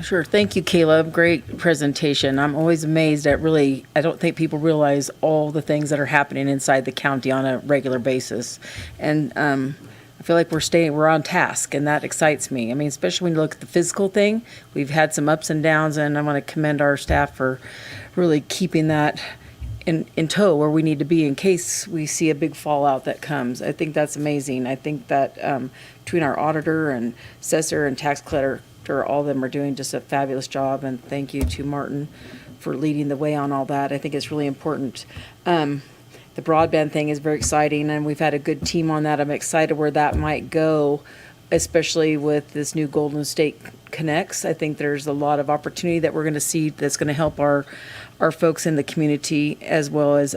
Sure. Thank you, Caleb. Great presentation. I'm always amazed at I don't think people realize all the things that are happening inside the county on a regular basis. And I feel like we're on task, and that excites me. I mean, especially when you look at the physical thing, we've had some ups and downs, and I want to commend our staff for really keeping that in tow where we need to be in case we see a big fallout that comes. I think that's amazing. I think that between our auditor and assessor and tax collector, all of them are doing just a fabulous job. And thank you to Martin for leading the way on all that. I think it's really important. The broadband thing is very exciting, and we've had a good team on that. I'm excited where that might go, especially with this new Golden State Connects. I think there's a lot of opportunity that we're going to see that's going to help our folks in the community, as well as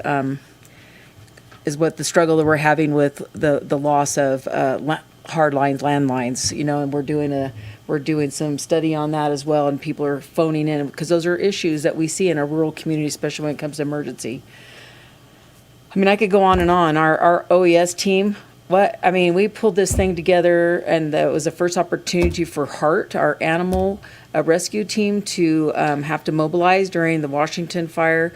is what the struggle that we're having with the loss of hard lines, landlines, and we're doing some study on that as well, and people are phoning in because those are issues that we see in a rural community, especially when it comes to emergency. I mean, I could go on and on. Our OES team, we pulled this thing together, and that was the first opportunity for HEART, our animal rescue team, to have to mobilize during the Washington fire.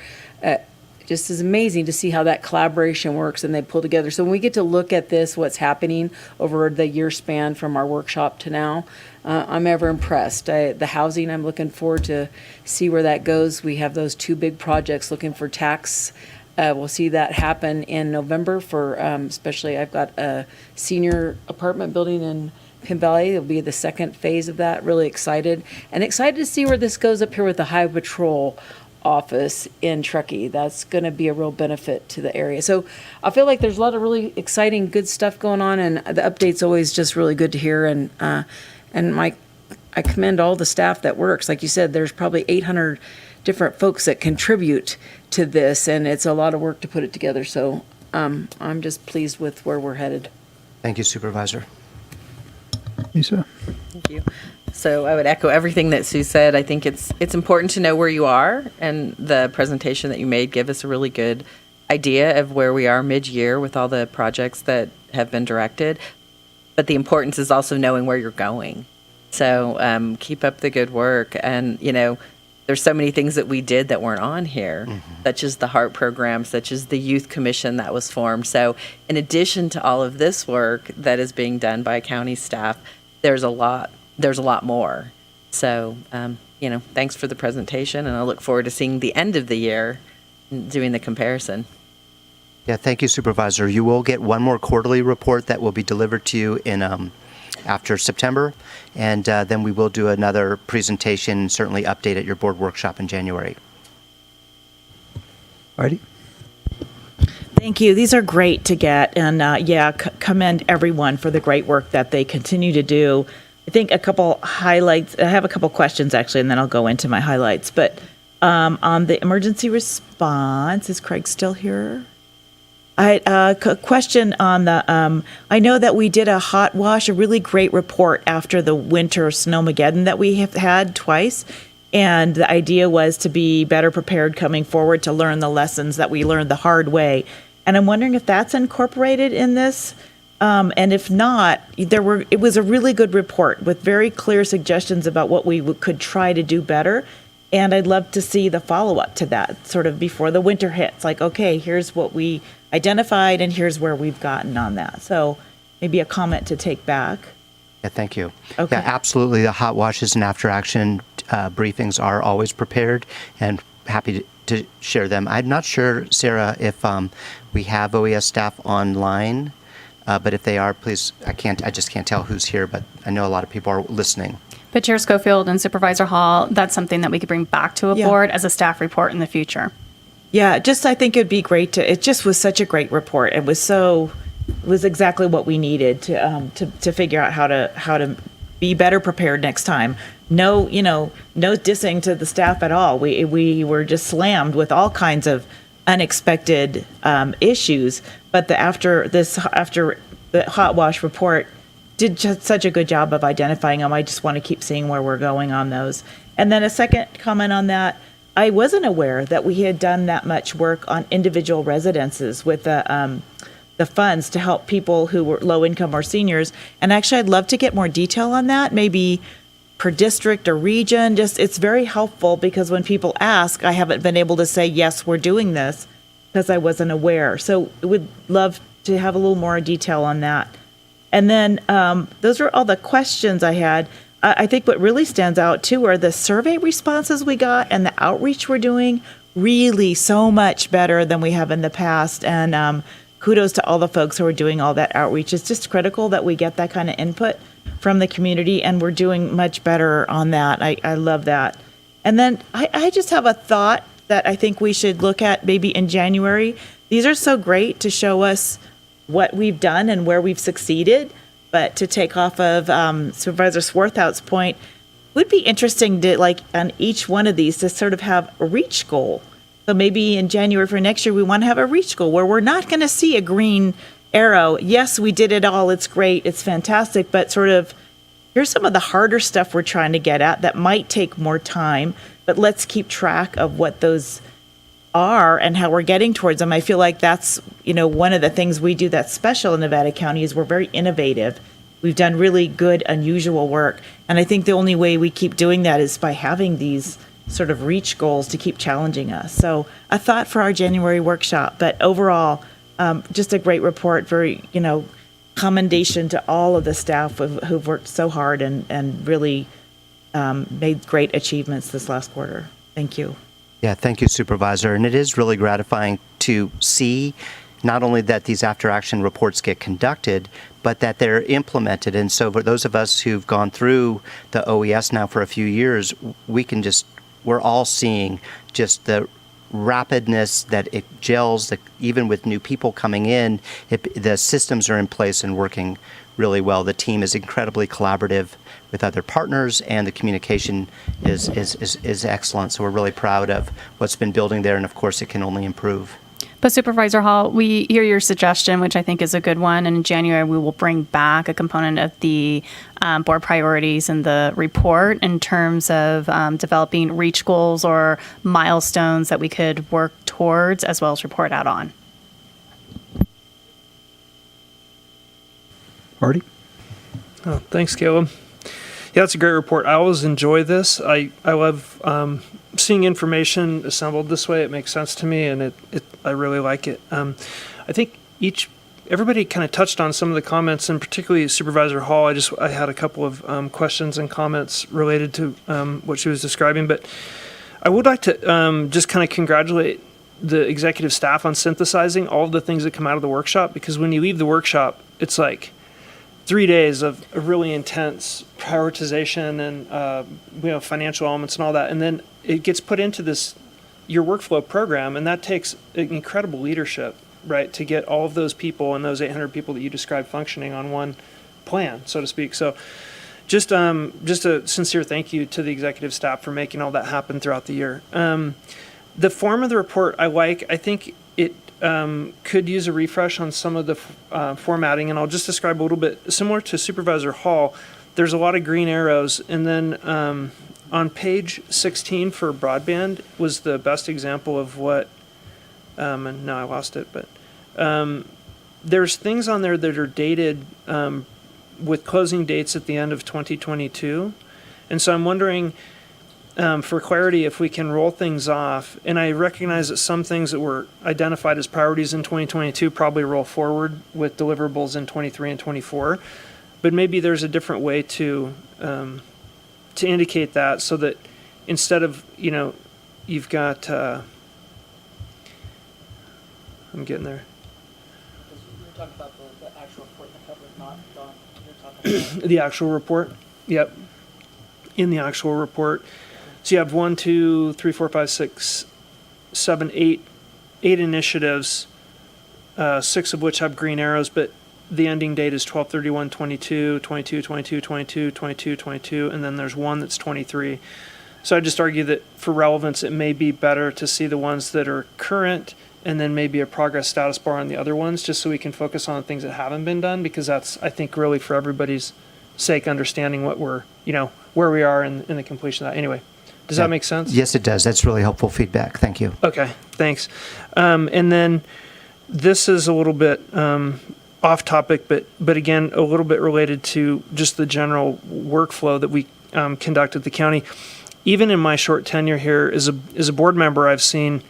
Just is amazing to see how that collaboration works, and they pull together. So when we get to look at this, what's happening over the year span from our workshop to now, I'm ever impressed. The housing, I'm looking forward to see where that goes. We have those 2 big projects looking for tax. We'll see that happen in November for, especially I've got a senior apartment building in Penn Valley. It'll be the second phase of that. Really excited. And excited to see where this goes up here with the Highway Patrol office in Truckee. That's going to be a real benefit to the area. So I feel like there's a lot of really exciting, good stuff going on, and the update's always just really good to hear. And I commend all the staff that works. Like you said, there's probably 800 different folks that contribute to this, and it's a lot of work to put it together. So I'm just pleased with where we're headed. Thank you, Supervisor. Lisa? Thank you. So I would echo everything that Sue said. I think it's important to know where you are, and the presentation that you made gave us a really good idea of where we are mid-year with all the projects that have been directed. But the importance is also knowing where you're going. So keep up the good work. And, there's so many things that we did that weren't on here, such as the HEART program, such as the youth commission that was formed. So in addition to all of this work that is being done by county staff, there's a lot more. So, thanks for the presentation, and I look forward to seeing the end of the year and doing the comparison. Yeah, thank you, Supervisor. You will get one more quarterly report that will be delivered to you in after September, and then we will do another presentation, certainly update at your board workshop in January. Heidi? Thank you. These are great to get, and commend everyone for the great work that they continue to do. I think a couple highlights. I have a couple questions actually, and then I'll go into my highlights. But on the emergency response, is Craig still here? Question on the, I know that we did a hot wash, a really great report after the winter snowmageddon that we have had twice. And the idea was to be better prepared coming forward to learn the lessons that we learned the hard way. And I'm wondering if that's incorporated in this. And if not, it was a really good report with very clear suggestions about what we could try to do better. And I'd love to see the follow-up to that, sort of before the winter hits. Like, okay, here's what we identified, and here's where we've gotten on that. So maybe a comment to take back. Yeah, thank you. Okay. Yeah, absolutely. The hot washes and after-action briefings are always prepared, and happy to share them. I'm not sure, Sarah, if we have OES staff online, but if they are, please, I just can't tell who's here, but I know a lot of people are listening. But Chair Schofield and Supervisor Hall, that's something that we could bring back to a board as a staff report in the future. Yeah, I think it'd be great it just was such a great report. It was exactly what we needed to figure out how to be better prepared next time. No dissing to the staff at all. We were just slammed with all kinds of unexpected issues, but after the hot wash report did just such a good job of identifying them. I just want to keep seeing where we're going on those. And then a second comment on that, I wasn't aware that we had done that much work on individual residences with the funds to help people who were low income or seniors. And actually, I'd love to get more detail on that, maybe per district or region. It's very helpful because when people ask, I haven't been able to say, yes, we're doing this because I wasn't aware. So I would love to have a little more detail on that. And then those are all the questions I had. I think what really stands out too are the survey responses we got and the outreach we're doing really so much better than we have in the past. And kudos to all the folks who are doing all that outreach. It's just critical that we get that kind of input from the community, and we're doing much better on that. I love that. And then I just have a thought that I think we should look at maybe in January. These are so great to show us what we've done and where we've succeeded, but to take off of Supervisor Swarthout's point, would be interesting to, like, on each one of these to sort of have a reach goal. So maybe in January for next year, we want to have a reach goal where we're not going to see a green arrow. Yes, we did it all. It's great. It's fantastic. But sort of, here's some of the harder stuff we're trying to get at that might take more time, but let's keep track of what those are and how we're getting towards them. I feel like that's, one of the things we do that's special in Nevada County is we're very innovative. We've done really good, unusual work. And I think the only way we keep doing that is by having these sort of reach goals to keep challenging us. So a thought for our January workshop, but overall, just a great report. Very, commendation to all of the staff who've worked so hard and really made great achievements this last quarter. Thank you. Yeah, thank you, Supervisor. And it is really gratifying to see not only that these after-action reports get conducted, but that they're implemented. And so for those of us who've gone through the OES now for a few years, we're all seeing just the rapidness that it gels, even with new people coming in, the systems are in place and working really well. The team is incredibly collaborative with other partners, and the communication is excellent. So we're really proud of what's been building there, and of course it can only improve. But Supervisor Hall, we hear your suggestion, which I think is a good one. And in January, we will bring back a component of the board priorities in the report in terms of developing reach goals or milestones that we could work towards, as well as report out on. Artie? Oh, thanks, Caleb. Yeah, it's a great report. I always enjoy this. I love seeing information assembled this way. It makes sense to me, and I really like it. I think everybody kind of touched on some of the comments, and particularly Supervisor Hall. I had a couple of questions and comments related to what she was describing, but I would like to just kind of congratulate the executive staff on synthesizing all of the things that come out of the workshop, because when you leave the workshop, it's like 3 days of really intense prioritization and financial elements and all that, and then it gets put into your workflow program, and that takes incredible leadership, right, to get all of those people and those 800 people that you described functioning on one plan, so to speak. So just a sincere thank you to the executive staff for making all that happen throughout the year. The form of the report I like. I think it could use a refresh on some of the formatting, and I'll just describe a little bit similar to Supervisor Hall. There's a lot of green arrows, and then on page 16 for broadband was the best example of what, and now I lost it, but there's things on there that are dated with closing dates at the end of 2022. And so I'm wondering, for clarity, if we can roll things off. And I recognize that some things that were identified as priorities in 2022 probably roll forward with deliverables in 23 and 24. But maybe there's a different way to indicate that, so that instead of, you've got, I'm getting there. You're talking about the actual report that covers not done. You're talking about The actual report, yep. In the actual report. So you have 1, 2, 3, 4, 5, 6, 7, 8 initiatives, 6 of which have green arrows, but the ending date is 12/31/22, 22, 22, 22, 22, 22, and then there's one that's 23. So I just argue that for relevance, it may be better to see the ones that are current and then maybe a progress status bar on the other ones, just so we can focus on the things that haven't been done, because that's, I think, really for everybody's sake, understanding what we're, where we are in the completion of that. Anyway, does that make sense? Yes, it does. That's really helpful feedback. Thank you. Okay, thanks. And then this is a little bit off topic, but again, a little bit related to just the general workflow that we conduct at the county. Even in my short tenure here as a board member, I've seen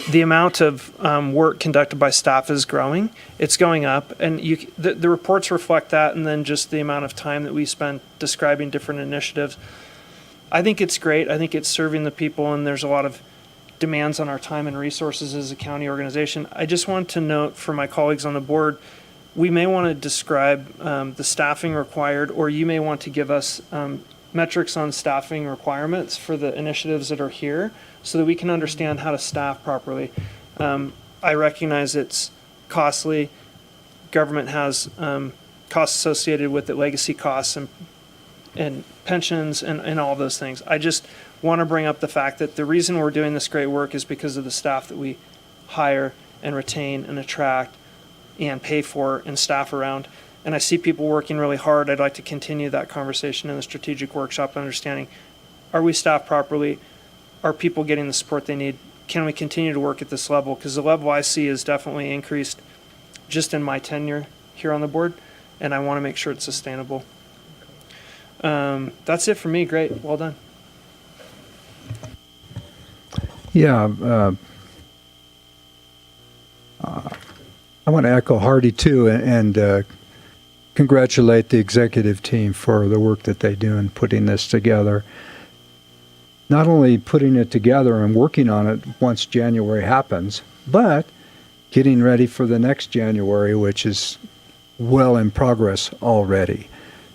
the amount of work conducted by staff is growing. It's going up, and the reports reflect that, and then just the amount of time that we spend describing different initiatives. I think it's great. I think it's serving the people, and there's a lot of demands on our time and resources as a county organization. I just want to note for my colleagues on the board, we may want to describe the staffing required, or you may want to give us metrics on staffing requirements for the initiatives that are here so that we can understand how to staff properly. I recognize it's costly. Government has costs associated with it, legacy costs and pensions and all those things. I just want to bring up the fact that the reason we're doing this great work is because of the staff that we hire and retain and attract and pay for and staff around. And I see people working really hard. I'd like to continue that conversation in the strategic workshop, understanding, are we staffed properly? Are people getting the support they need? Can we continue to work at this level? Because the level I see is definitely increased just in my tenure here on the board, and I want to make sure it's sustainable. That's it for me. Great. Well done. Yeah, I want to echo Hardy too, and congratulate the executive team for the work that they do in putting this together. Not only putting it together and working on it once January happens, but getting ready for the next January, which is well in progress already.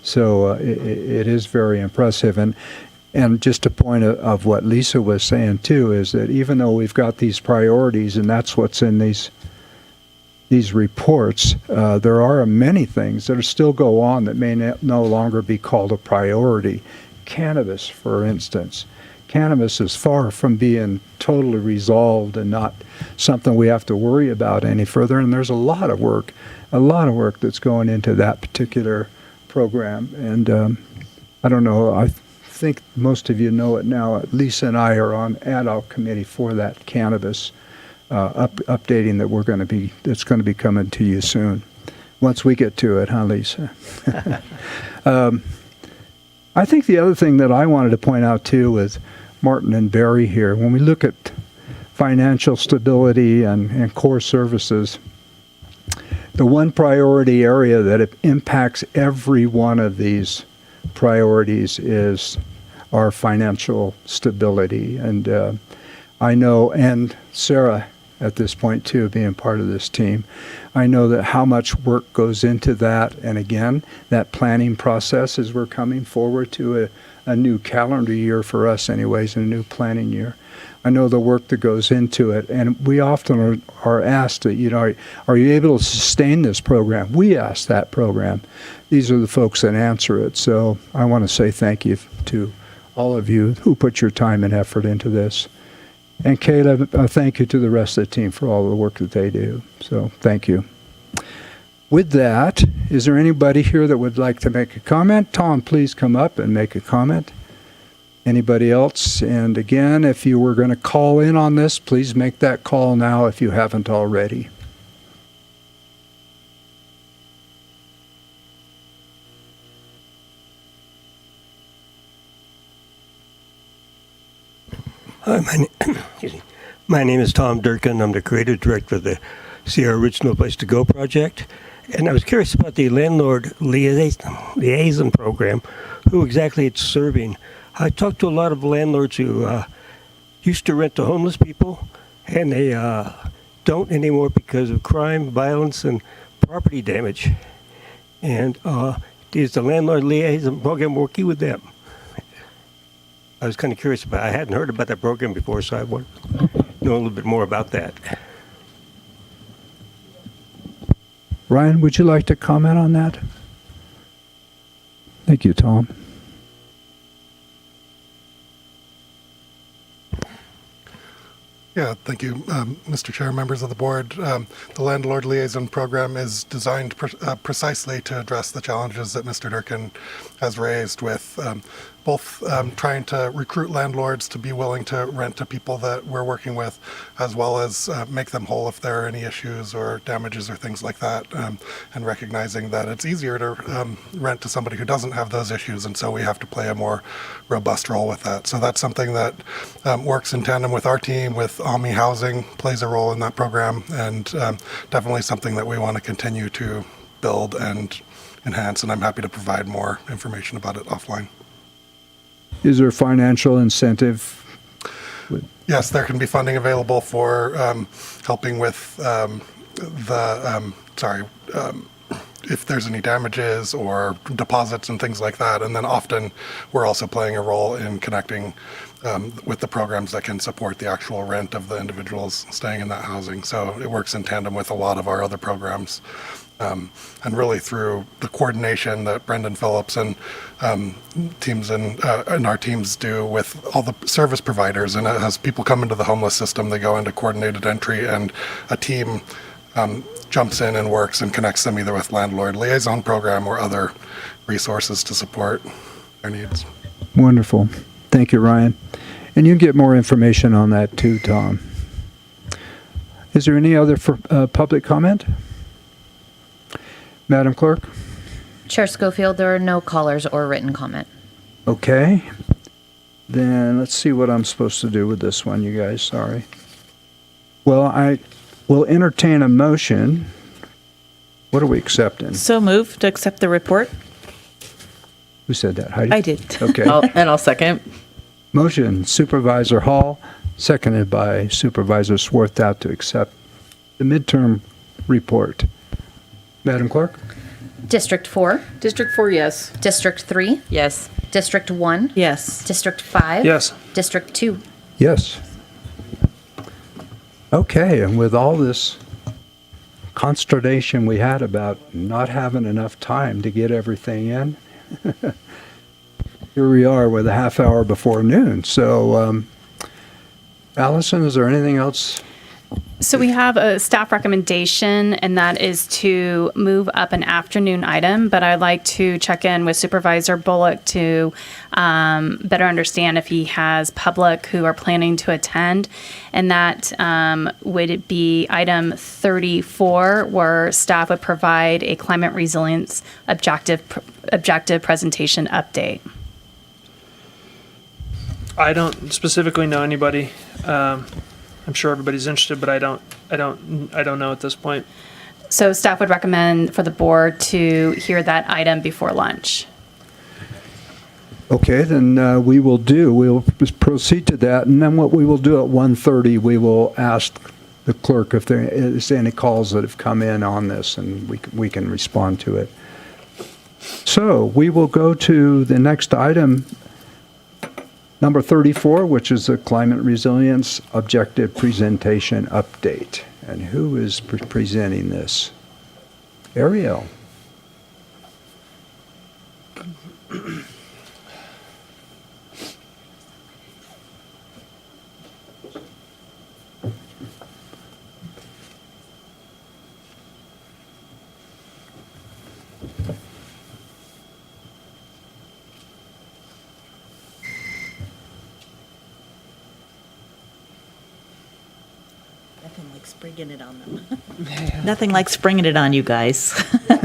So it is very impressive. And just a point of what Lisa was saying too is that even though we've got these priorities, and that's what's in these reports, there are many things that are still go on that may no longer be called a priority. Cannabis, for instance. Cannabis is far from being totally resolved and not something we have to worry about any further. And there's a lot of work that's going into that particular program. And I don't know, I think most of you know it now. Lisa and I are on ad hoc committee for that cannabis updating that's going to be coming to you soon. Once we get to it, huh, Lisa? I think the other thing that I wanted to point out too was Martin and Barry here. When we look at financial stability and core services, the one priority area that it impacts every one of these priorities is our financial stability. And I know, and Sarah at this point too, being part of this team, I know that how much work goes into that. And again, that planning process as we're coming forward to a new calendar year for us anyways, and a new planning year. I know the work that goes into it, and we often are asked, are you able to sustain this program? We ask that program. These are the folks that answer it. So I want to say thank you to all of you who put your time and effort into this. And Caleb, thank you to the rest of the team for all the work that they do. So thank you. With that, is there anybody here that would like to make a comment? Tom, please come up and make a comment. Anybody else? And again, if you were going to call in on this, please make that call now if you haven't already. Hi, my name is Tom Durkin. I'm the creative director of the Sierra Original Place to Go project. And I was curious about the landlord liaison program, who exactly it's serving. I talked to a lot of landlords who used to rent to homeless people, and they don't anymore because of crime, violence, and property damage. And is the landlord liaison program working with them? I was kind of curious about it. I hadn't heard about that program before, so I want to know a little bit more about that. Ryan, would you like to comment on that? Thank you, Tom. Yeah, thank you, Mr. Chair, members of the board. The Landlord Liaison Program is designed precisely to address the challenges that Mr. Durkin has raised with both trying to recruit landlords to be willing to rent to people that we're working with, as well as make them whole if there are any issues or damages or things like that, and recognizing that it's easier to rent to somebody who doesn't have those issues, and so we have to play a more robust role with that. So that's something that works in tandem with our team, with Omni Housing plays a role in that program, and definitely something that we want to continue to build and enhance, and I'm happy to provide more information about it offline. Is there financial incentive Yes, there can be funding available for helping with if there's any damages or deposits and things like that. And then often we're also playing a role in connecting with the programs that can support the actual rent of the individuals staying in that housing. So it works in tandem with a lot of our other programs. And really through the coordination that Brendan Phillips and teams and our teams do with all the service providers. And as people come into the homeless system, they go into coordinated entry, and a team jumps in and works and connects them either with landlord liaison program or other resources to support their needs. Wonderful. Thank you, Ryan. And you can get more information on that too, Tom. Is there any other public comment? Madam Clerk? Chair Schofield, there are no callers or written comment. Okay. Then let's see what I'm supposed to do with this one, you guys. Sorry. Well, I will entertain a motion. What are we accepting? So move to accept the report. Who said that? Heidi? I did. Okay. And I'll second. Motion, Supervisor Hall, seconded by Supervisor Swarthout to accept the midterm report. Madam Clerk? District 4. District 4, yes. District 3. Yes. District 1. Yes. District 5. Yes. District 2. Yes. Okay, and with all this consternation we had about not having enough time to get everything in, here we are with a half hour before noon. So, Allison, is there anything else? So we have a staff recommendation, and that is to move up an afternoon item, but I'd like to check in with Supervisor Bullock to better understand if he has public who are planning to attend, and that would it be item 34, where staff would provide a climate resilience objective presentation update. I don't specifically know anybody. I'm sure everybody's interested, but I don't know at this point. So staff would recommend for the board to hear that item before lunch. Okay, then we'll proceed to that, and then what we will do at 1:30, we will ask the clerk if there is any calls that have come in on this, and we can respond to it. So we will go to the next item, number 34, which is the Climate Resilience Objective Presentation Update. And who is presenting this? Ariel. Nothing like springing it on them. Nothing like springing it on you guys. You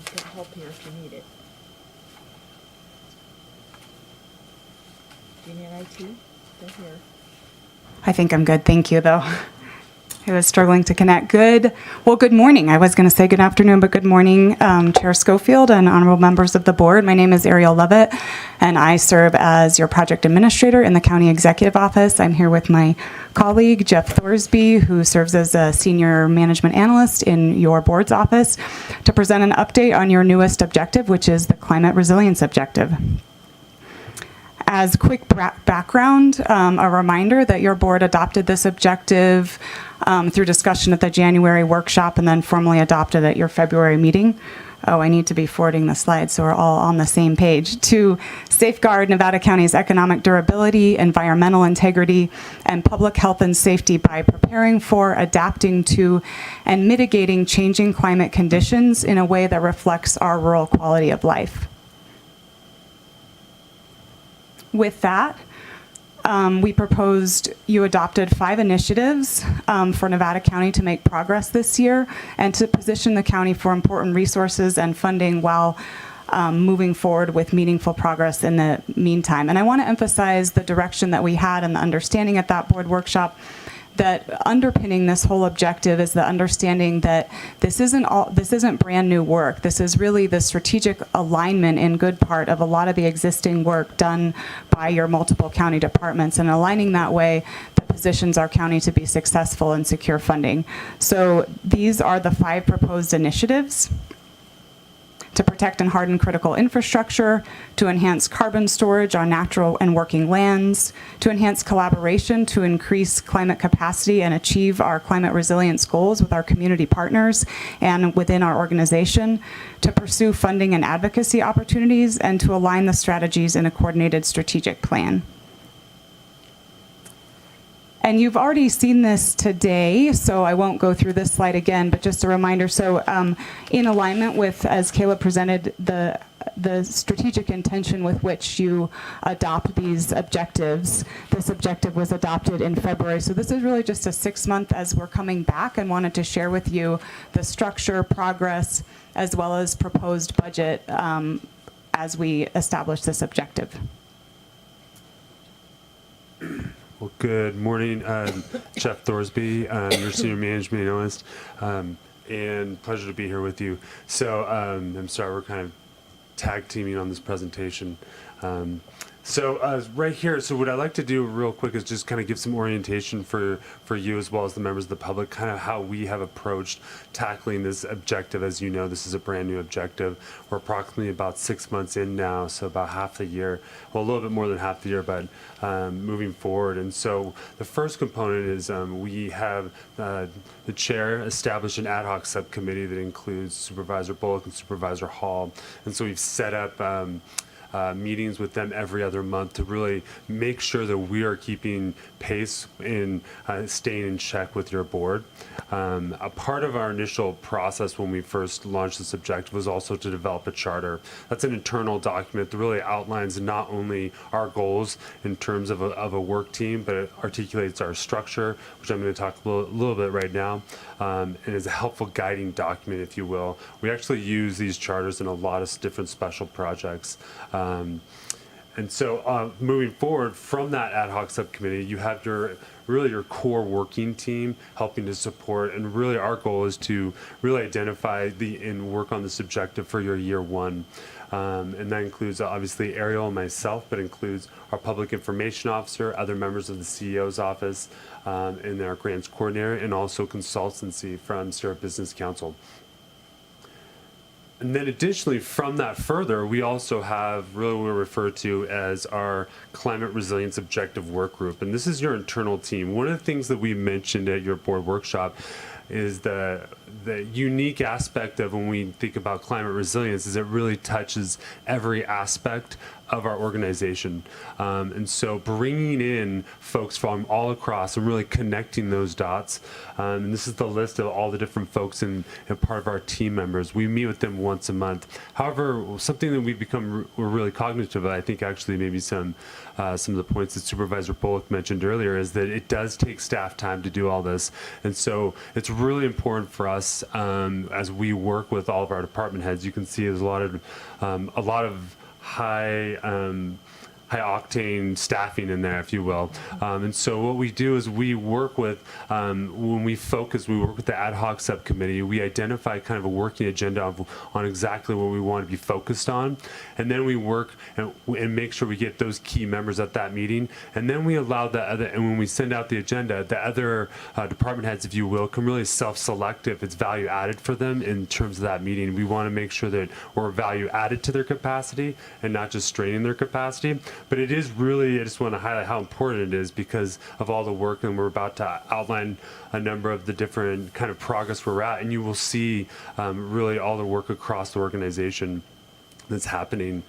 can help here if you need it. Do you need IT? They're here. I think I'm good, thank you, though. I was struggling to connect. Good morning. I was going to say good afternoon, but good morning, Chair Schofield and honorable members of the board. My name is Ariel Lovett, and I serve as your project administrator in the County Executive Office. I'm here with my colleague, Jeff Thorsby, who serves as a senior management analyst in your board's office, to present an update on your newest objective, which is the Climate Resilience Objective. As quick background, a reminder that your board adopted this objective through discussion at the January workshop and then formally adopted at your February meeting. Oh, I need to be forwarding the slides so we're all on the same page. To safeguard Nevada County's economic durability, environmental integrity, and public health and safety by preparing for, adapting to, and mitigating changing climate conditions in a way that reflects our rural quality of life. With that, we proposed, you adopted 5 initiatives for Nevada County to make progress this year and to position the county for important resources and funding while moving forward with meaningful progress in the meantime. And I want to emphasize the direction that we had and the understanding at that board workshop, that underpinning this whole objective is the understanding that this isn't brand new work. This is really the strategic alignment in good part of a lot of the existing work done by your multiple county departments, and aligning that way that positions our county to be successful and secure funding. So these are the 5 proposed initiatives: to protect and harden critical infrastructure, to enhance carbon storage on natural and working lands, to enhance collaboration to increase climate capacity and achieve our climate resilience goals with our community partners and within our organization, to pursue funding and advocacy opportunities, and to align the strategies in a coordinated strategic plan. And you've already seen this today, so I won't go through this slide again, but just a reminder. So in alignment with, as Kayla presented, the strategic intention with which you adopt these objectives, this objective was adopted in February. So this is really just a 6-month as we're coming back, and wanted to share with you the structure, progress, as well as proposed budget as we establish this objective. Well, good morning, Jeff Thorsby, your senior management analyst, and pleasure to be here with you. So I'm sorry, we're kind of tag teaming on this presentation. So right here, so what I'd like to do real quick is just kind of give some orientation for you as well as the members of the public, kind of how we have approached tackling this objective. As you know, this is a brand new objective. We're approximately about 6 months in now, so about half the year, well, a little bit more than half the year, but moving forward. And so the first component is we have the chair established an ad hoc subcommittee that includes Supervisor Bullock and Supervisor Hall. And so we've set up meetings with them every other month to really make sure that we are keeping pace and staying in check with your board. A part of our initial process when we first launched this objective was also to develop a charter. That's an internal document that really outlines not only our goals in terms of a work team, but it articulates our structure, which I'm going to talk a little bit right now, and is a helpful guiding document, if you will. We actually use these charters in a lot of different special projects. And so moving forward from that ad hoc subcommittee, you have your core working team helping to support, and really our goal is to really identify and work on this objective for your year 1. And that includes obviously Ariel and myself, but includes our public information officer, other members of the CEO's office, and our grants coordinator, and also consultancy from Sierra Business Council. And then additionally, from that further, we also have really what we refer to as our Climate Resilience Objective Work Group. And this is your internal team. One of the things that we mentioned at your board workshop is the unique aspect of when we think about climate resilience is it really touches every aspect of our organization. And so bringing in folks from all across and really connecting those dots. And this is the list of all the different folks and part of our team members. We meet with them once a month. However, something that we're really cognitive of, I think actually maybe some of the points that Supervisor Bullock mentioned earlier, is that it does take staff time to do all this. And so it's really important for us as we work with all of our department heads. You can see there's a lot of high octane staffing in there, if you will. And so what we do is we work with, when we work with the ad hoc subcommittee, we identify kind of a working agenda on exactly what we want to be focused on. And then we work and make sure we get those key members at that meeting. And then we allow and when we send out the agenda, the other department heads, if you will, can really self-select if it's value added for them in terms of that meeting. We want to make sure that we're value added to their capacity and not just straining their capacity. But it is really, I just want to highlight how important it is because of all the work, and we're about to outline a number of the different kind of progress we're at, and you will see really all the work across the organization that's happening.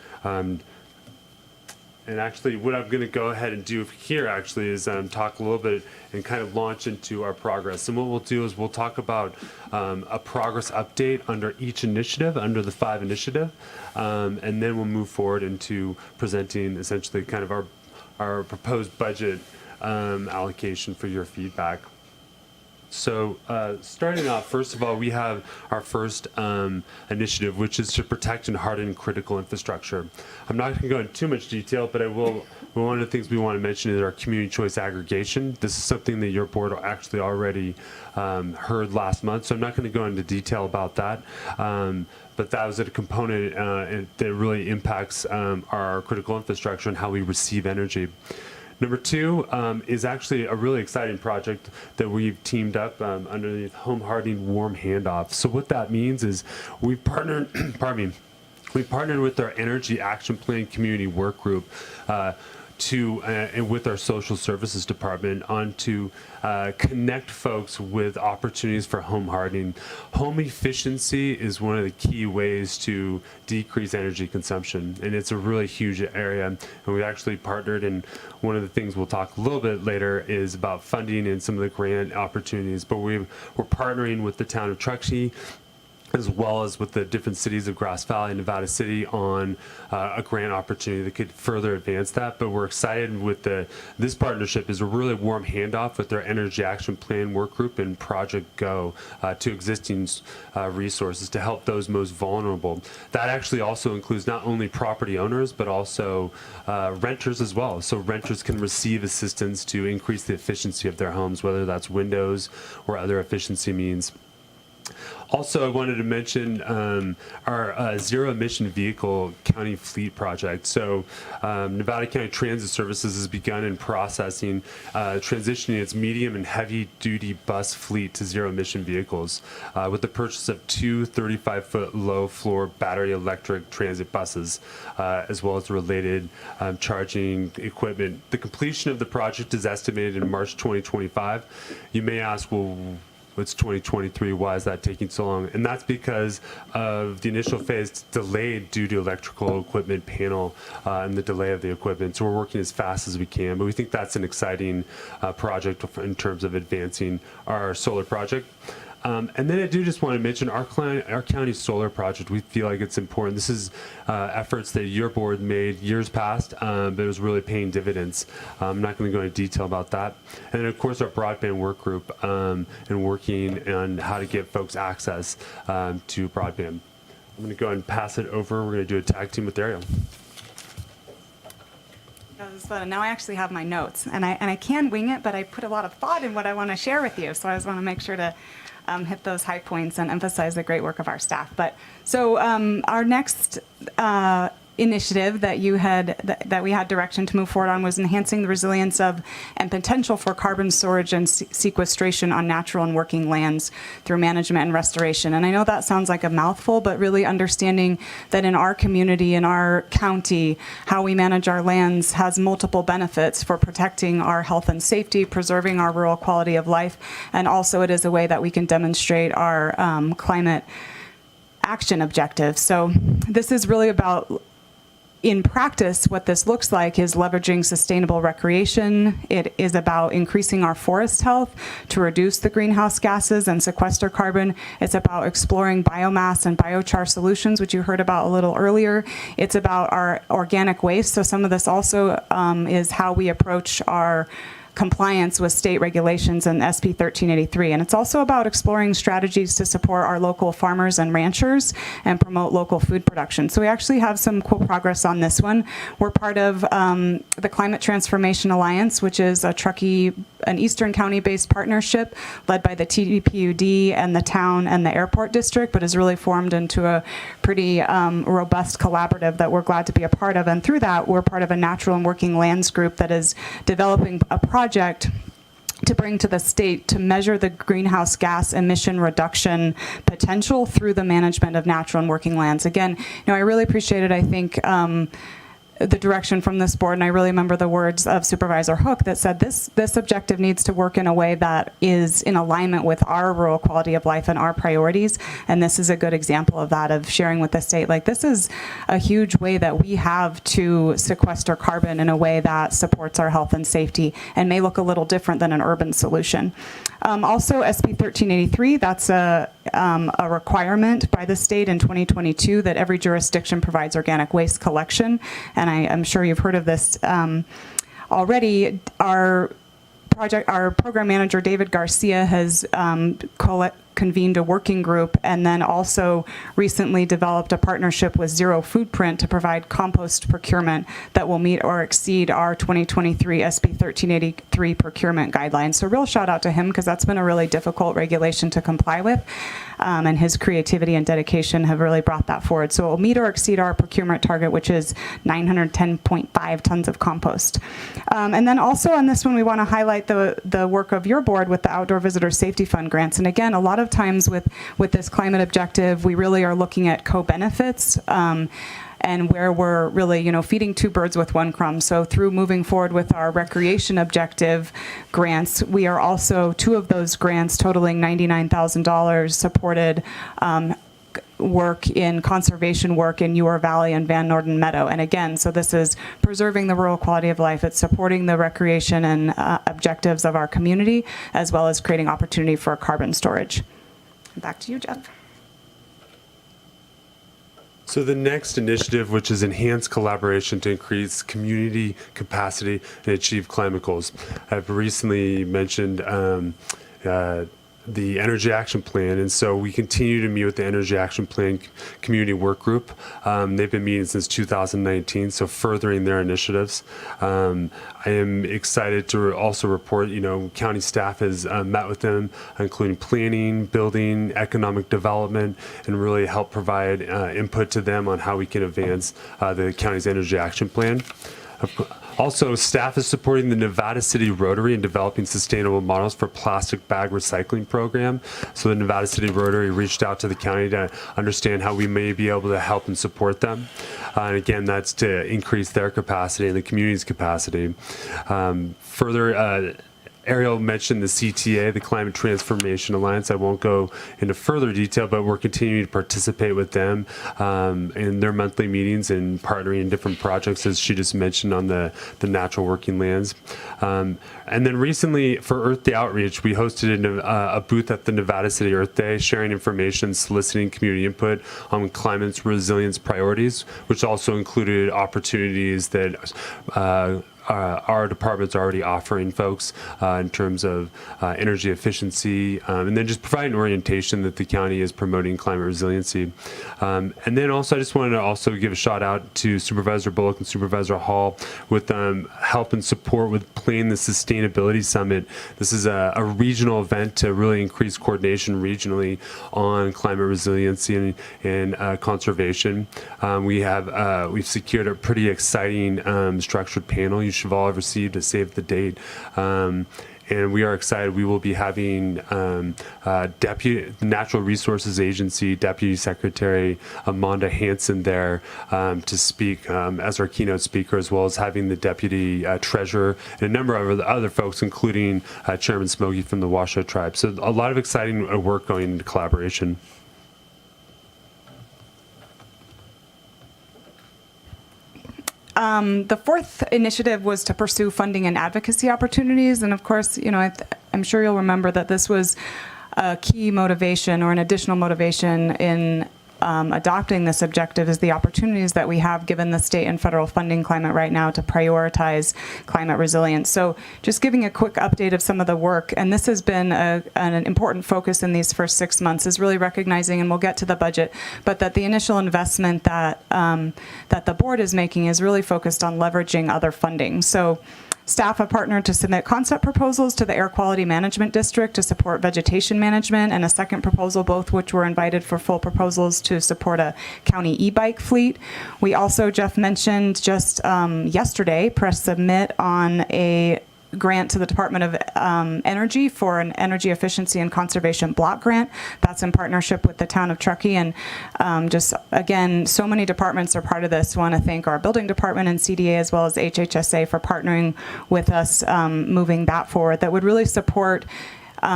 And actually, what I'm going to go ahead and do here actually is talk a little bit and kind of launch into our progress. And what we'll do is we'll talk about a progress update under each initiative, under the 5 initiative, and then we'll move forward into presenting essentially kind of our proposed budget allocation for your feedback. So starting off, first of all, we have our first initiative, which is to protect and harden critical infrastructure. I'm not going to go into too much detail, but I will. One of the things we want to mention is our community choice aggregation. This is something that your board actually already heard last month, so I'm not going to go into detail about that. But that was a component that really impacts our critical infrastructure and how we receive energy. Number two is actually a really exciting project that we've teamed up underneath Home Hardening Warm Handoff. So what that means is we've partnered, we partnered with our Energy Action Plan Community Work Group and with our social services department to connect folks with opportunities for home hardening. Home efficiency is one of the key ways to decrease energy consumption, and it's a really huge area. And we actually partnered, and one of the things we'll talk a little bit later is about funding and some of the grant opportunities. But we're partnering with the town of Truckee, as well as with the different cities of Grass Valley and Nevada City on a grant opportunity that could further advance that. But we're excited with this partnership is a really warm handoff with their Energy Action Plan Work Group and Project Go to existing resources to help those most vulnerable. That actually also includes not only property owners, but also renters as well. So renters can receive assistance to increase the efficiency of their homes, whether that's windows or other efficiency means. Also, I wanted to mention our zero emission vehicle county fleet project. So Nevada County Transit Services has begun in processing, transitioning its medium and heavy duty bus fleet to zero emission vehicles with the purchase of two 35-foot low floor battery electric transit buses, as well as related charging equipment. The completion of the project is estimated in March 2025. You may ask, well, it's 2023, why is that taking so long? And that's because of the initial phase delayed due to electrical equipment panel and the delay of the equipment. So we're working as fast as we can, but we think that's an exciting project in terms of advancing our solar project. And then I do just want to mention our county solar project. We feel like it's important. This is efforts that your board made years past, but it was really paying dividends. I'm not going to go into detail about that. And then, of course, our broadband work group and working on how to get folks access to broadband. I'm going to go and pass it over. We're going to do a tag team with Ariel. That was fun. Now I actually have my notes, and I can wing it, but I put a lot of thought in what I want to share with you. So I just want to make sure to hit those high points and emphasize the great work of our staff. But so our next initiative that we had direction to move forward on was enhancing the resilience of and potential for carbon storage and sequestration on natural and working lands through management and restoration. And I know that sounds like a mouthful, but really understanding that in our community, in our county, how we manage our lands has multiple benefits for protecting our health and safety, preserving our rural quality of life, and also it is a way that we can demonstrate our climate action objectives. So this is really about, in practice, what this looks like is leveraging sustainable recreation. It is about increasing our forest health to reduce the greenhouse gases and sequester carbon. It's about exploring biomass and biochar solutions, which you heard about a little earlier. It's about our organic waste. So some of this also is how we approach our compliance with state regulations and SB 1383. And it's also about exploring strategies to support our local farmers and ranchers and promote local food production. So we actually have some cool progress on this one. We're part of the Climate Transformation Alliance, which is an Eastern County-based partnership led by the TDPUD and the town and the airport district, but has really formed into a pretty robust collaborative that we're glad to be a part of. And through that, we're part of a natural and working lands group that is developing a project to bring to the state to measure the greenhouse gas emission reduction potential through the management of natural and working lands. Again, I really appreciated, I think, the direction from this board, and I really remember the words of Supervisor Hook that said this objective needs to work in a way that is in alignment with our rural quality of life and our priorities, and this is a good example of that, of sharing with the state. Like, this is a huge way that we have to sequester carbon in a way that supports our health and safety and may look a little different than an urban solution. Also, SB 1383, that's a requirement by the state in 2022 that every jurisdiction provides organic waste collection, and I'm sure you've heard of this already. Our our program manager, David Garcia, has convened a working group and then also recently developed a partnership with Zero Footprint to provide compost procurement that will meet or exceed our 2023 SB 1383 procurement guidelines. So real shout out to him because that's been a really difficult regulation to comply with. And his creativity and dedication have really brought that forward. So it will meet or exceed our procurement target, which is 910.5 tons of compost. And then also on this one, we want to highlight the work of your board with the Outdoor Visitor Safety Fund grants. And again, a lot of times with this climate objective, we really are looking at co-benefits. And where we're really, feeding two birds with one crumb. So through moving forward with our recreation objective grants, we are also, two of those grants totaling $99,000 supported work in conservation work in Ewer Valley and Van Norden Meadow. And again, so this is preserving the rural quality of life. It's supporting the recreation and objectives of our community, as well as creating opportunity for carbon storage. Back to you, Jeff. So the next initiative, which is enhanced collaboration to increase community capacity and achieve climate goals. I've recently mentioned the Energy Action Plan, and so we continue to meet with the Energy Action Plan Community Work Group. They've been meeting since 2019, so furthering their initiatives. I am excited to also report, county staff has met with them, including planning, building, economic development, and really help provide input to them on how we can advance the county's Energy Action Plan. Also, staff is supporting the Nevada City Rotary in developing sustainable models for plastic bag recycling program. So the Nevada City Rotary reached out to the county to understand how we may be able to help and support them. And again, that's to increase their capacity and the community's capacity. Ariel mentioned the CTA, the Climate Transformation Alliance. I won't go into further detail, but we're continuing to participate with them in their monthly meetings and partnering in different projects, as she just mentioned, on the natural working lands. And then recently, for Earth Day Outreach, we hosted a booth at the Nevada City Earth Day, sharing information, soliciting community input on climate resilience priorities, which also included opportunities that our department's already offering folks in terms of energy efficiency, and then just providing orientation that the county is promoting climate resiliency. And then also, I just wanted to also give a shout out to Supervisor Bullock and Supervisor Hall with help and support with planning the Sustainability Summit. This is a regional event to really increase coordination regionally on climate resiliency and conservation. We've secured a pretty exciting structured panel. You should have all received a save the date. And we are excited. We will be having the Natural Resources Agency Deputy Secretary Amanda Hansen there to speak as our keynote speaker, as well as having the Deputy Treasurer and a number of other folks, including Chairman Smokey from the Washoe Tribe. So a lot of exciting work going into collaboration. The fourth initiative was to pursue funding and advocacy opportunities. And of course, I'm sure you'll remember that this was a key motivation or an additional motivation in adopting this objective is the opportunities that we have given the state and federal funding climate right now to prioritize climate resilience. So just giving a quick update of some of the work, and this has been an important focus in these first 6 months, is really recognizing, and we'll get to the budget, but that the initial investment that the board is making is really focused on leveraging other funding. So staff have partnered to submit concept proposals to the Air Quality Management District to support vegetation management, and a second proposal, both which were invited for full proposals to support a county e-bike fleet. We also, Jeff mentioned just yesterday, press submit on a grant to the Department of Energy for an energy efficiency and conservation block grant. That's in partnership with the town of Truckee. And just, again, so many departments are part of this. I want to thank our building department and CDA as well as HHSA for partnering with us, moving that forward. That would really support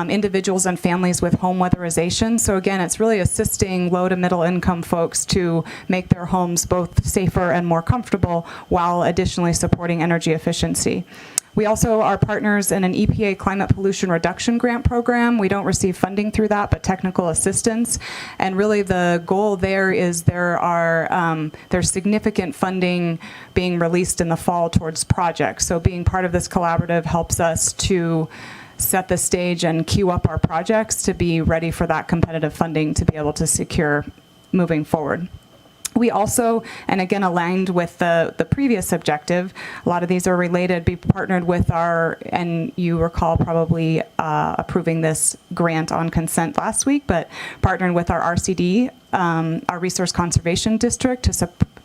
individuals and families with home weatherization. So again, it's really assisting low to middle income folks to make their homes both safer and more comfortable while additionally supporting energy efficiency. We also are partners in an EPA climate pollution reduction grant program. We don't receive funding through that, but technical assistance. And really the goal there is there's significant funding being released in the fall towards projects. So being part of this collaborative helps us to set the stage and queue up our projects to be ready for that competitive funding to be able to secure moving forward. We also, and again aligned with the previous objective, a lot of these are related, be partnered with and you recall probably approving this grant on consent last week, but partnered with our RCD, our Resource Conservation District,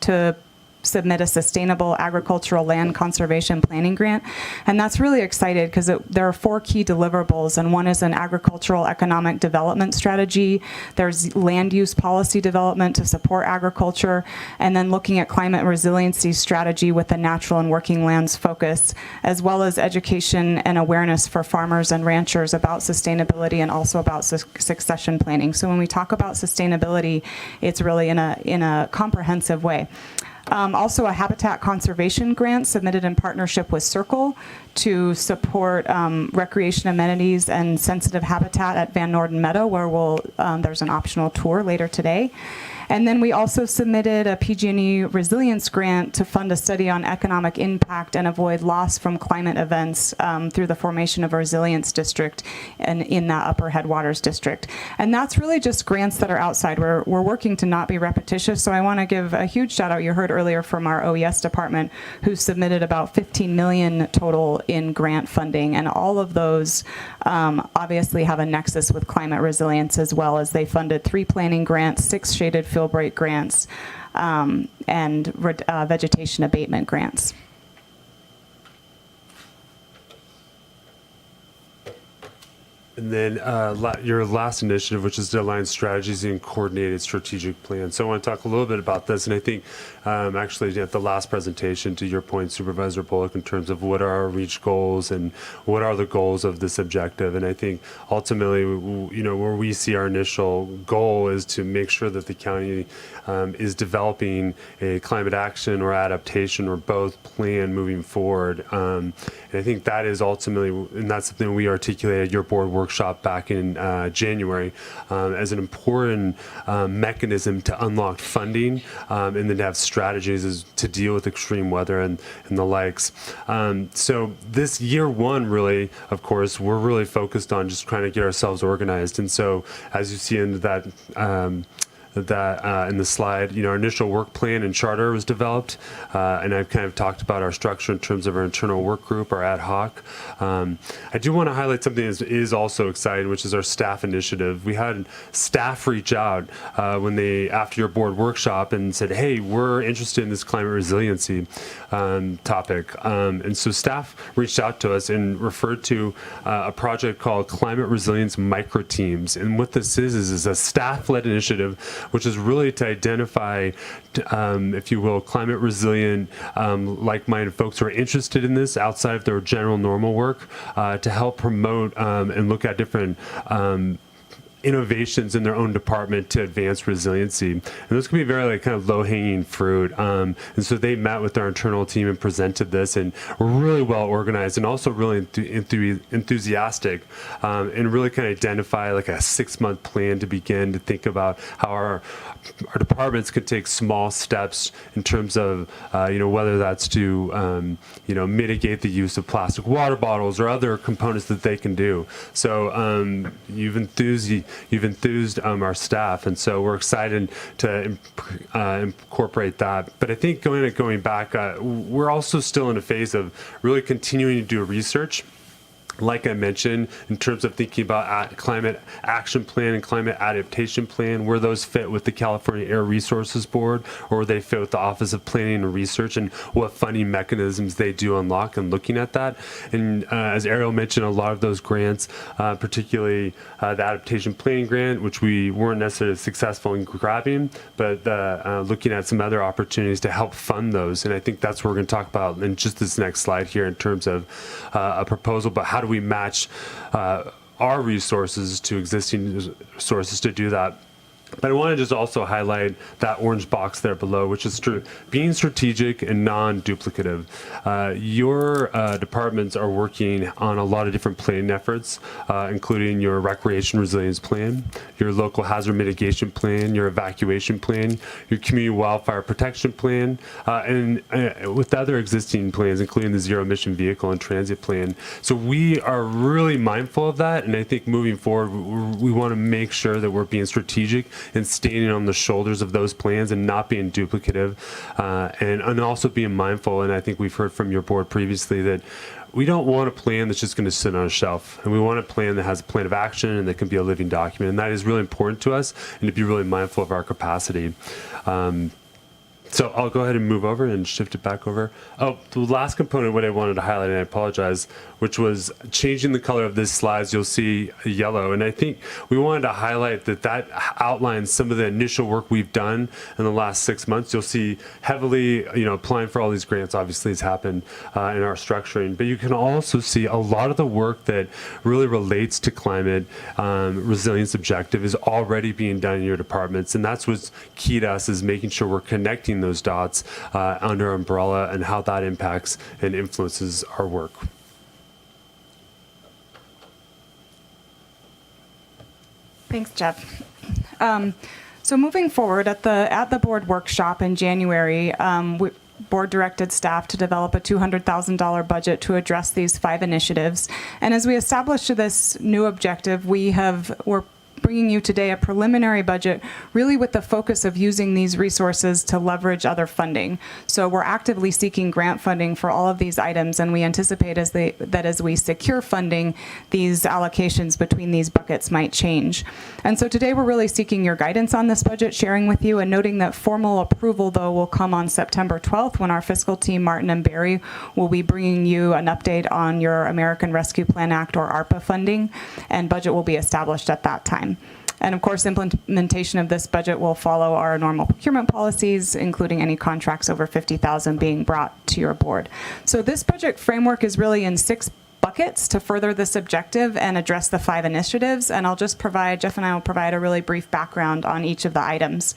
to submit a sustainable agricultural land conservation planning grant. And that's really excited because there are 4 key deliverables, and one is an agricultural economic development strategy. There's land use policy development to support agriculture, and then looking at climate resiliency strategy with the natural and working lands focus, as well as education and awareness for farmers and ranchers about sustainability and also about succession planning. So when we talk about sustainability, it's really in a comprehensive way. Also a habitat conservation grant submitted in partnership with Circle to support recreation amenities and sensitive habitat at Van Norden Meadow, where there's an optional tour later today. And then we also submitted a PG&E resilience grant to fund a study on economic impact and avoid loss from climate events through the formation of a resilience district in that upper headwaters district. And that's really just grants that are outside. We're working to not be repetitious, so I want to give a huge shout out. You heard earlier from our OES department, who submitted about $15 million total in grant funding, and all of those obviously have a nexus with climate resilience, as well as they funded 3 planning grants, 6 shaded field break grants, and vegetation abatement grants. And then your last initiative, which is to align strategies and coordinated strategic plans. So I want to talk a little bit about this. And I think actually at the last presentation, to your point, Supervisor Bullock, in terms of what are our REACH goals and what are the goals of this objective. And I think ultimately, where we see our initial goal is to make sure that the county is developing a climate action or adaptation or both plan moving forward. And I think that is ultimately, and that's something we articulated at your board workshop back in January as an important mechanism to unlock funding and then to have strategies to deal with extreme weather and the likes. So this year 1, really, of course, we're really focused on just trying to get ourselves organized. And so as you see in that in the slide, our initial work plan and charter was developed, and I've kind of talked about our structure in terms of our internal work group, our ad hoc. I do want to highlight something that is also exciting, which is our staff initiative. We had staff reach out after your board workshop and said, hey, we're interested in this climate resiliency topic. And so staff reached out to us and referred to a project called Climate Resilience Micro Teams. And what this is a staff-led initiative, which is really to identify, if you will, climate resilient, like-minded folks who are interested in this outside of their general normal work, to help promote and look at different innovations in their own department to advance resiliency. And those can be very kind of low-hanging fruit. And so they met with our internal team and presented this, and were really well organized and also really enthusiastic, and really kind of identify like a 6-month plan to begin to think about how our departments could take small steps in terms of, whether that's to, mitigate the use of plastic water bottles or other components that they can do. So you've enthused our staff, and so we're excited to incorporate that. But I think going back, we're also still in a phase of really continuing to do research. Like I mentioned, in terms of thinking about climate action plan and climate adaptation plan, where those fit with the California Air Resources Board, or where they fit with the Office of Planning and Research, and what funding mechanisms they do unlock, and looking at that. And as Ariel mentioned, a lot of those grants, particularly the adaptation planning grant, which we weren't necessarily successful in grabbing, but looking at some other opportunities to help fund those. And I think that's what we're going to talk about in just this next slide here in terms of a proposal, but how do we match our resources to existing sources to do that. But I want to just also highlight that orange box there below, which is being strategic and non-duplicative. Your departments are working on a lot of different planning efforts, including your recreation resilience plan, your local hazard mitigation plan, your evacuation plan, your community wildfire protection plan, and with other existing plans, including the zero emission vehicle and transit plan. So we are really mindful of that, and I think moving forward, we want to make sure that we're being strategic and standing on the shoulders of those plans and not being duplicative, and also being mindful. And I think we've heard from your board previously that we don't want a plan that's just going to sit on a shelf, and we want a plan that has a plan of action and that can be a living document. And that is really important to us, and to be really mindful of our capacity. So I'll go ahead and move over and shift it back over. Oh, the last component, what I wanted to highlight, and I apologize, which was changing the color of this slides. You'll see yellow. And I think we wanted to highlight that outlines some of the initial work we've done in the last 6 months. You'll see heavily, applying for all these grants obviously has happened in our structuring. But you can also see a lot of the work that really relates to climate resilience objective is already being done in your departments. And that's what's key to us, is making sure we're connecting those dots under umbrella and how that impacts and influences our work. Thanks, Jeff. So moving forward, at the board workshop in January, board directed staff to develop a $200,000 budget to address these 5 initiatives. And as we established this new objective, we're bringing you today a preliminary budget, really with the focus of using these resources to leverage other funding. So we're actively seeking grant funding for all of these items, and we anticipate that as we secure funding, these allocations between these buckets might change. And so today we're really seeking your guidance on this budget, sharing with you, and noting that formal approval, though, will come on September 12th, when our fiscal team, Martin and Barry, will be bringing you an update on your American Rescue Plan Act, or ARPA funding, and budget will be established at that time. And of course, implementation of this budget will follow our normal procurement policies, including any contracts over $50,000 being brought to your board. So this budget framework is really in 6 buckets to further this objective and address the 5 initiatives. And Jeff and I will provide a really brief background on each of the items.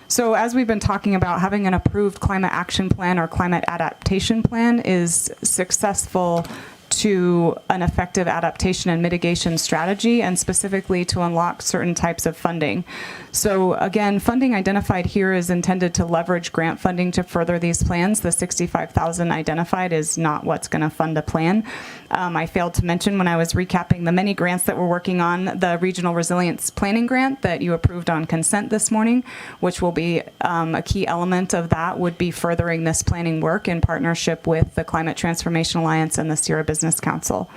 So as we've been talking about, having an approved climate action plan or climate adaptation plan is successful to an effective adaptation and mitigation strategy, and specifically to unlock certain types of funding. So again, funding identified here is intended to leverage grant funding to further these plans. The $65,000 identified is not what's going to fund a plan. I failed to mention when I was recapping the many grants that we're working on, the Regional Resilience Planning Grant that you approved on consent this morning, which will be a key element of that, would be furthering this planning work in partnership with the Climate Transformation Alliance and the Sierra Business Council.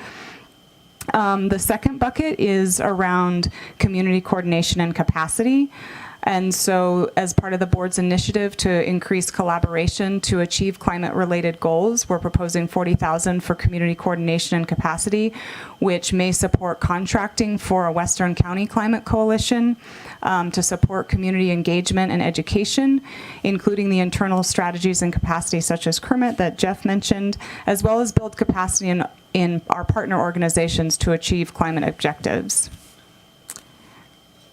The second bucket is around community coordination and capacity. And so as part of the board's initiative to increase collaboration to achieve climate-related goals, we're proposing $40,000 for community coordination and capacity, which may support contracting for a Western County Climate Coalition to support community engagement and education, including the internal strategies and capacity such as Kermit that Jeff mentioned, as well as build capacity in our partner organizations to achieve climate objectives.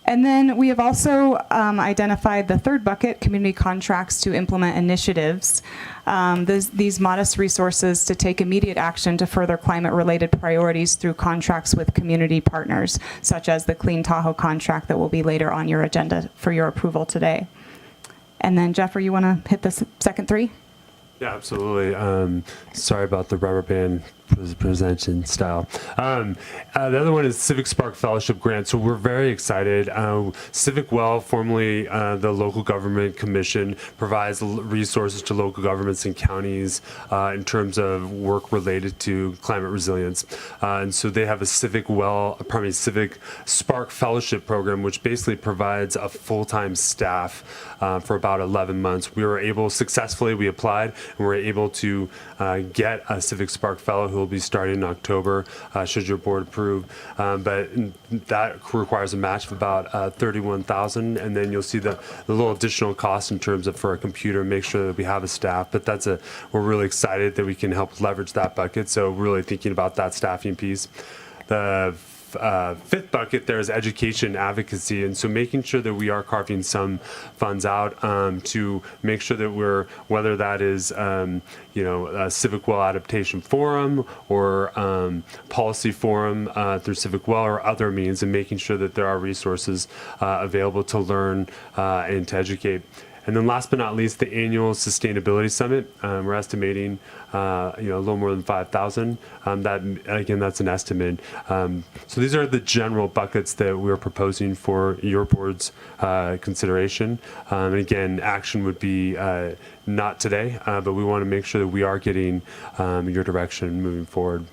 And then we have also identified the third bucket, community contracts to implement initiatives. These modest resources to take immediate action to further climate-related priorities through contracts with community partners, such as the Clean Tahoe contract that will be later on your agenda for your approval today. And then, Jeffrey, you want to hit the second 3? Yeah, absolutely. Sorry about the rubber band presentation style. The other one is Civic Spark Fellowship Grant. So we're very excited. Civic Well, formerly the Local Government Commission, provides resources to local governments and counties in terms of work related to climate resilience. And so they have a Civic Spark Fellowship program, which basically provides a full-time staff for about 11 months. We applied, and we're able to get a Civic Spark Fellow who will be starting in October, should your board approve. But that requires a match of about $31,000, and then you'll see the little additional cost in terms of for a computer, make sure that we have a staff. But we're really excited that we can help leverage that bucket. So really thinking about that staffing piece. The fifth bucket there is education advocacy, and so making sure that we are carving some funds out to make sure that we're, whether that is a Civic Well Adaptation Forum or policy forum through Civic Well or other means, and making sure that there are resources available to learn and to educate. And then last but not least, the annual sustainability summit. We're estimating, a little more than 5,000. That again, that's an estimate. So these are the general buckets that we're proposing for your board's consideration. And again, action would be not today, but we want to make sure that we are getting your direction moving forward.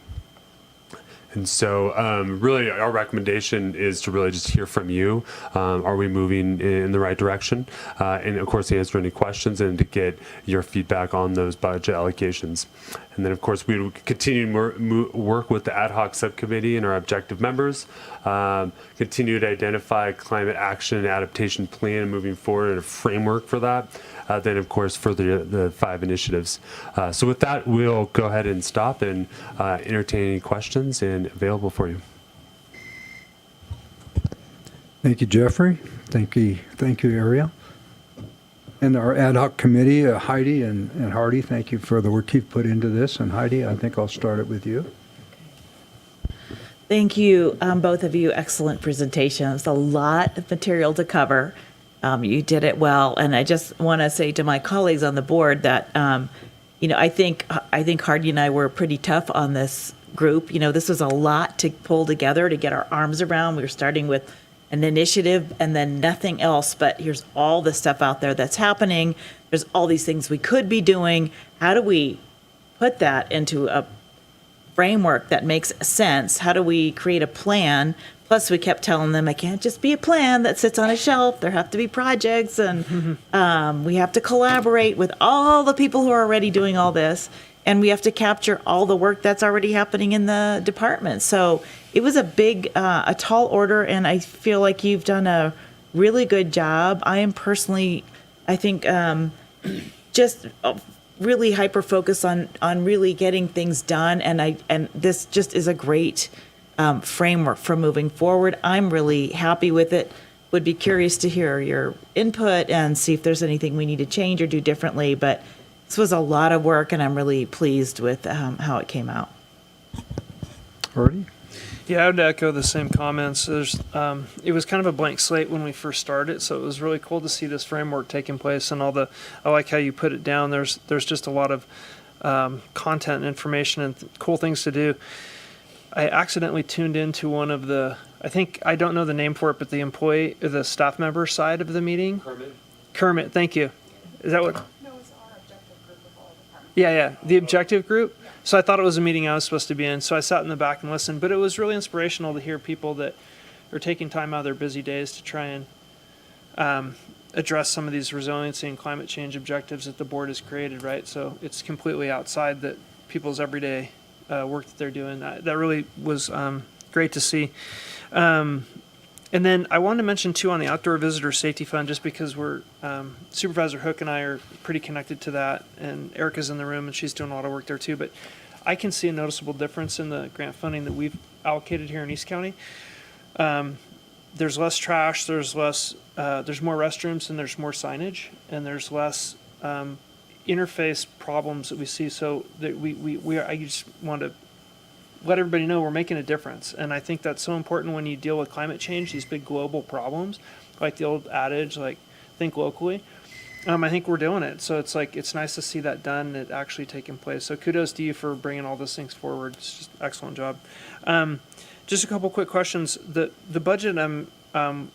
And so really our recommendation is to really just hear from you. Are we moving in the right direction? And of course, to answer any questions and to get your feedback on those budget allocations. And then of course, we will continue to work with the ad hoc subcommittee and our objective members, continue to identify climate action and adaptation plan and moving forward and a framework for that. Then of course, for the 5 initiatives. So with that, we'll go ahead and stop and entertain any questions and available for you. Thank you, Jeffrey. Thank you, Ariel. And our ad hoc committee, Heidi and Hardy, thank you for the work you've put into this. And Heidi, I think I'll start it with you. Thank you, both of you. Excellent presentations. A lot of material to cover. You did it well, and I just want to say to my colleagues on the board that, I think Hardy and I were pretty tough on this group. This was a lot to pull together to get our arms around. We were starting with an initiative and then nothing else, but here's all the stuff out there that's happening. There's all these things we could be doing. How do we put that into a framework that makes sense? How do we create a plan? Plus, we kept telling them, it can't just be a plan that sits on a shelf. There have to be projects, and we have to collaborate with all the people who are already doing all this, and we have to capture all the work that's already happening in the department. So it was a tall order, and I feel like you've done a really good job. I am personally, I think, just really hyper-focused on really getting things done, and this just is a great framework for moving forward. I'm really happy with it. Would be curious to hear your input and see if there's anything we need to change or do differently. But this was a lot of work, and I'm really pleased with how it came out. Hardy? Yeah, I would echo the same comments. It was kind of a blank slate when we first started, so it was really cool to see this framework taking place and I like how you put it down. There's just a lot of content and information and cool things to do. I accidentally tuned into one of I don't know the name for it, but the staff member side of the meeting. Kermit, thank you. Is that what? No, it's our objective group of all departments. Yeah, the objective group. So I thought it was a meeting I was supposed to be in, so I sat in the back and listened, but it was really inspirational to hear people that are taking time out of their busy days to try and address some of these resiliency and climate change objectives that the board has created, right? So it's completely outside people's everyday work that they're doing. That really was great to see. And then I wanted to mention too on the Outdoor Visitor Safety Fund, just because we're Supervisor Hook and I are pretty connected to that, and Erica's in the room and she's doing a lot of work there too. But I can see a noticeable difference in the grant funding that we've allocated here in East County. There's less trash, there's more restrooms, and there's more signage, and there's less interface problems that we see. So that I just want to let everybody know we're making a difference. And I think that's so important when you deal with climate change, these big global problems, like the old adage, like think locally. I think we're doing it. So it's nice to see that done and it actually taking place. So kudos to you for bringing all those things forward. It's just an excellent job. Just a couple quick questions. The budget, have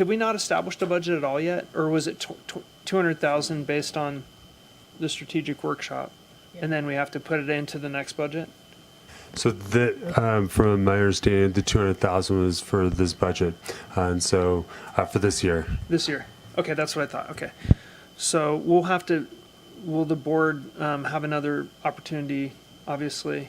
we not established a budget at all yet? Or was it 200,000 based on the strategic workshop? And then we have to put it into the next budget? So from my understanding, the 200,000 was for this budget, and so for this year. This year, okay, that's what I thought. Okay, so will the board have another opportunity, obviously,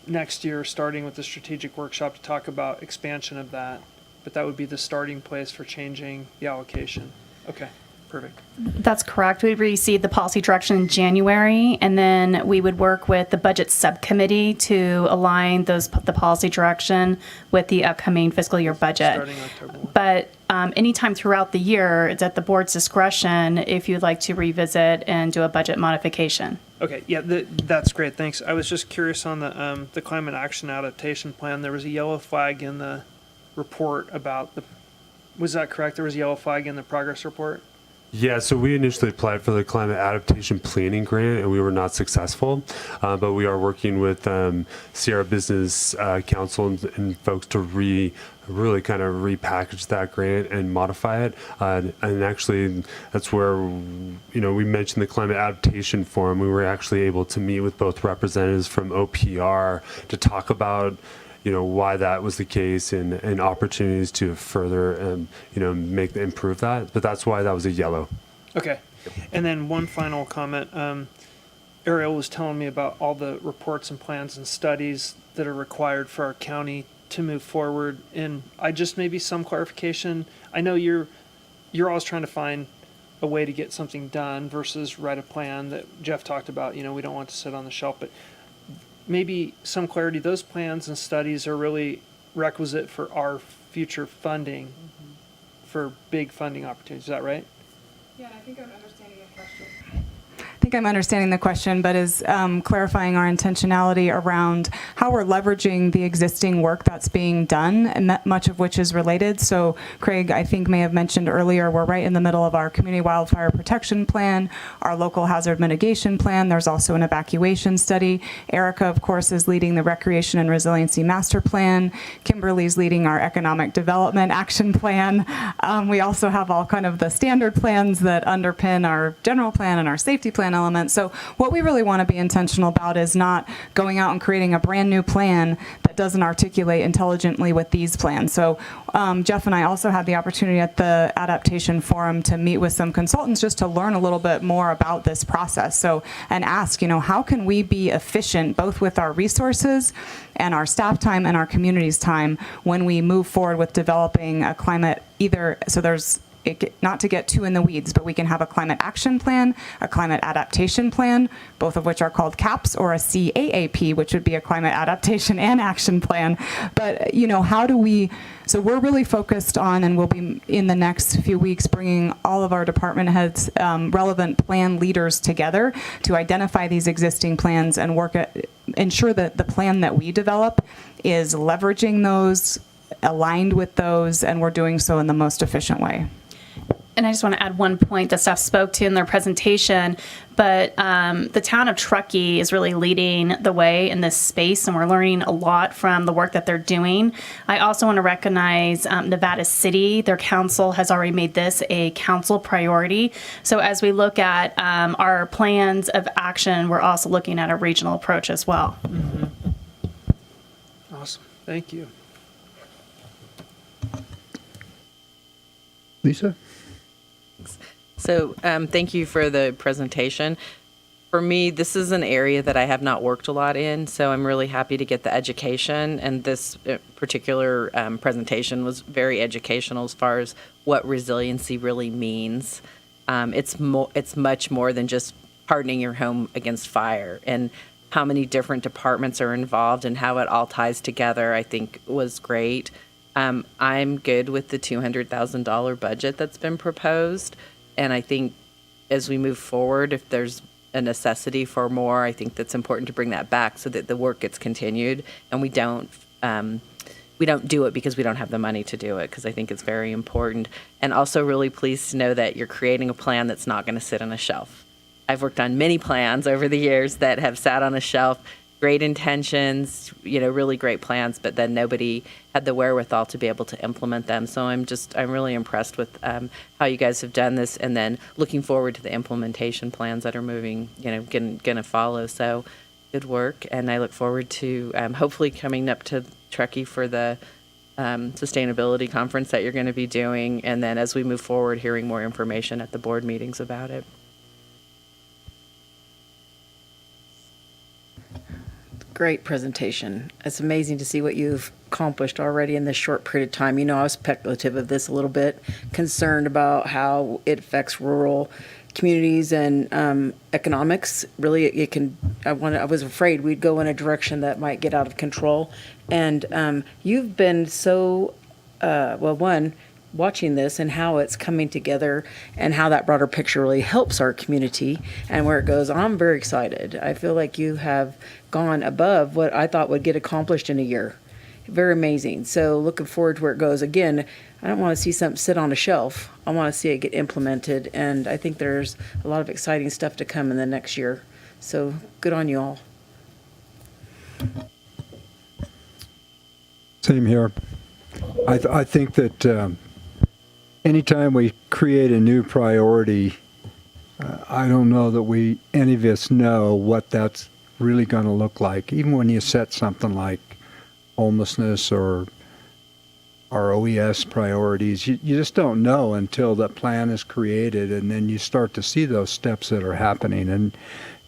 next year, starting with the strategic workshop to talk about expansion of that, but that would be the starting place for changing the allocation. Okay. Perfect. That's correct. We received the policy direction in January, and then we would work with the budget subcommittee to align the policy direction with the upcoming fiscal year budget. Starting October 1. But anytime throughout the year, it's at the board's discretion if you'd like to revisit and do a budget modification. Okay, yeah, that's great, thanks. I was just curious on the climate action adaptation plan. There was a yellow flag in the report about was that correct? There was a yellow flag in the progress report? Yeah, so we initially applied for the climate adaptation planning grant and we were not successful, but we are working with Sierra Business Council and folks to really kind of repackage that grant and modify it. And actually, that's where, we mentioned the Climate Adaptation Forum. We were actually able to meet with both representatives from OPR to talk about why that was the case and opportunities to further, improve that. But that's why that was a yellow. Okay. And then one final comment. Ariel was telling me about all the reports and plans and studies that are required for our county to move forward. And I just maybe some clarification. I know you're always trying to find a way to get something done versus write a plan that Jeff talked about. We don't want to sit on the shelf, but maybe some clarity. Those plans and studies are really requisite for our future funding, for big funding opportunities. Is that right? Yeah, I think I'm understanding the question. I think I'm understanding the question, but is clarifying our intentionality around how we're leveraging the existing work that's being done, and much of which is related. So Craig, I think, may have mentioned earlier, we're right in the middle of our community wildfire protection plan, our local hazard mitigation plan. There's also an evacuation study. Erica, of course, is leading the recreation and resiliency master plan. Kimberly's leading our economic development action plan. We also have all kind of the standard plans that underpin our general plan and our safety plan element. So what we really want to be intentional about is not going out and creating a brand new plan that doesn't articulate intelligently with these plans. So Jeff and I also had the opportunity at the adaptation forum to meet with some consultants just to learn a little bit more about this process. So, and ask, how can we be efficient both with our resources and our staff time and our community's time when we move forward with developing a climate not to get too in the weeds, but we can have a climate action plan, a climate adaptation plan, both of which are called CAPS, or a CAAP, which would be a climate adaptation and action plan. But, so we're really focused on, and we'll be in the next few weeks bringing all of our department heads, relevant plan leaders together to identify these existing plans and ensure that the plan that we develop is leveraging those, aligned with those, and we're doing so in the most efficient way. And I just want to add one point that staff spoke to in their presentation, but the town of Truckee is really leading the way in this space, and we're learning a lot from the work that they're doing. I also want to recognize Nevada City. Their council has already made this a council priority. So as we look at our plans of action, we're also looking at a regional approach as well. Mm-hmm. Awesome. Thank you. Lisa? So thank you for the presentation. For me, this is an area that I have not worked a lot in, so I'm really happy to get the education. And this particular presentation was very educational as far as what resiliency really means. It's much more than just hardening your home against fire, and how many different departments are involved and how it all ties together, I think was great. I'm good with the $200,000 budget that's been proposed. And I think as we move forward, if there's a necessity for more, I think that's important to bring that back so that the work gets continued and we don't do it because we don't have the money to do it, because I think it's very important. And also really pleased to know that you're creating a plan that's not going to sit on a shelf. I've worked on many plans over the years that have sat on a shelf, great intentions, really great plans, but then nobody had the wherewithal to be able to implement them. So I'm really impressed with how you guys have done this, and then looking forward to the implementation plans that are moving, going to follow. So good work, and I look forward to hopefully coming up to Truckee for the sustainability conference that you're going to be doing, and then as we move forward, hearing more information at the board meetings about it. great presentation. It's amazing to see what you've accomplished already in this short period of time. You know, I was speculative of this a little bit, concerned about how it affects rural communities and economics. Really, it can. I was afraid we'd go in a direction that might get out of control. And you've been so one, watching this and how it's coming together and how that broader picture really helps our community and where it goes. I'm very excited. I feel like you have gone above what I thought would get accomplished in a year. Very amazing. So looking forward to where it goes. Again, I don't want to see something sit on a shelf. I want to see it get implemented. And I think there's a lot of exciting stuff to come in the next year. So good on you all. Same here. I think that anytime we create a new priority, I don't know that any of us know what that's really going to look like. Even when you set something like homelessness or our OES priorities, you just don't know until that plan is created, and then you start to see those steps that are happening. And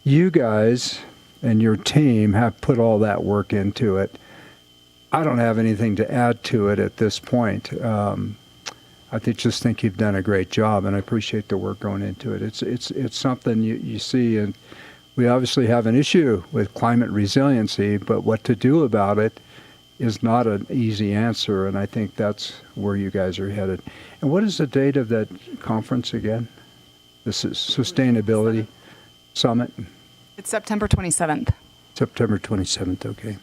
you guys and your team have put all that work into it. I don't have anything to add to it at this point. I just think you've done a great job, and I appreciate the work going into it. It's something you see, and we obviously have an issue with climate resiliency, but what to do about it is not an easy answer, and I think that's where you guys are headed. And what is the date of that conference again? This is Sustainability Summit? It's September 27th. September 27th, okay.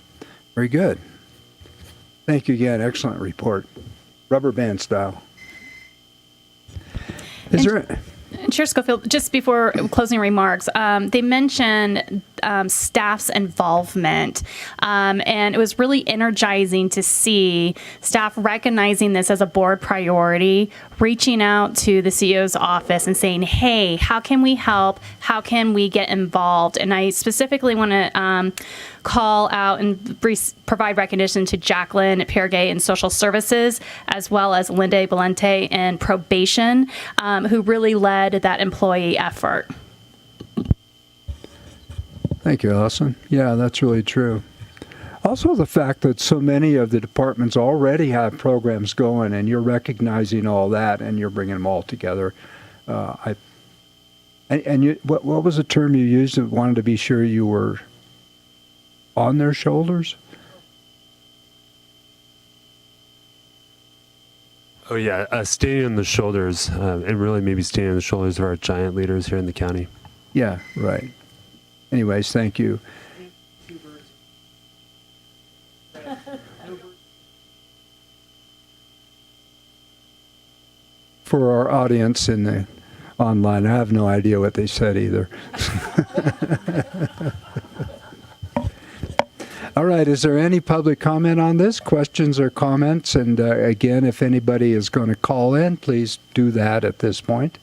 Very good. Thank you again. Excellent report. Rubber band style. Is there... Chair Schofield, just before closing remarks, they mentioned staff's involvement, and it was really energizing to see staff recognizing this as a board priority, reaching out to the CEO's office and saying, hey, how can we help? How can we get involved? And I specifically want to call out and provide recognition to Jacqueline Piergay in social services, as well as Linda Valente in probation, who really led that employee effort. Thank you, Allison. Yeah, that's really true. Also, the fact that so many of the departments already have programs going, and you're recognizing all that, and you're bringing them all together. What was the term you used that wanted to be sure you were on their shoulders? Oh yeah, standing on the shoulders, and really maybe standing on the shoulders of our giant leaders here in the county. Yeah, right. Anyways, thank you. For our audience in the online, I have no idea what they said either. All right, is there any public comment on this? Questions or comments? And again, if anybody is going to call in, please do that at this point,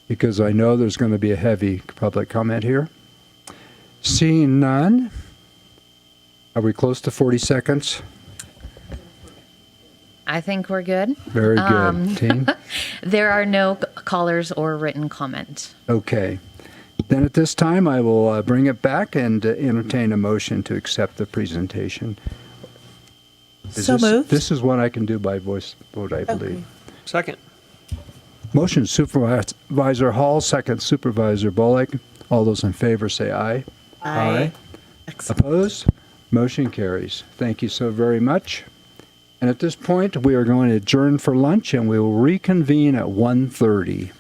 because I know there's going to be a heavy public comment here. Seeing none, are we close to 40 seconds? I think we're good. Very good, team. There are no callers or written comment. Okay. Then at this time, I will bring it back and entertain a motion to accept the presentation. Moved. This is one I can do by voice vote, I believe. Okay. Second. Motion Supervisor Hall, second Supervisor Bullock. All those in favor say aye. Aye. Opposed? Motion carries. Thank you so very much. And at this point, we are going to adjourn for lunch, and we will reconvene at 1:30.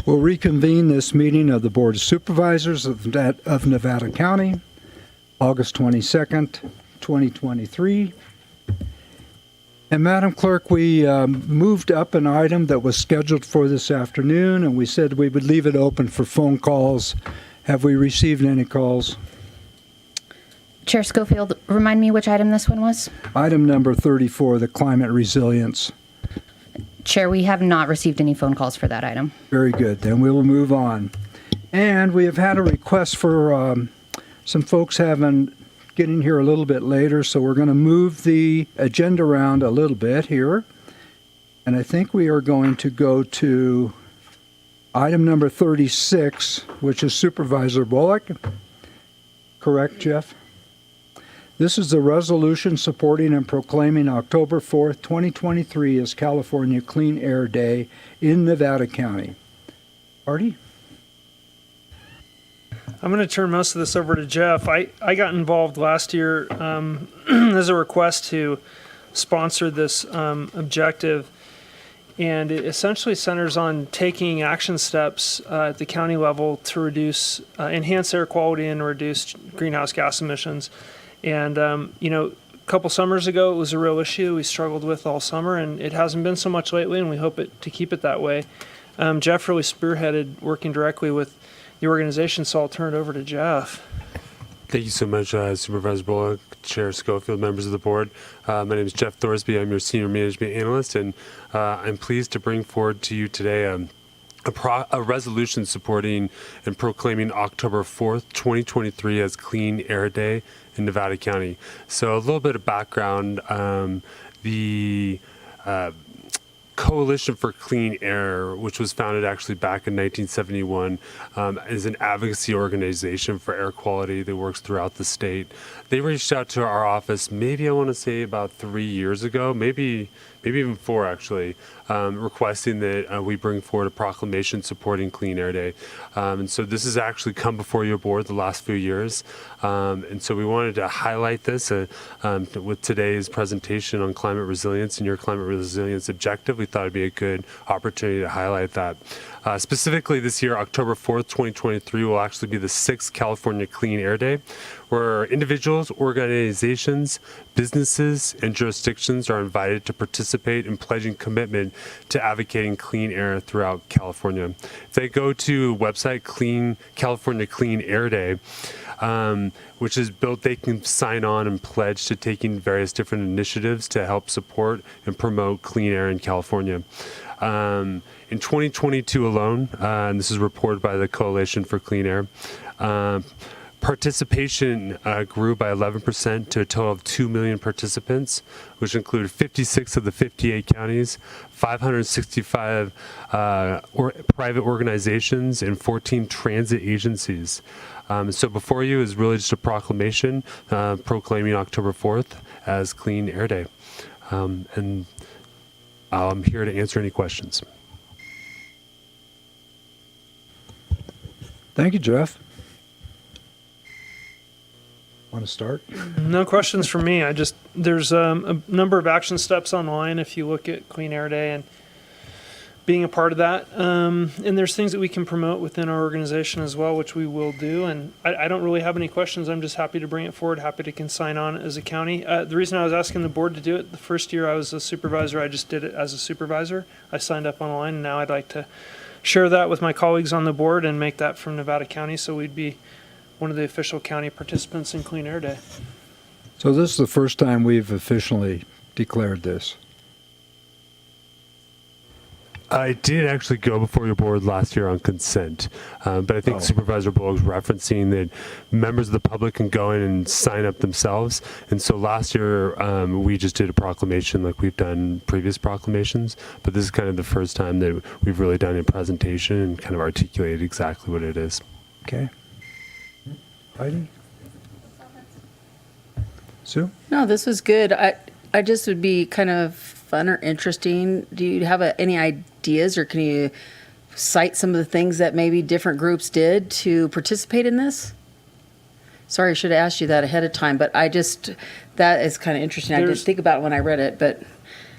We'll reconvene this meeting of the Board of Supervisors of Nevada County, August 22nd, 2023. And Madam Clerk, we moved up an item that was scheduled for this afternoon, and we said we would leave it open for phone calls. Have we received any calls? Chair Schofield, remind me which item this one was? Item number 34, the climate resilience. Chair, we have not received any phone calls for that item. Very good. Then we will move on. And we have had a request for some folks getting here a little bit later, so we're going to move the agenda around a little bit here. And I think we are going to go to item number 36, which is Supervisor Bullock. Correct, Jeff? This is the resolution supporting and proclaiming October 4th, 2023 as California Clean Air Day in Nevada County. Artie? I'm going to turn most of this over to Jeff. I got involved last year as a request to sponsor this objective, and it essentially centers on taking action steps at the county level to reduce, enhance air quality and reduce greenhouse gas emissions. And, a couple summers ago, it was a real issue we struggled with all summer, and it hasn't been so much lately, and we hope to keep it that way. Jeff really spearheaded working directly with the organization, so I'll turn it over to Jeff. Thank you so much, Supervisor Bullock, Chair Schofield, members of the board. My name is Jeff Thorsby. I'm your Senior Management Analyst, and I'm pleased to bring forward to you today a resolution supporting and proclaiming October 4th, 2023 as Clean Air Day in Nevada County. So a little bit of background. The Coalition for Clean Air, which was founded actually back in 1971, is an advocacy organization for air quality that works throughout the state. They reached out to our office maybe I want to say about 3 years ago, maybe even 4 actually, requesting that we bring forward a proclamation supporting Clean Air Day. And so this has actually come before your board the last few years. And so we wanted to highlight this with today's presentation on climate resilience and your climate resilience objective. We thought it'd be a good opportunity to highlight that. Specifically this year, October 4th, 2023 will actually be the 6th California Clean Air Day, where individuals, organizations, businesses, and jurisdictions are invited to participate in pledging commitment to advocating clean air throughout California. If they go to website California Clean Air Day, which is built, they can sign on and pledge to taking various different initiatives to help support and promote clean air in California. In 2022 alone, and this is reported by the Coalition for Clean Air, participation grew by 11% to a total of 2 million participants, which included 56 of the 58 counties, 565 private organizations, and 14 transit agencies. So before you is really just a proclamation proclaiming October 4th as Clean Air Day. And I'm here to answer any questions. Thank you, Jeff. Want to start? No questions from me. There's a number of action steps online if you look at Clean Air Day and being a part of that. And there's things that we can promote within our organization as well, which we will do. And I don't really have any questions. I'm just happy to bring it forward, happy to consign on it as a county. The reason I was asking the board to do it, the first year I was a supervisor, I just did it as a supervisor. I signed up online, and now I'd like to share that with my colleagues on the board and make that from Nevada County, so we'd be one of the official county participants in Clean Air Day. So this is the first time we've officially declared this. I did actually go before your board last year on consent, but I think Supervisor Bullock's referencing that members of the public can go in and sign up themselves. And so last year we just did a proclamation like we've done previous proclamations, but this is kind of the first time that we've really done a presentation and kind of articulated exactly what it is. Okay. Heidi? Sue? No, this was good. I just would be kind of fun or interesting. Do you have any ideas, or can you cite some of the things that maybe different groups did to participate in this? Sorry, I should have asked you that ahead of time, but that is kind of interesting. I didn't think about it when I read it, but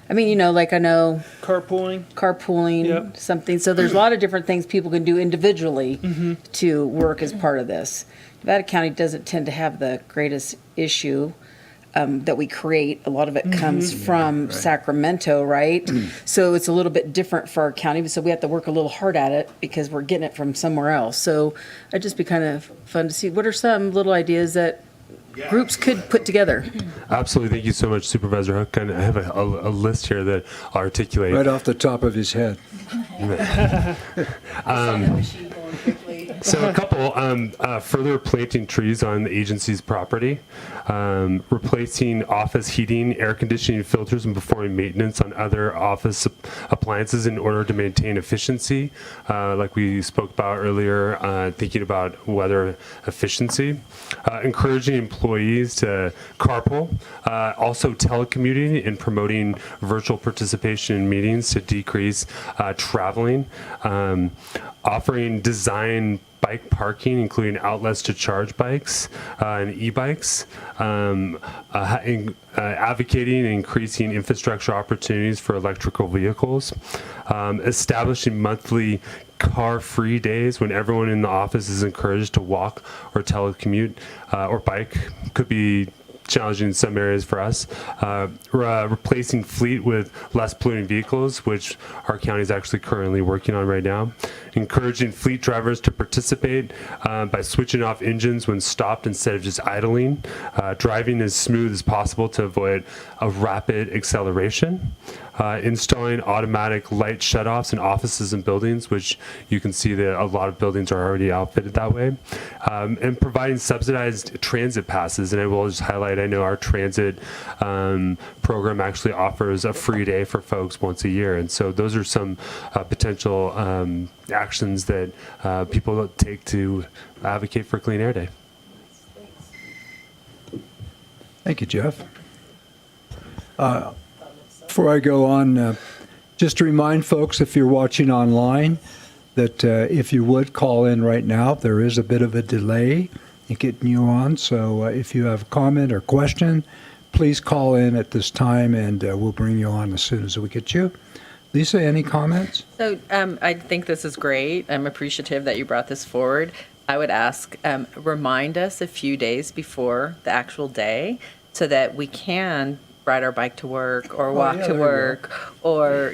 I mean, like I know Carpooling. Yep. something. So there's a lot of different things people can do individually to work as part of this. Nevada County doesn't tend to have the greatest issue that we create. A lot of it comes from Sacramento, right? So it's a little bit different for our county. So we have to work a little hard at it because we're getting it from somewhere else. So it'd just be kind of fun to see what are some little ideas that groups could put together. Absolutely. Thank you so much, Supervisor Hook. I have a list here that I'll articulate. Right off the top of his head. So a couple, further planting trees on the agency's property, replacing office heating, air conditioning filters, and performing maintenance on other office appliances in order to maintain efficiency, like we spoke about earlier, thinking about weather efficiency, encouraging employees to carpool, also telecommuting and promoting virtual participation in meetings to decrease traveling, offering design bike parking, including outlets to charge bikes and e-bikes, advocating and increasing infrastructure opportunities for electrical vehicles, establishing monthly car-free days when everyone in the office is encouraged to walk or telecommute or bike. Could be challenging in some areas for us. Replacing fleet with less polluting vehicles, which our county is actually currently working on right now. Encouraging fleet drivers to participate by switching off engines when stopped instead of just idling. Driving as smooth as possible to avoid a rapid acceleration. Installing automatic light shutoffs in offices and buildings, which you can see that a lot of buildings are already outfitted that way. And providing subsidized transit passes. And I will just highlight, I know our transit program actually offers a free day for folks once a year. And so those are some potential actions that people take to advocate for Clean Air Day. Thank you, Jeff. Before I go on, just to remind folks, if you're watching online, that if you would call in right now, there is a bit of a delay in getting you on. So if you have a comment or question, please call in at this time and we'll bring you on as soon as we get you. Lisa, any comments? So I think this is great. I'm appreciative that you brought this forward. I would ask, remind us a few days before the actual day so that we can ride our bike to work or walk to work or,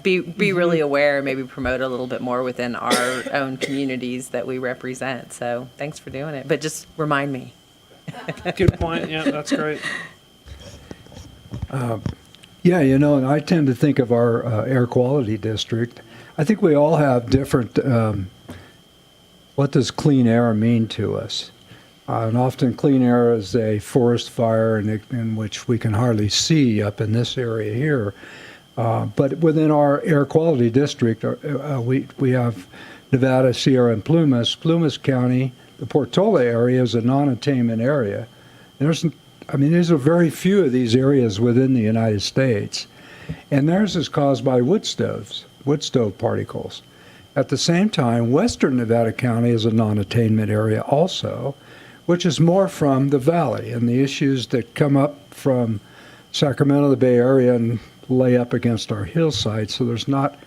be really aware, maybe promote a little bit more within our own communities that we represent. So thanks for doing it. But just remind me. Good point. Yeah, that's great. Yeah, and I tend to think of our air quality district. I think we all have different, what does clean air mean to us? And often clean air is a forest fire in which we can hardly see up in this area here. But within our air quality district, we have Nevada, Sierra, and Plumas. Plumas County, the Portola area is a non-attainment area. There's very few of these areas within the United States. And theirs is caused by wood stove particles. At the same time, Western Nevada County is a non-attainment area also, which is more from the valley and the issues that come up from Sacramento, the Bay Area, and lay up against our hillside. So there's not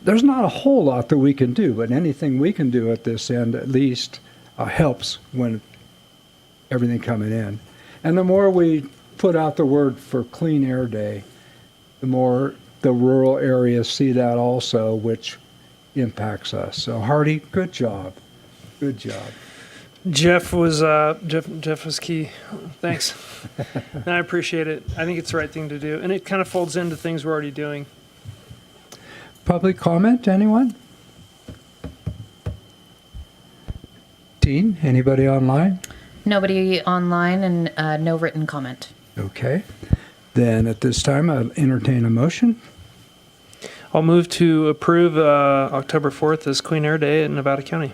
a whole lot that we can do, but anything we can do at this end at least helps when everything coming in. And the more we put out the word for Clean Air Day, the more the rural areas see that also, which impacts us. So Hardy, good job. Good job. Jeff was key. Thanks. And I appreciate it. I think it's the right thing to do. And it kind of folds into things we're already doing. Public comment, anyone? Teen, anybody online? Nobody online and no written comment. Okay. Then at this time, I'll entertain a motion. I'll move to approve October 4th as Clean Air Day in Nevada County.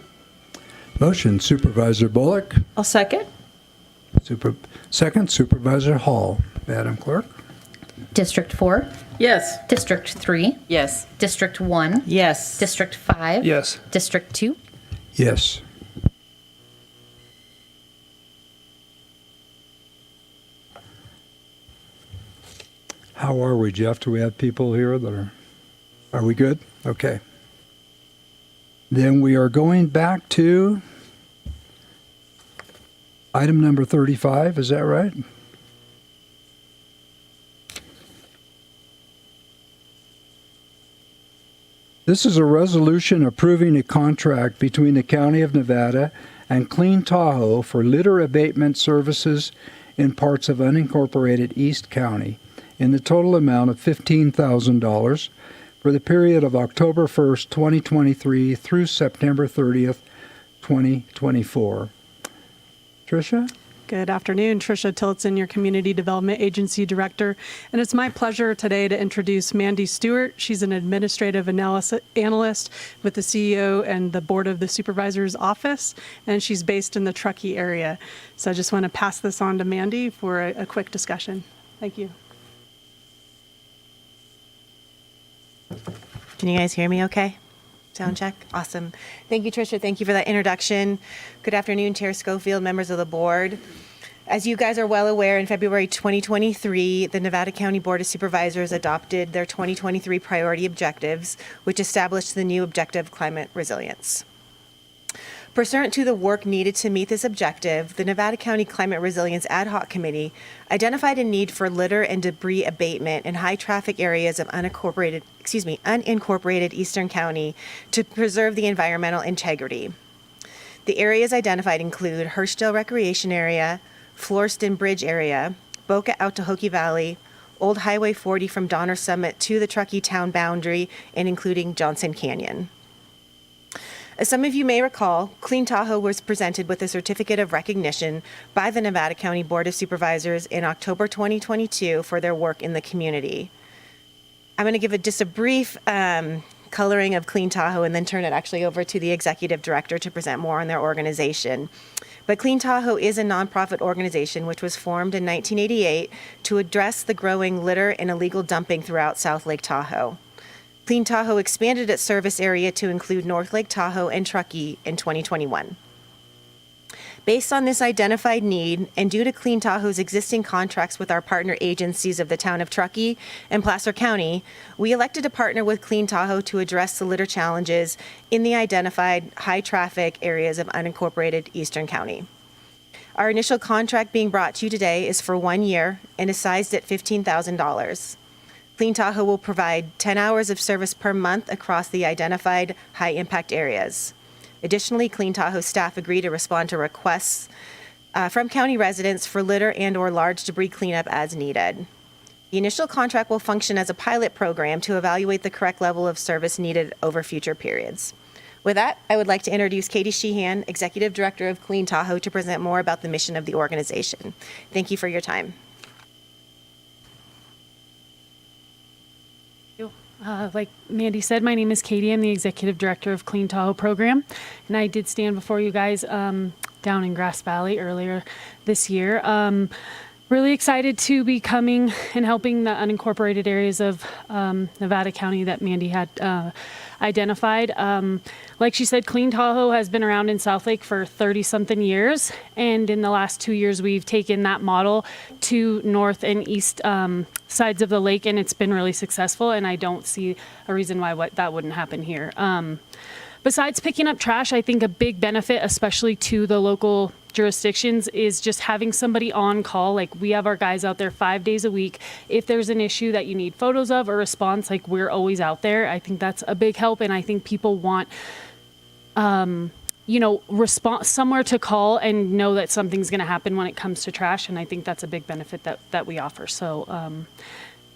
Motion, Supervisor Bullock. I'll second. Second, Supervisor Hall. Madam Clerk. District 4? Yes. District 3? Yes. District 1? Yes. District 5? Yes. District 2? Yes. How are we, Jeff? Do we have people here that are we good? Okay. Then we are going back to item number 35, is that right? This is a resolution approving a contract between the County of Nevada and Clean Tahoe for litter abatement services in parts of unincorporated East County in the total amount of $15,000 for the period of October 1st, 2023 through September 30th, 2024. Tricia? Good afternoon. Tricia Tillotson, your Community Development Agency Director. And it's my pleasure today to introduce Mandy Stewart. She's an administrative analyst with the CEO and the Board of the Supervisors Office, and she's based in the Truckee area. So I just want to pass this on to Mandy for a quick discussion. Thank you. Can you guys hear me okay? Sound check? Awesome. Thank you, Tricia. Thank you for that introduction. Good afternoon, Chair Schofield, members of the board. As you guys are well aware, in February 2023, the Nevada County Board of Supervisors adopted their 2023 priority objectives, which established the new objective climate resilience. Pursuant to the work needed to meet this objective, the Nevada County Climate Resilience Ad Hoc Committee identified a need for litter and debris abatement in high traffic areas of unincorporated Eastern County to preserve the environmental integrity. The areas identified include Hurstdale Recreation Area, Floreston Bridge Area, Boca out to Hokie Valley, Old Highway 40 from Donner Summit to the Truckee town boundary, and including Johnson Canyon. As some of you may recall, Clean Tahoe was presented with a certificate of recognition by the Nevada County Board of Supervisors in October 2022 for their work in the community. I'm going to give just a brief coloring of Clean Tahoe and then turn it actually over to the executive director to present more on their organization. But Clean Tahoe is a nonprofit organization which was formed in 1988 to address the growing litter and illegal dumping throughout South Lake Tahoe. Clean Tahoe expanded its service area to include North Lake Tahoe and Truckee in 2021. Based on this identified need, and due to Clean Tahoe's existing contracts with our partner agencies of the town of Truckee and Placer County, we elected to partner with Clean Tahoe to address the litter challenges in the identified high-traffic areas of unincorporated Eastern County. Our initial contract being brought to you today is for 1 year and is sized at $15,000. Clean Tahoe will provide 10 hours of service per month across the identified high-impact areas. Additionally, Clean Tahoe staff agree to respond to requests from county residents for litter and/or large debris cleanup as needed. The initial contract will function as a pilot program to evaluate the correct level of service needed over future periods. With that, I would like to introduce Katie Sheehan, Executive Director of Clean Tahoe, to present more about the mission of the organization. Thank you for your time. Like Mandy said, my name is Katie. I'm the Executive Director of Clean Tahoe Program, and I did stand before you guys down in Grass Valley earlier this year. Really excited to be coming and helping the unincorporated areas of Nevada County that Mandy had identified. Like she said, Clean Tahoe has been around in South Lake for 30-something years, and in the last 2 years, we've taken that model to north and east sides of the lake, and it's been really successful, and I don't see a reason why that wouldn't happen here. Besides picking up trash, I think a big benefit, especially to the local jurisdictions, is just having somebody on call. Like, we have our guys out there 5 days a week. If there's an issue that you need photos of or response, like, we're always out there. I think that's a big help, and I think people want response, somewhere to call and know that something's going to happen when it comes to trash. And I think that's a big benefit that we offer. So,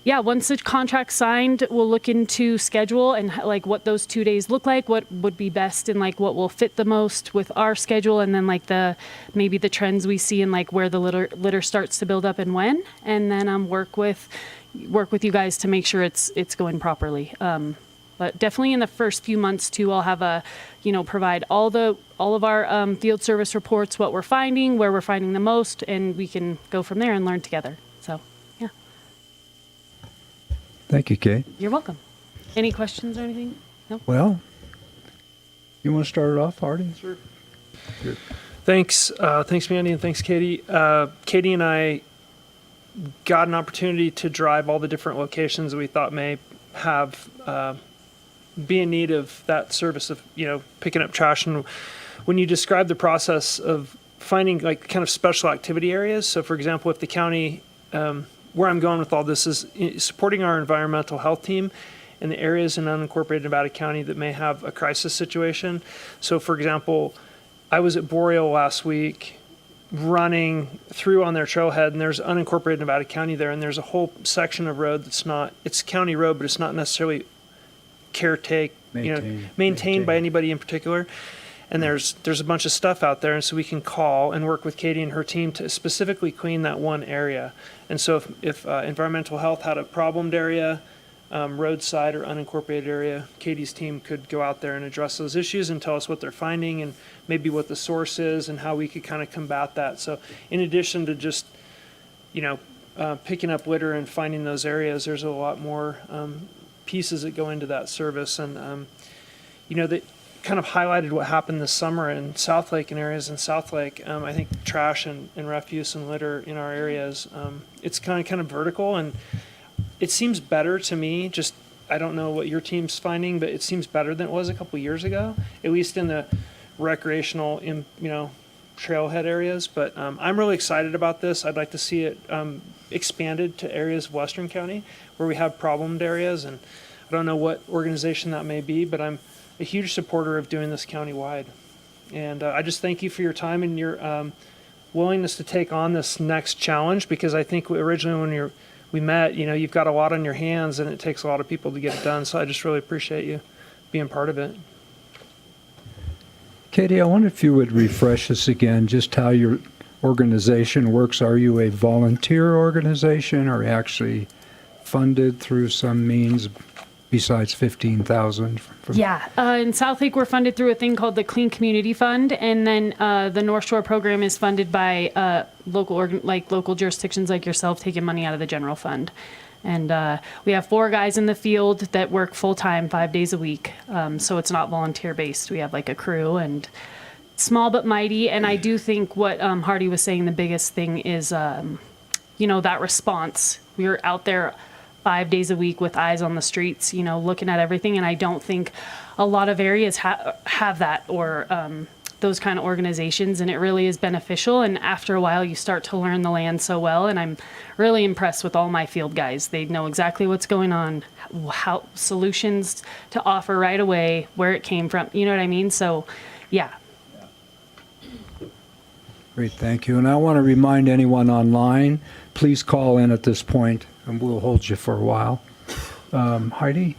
once the contract's signed, we'll look into schedule and like what those 2 days look like, what would be best, and like what will fit the most with our schedule, and then like maybe the trends we see and like where the litter starts to build up and when, and then work with you guys to make sure it's going properly. But definitely in the first few months too, I'll have provide all of our field service reports, what we're finding, where we're finding the most, and we can go from there and learn together. So, yeah. Thank you, Kate. You're welcome. Any questions or anything? No? Well, you want to start it off, Hardy? Sure. Thanks, Mandy, and thanks, Katie. Katie and I got an opportunity to drive all the different locations that we thought may have be in need of that service of picking up trash. And when you describe the process of finding like kind of special activity areas, so for example, if the county, where I'm going with all this is supporting our environmental health team in the areas in unincorporated Nevada County that may have a crisis situation. So for example, I was at Boreal last week running through on their trailhead, and there's unincorporated Nevada County there, and there's a whole section of road that's not, it's county road, but it's not necessarily maintained by anybody in particular. And there's a bunch of stuff out there, and so we can call and work with Katie and her team to specifically clean that one area. And so if environmental health had a problemed area, roadside or unincorporated area, Katie's team could go out there and address those issues and tell us what they're finding and maybe what the source is and how we could kind of combat that. So in addition to just, picking up litter and finding those areas, there's a lot more pieces that go into that service. And, that kind of highlighted what happened this summer in South Lake and areas in South Lake. I think trash and refuse and litter in our areas, it's kind of vertical, and it seems better to me. Just, I don't know what your team's finding, but it seems better than it was a couple years ago, at least in the recreational, trailhead areas. But I'm really excited about this. I'd like to see it expanded to areas of Western County where we have problemed areas. And I don't know what organization that may be, but I'm a huge supporter of doing this countywide. And I just thank you for your time and your willingness to take on this next challenge, because I think originally when we met, you've got a lot on your hands and it takes a lot of people to get it done. So I just really appreciate you being part of it. Katie, I wonder if you would refresh us again just how your organization works. Are you a volunteer organization or actually funded through some means besides $15,000? Yeah, in South Lake, we're funded through a thing called the Clean Community Fund, and then the North Shore program is funded by local jurisdictions like yourself taking money out of the general fund. And we have 4 guys in the field that work full-time 5 days a week, so it's not volunteer-based. We have like a crew, and small but mighty. And I do think what Hardy was saying, the biggest thing is, that response. We're out there 5 days a week with eyes on the streets, looking at everything. And I don't think a lot of areas have that or those kind of organizations. And it really is beneficial. And after a while, you start to learn the land so well. And I'm really impressed with all my field guys. They know exactly what's going on, how solutions to offer right away, where it came from. You know what I mean? So, yeah. Great, thank you. And I want to remind anyone online, please call in at this point, and we'll hold you for a while. Heidi?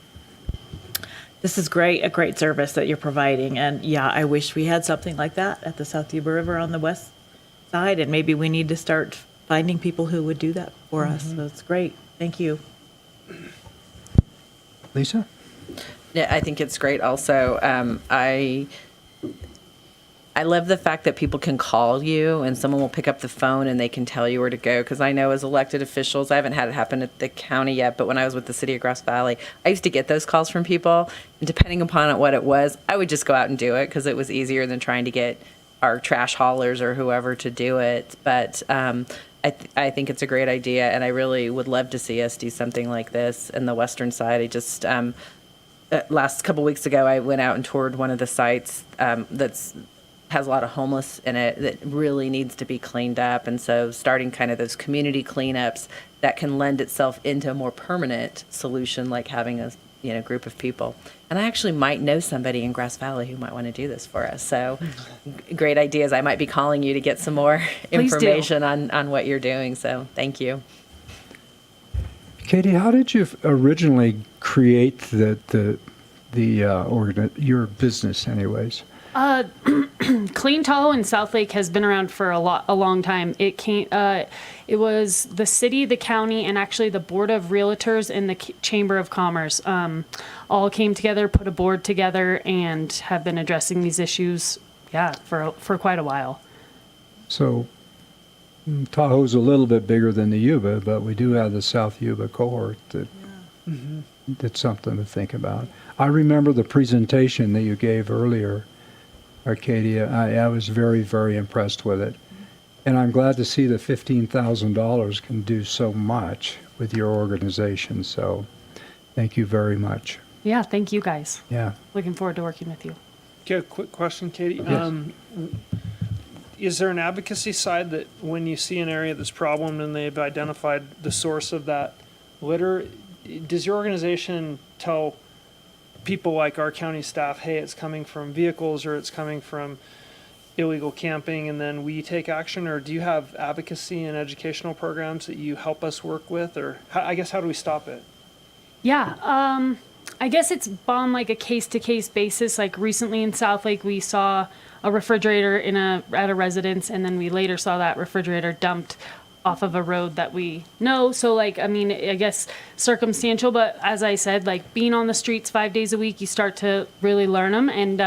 This is great, a great service that you're providing. And yeah, I wish we had something like that at the South Yuba River on the west side. And maybe we need to start finding people who would do that for us. So it's great. Thank you. Lisa? Yeah, I think it's great also. I love the fact that people can call you and someone will pick up the phone and they can tell you where to go. Because I know as elected officials, I haven't had it happen at the county yet, but when I was with the city of Grass Valley, I used to get those calls from people. And depending upon what it was, I would just go out and do it because it was easier than trying to get our trash haulers or whoever to do it. But I think it's a great idea, and I really would love to see us do something like this in the western side. I just last couple weeks ago, I went out and toured one of the sites that's has a lot of homeless in it that really needs to be cleaned up. And so starting kind of those community cleanups that can lend itself into a more permanent solution, like having a group of people. And I actually might know somebody in Grass Valley who might want to do this for us. So great ideas. I might be calling you to get some more information on what you're doing. So thank you. Katie, how did you originally create your business anyways? Clean Tahoe in South Lake has been around for a long time. It was the city, the county, and actually the Board of Realtors and the Chamber of Commerce all came together, put a board together, and have been addressing these issues, for quite a while. So Tahoe's a little bit bigger than the Yuba, but we do have the South Yuba cohort that's something to think about. I remember the presentation that you gave earlier, Arcadia. I was very, very impressed with it. And I'm glad to see that $15,000 can do so much with your organization. So thank you very much. Yeah, thank you guys. Yeah. Looking forward to working with you. Okay, a quick question, Katie. Yes. Is there an advocacy side that when you see an area that's problem and they've identified the source of that litter, does your organization tell people like our county staff, hey, it's coming from vehicles or it's coming from illegal camping, and then we take action? Or do you have advocacy and educational programs that you help us work with? Or I guess how do we stop it? Yeah, I guess it's on like a case-to-case basis. Like recently in South Lake, we saw a refrigerator at a residence, and then we later saw that refrigerator dumped off of a road that we know. So like, I mean, I guess circumstantial, but as I said, like being on the streets 5 days a week, you start to really learn them. And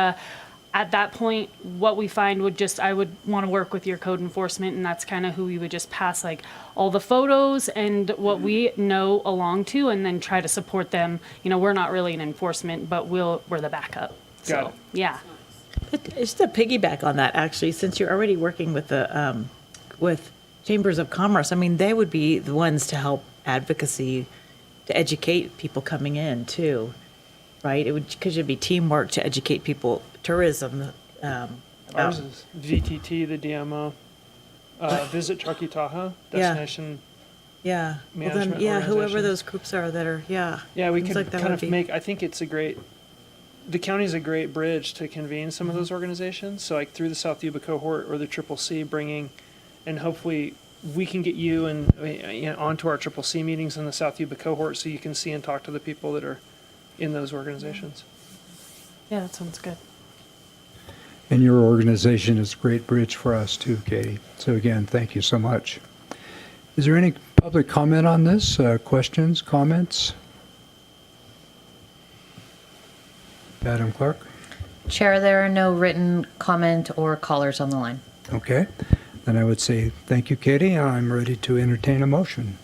at that point, what we find I would want to work with your code enforcement, and that's kind of who we would just pass like all the photos and what we know along to, and then try to support them. You know, we're not really an enforcement, but we're the backup. Got it. Yeah. Just to piggyback on that, actually, since you're already working with the with chambers of commerce, I mean, they would be the ones to help advocacy, to educate people coming in too, right? It would, because it'd be teamwork to educate people, tourism. Ours is VTT, the DMO, Visit Truckee Tahoe, Yeah. Destination Yeah. Well, then, Management yeah, whoever organizations. those groups are that are, yeah. Yeah, we Seems could like that kind would of be- make, I think it's the county's a great bridge to convene some of those organizations. So like through the South Yuba cohort or the Triple C bringing, and hopefully we can get you and onto our Triple C meetings in the South Yuba cohort so you can see and talk to the people that are in those organizations. Yeah, that sounds good. And your organization is a great bridge for us too, Katie. So again, thank you so much. Is there any public comment on this? Questions, comments? Madam Clerk? Chair, there are no written comment or callers on the line. Okay. Then I would say thank you, Katie, and I'm ready to entertain a motion.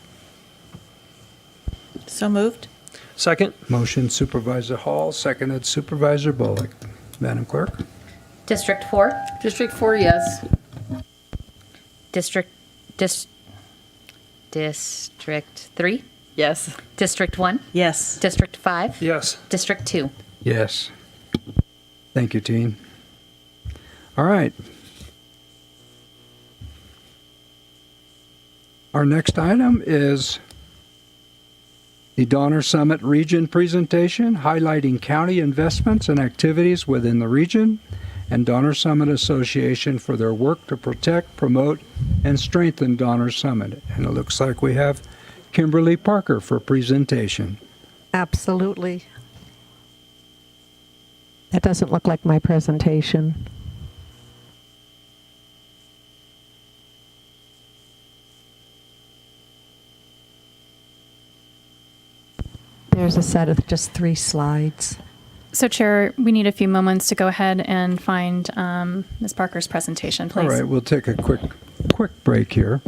So moved. Second. Motion Supervisor Hall, seconded Supervisor Bullock. Madam Clerk? District 4? District 4, yes. District 3? Yes. District 1? Yes. District 5? Yes. District 2? Yes. Thank you, Teen. All right. Our next item is the Donner Summit Region presentation highlighting county investments and activities within the region and Donner Summit Association for their work to protect, promote, and strengthen Donner Summit. And it looks like we have Kimberly Parker for presentation. Absolutely. That doesn't look like my presentation. There's a set of just 3 slides. So, Chair, we need a few moments to go ahead and find Ms. Parker's presentation, please. All right, we'll take a quick break here.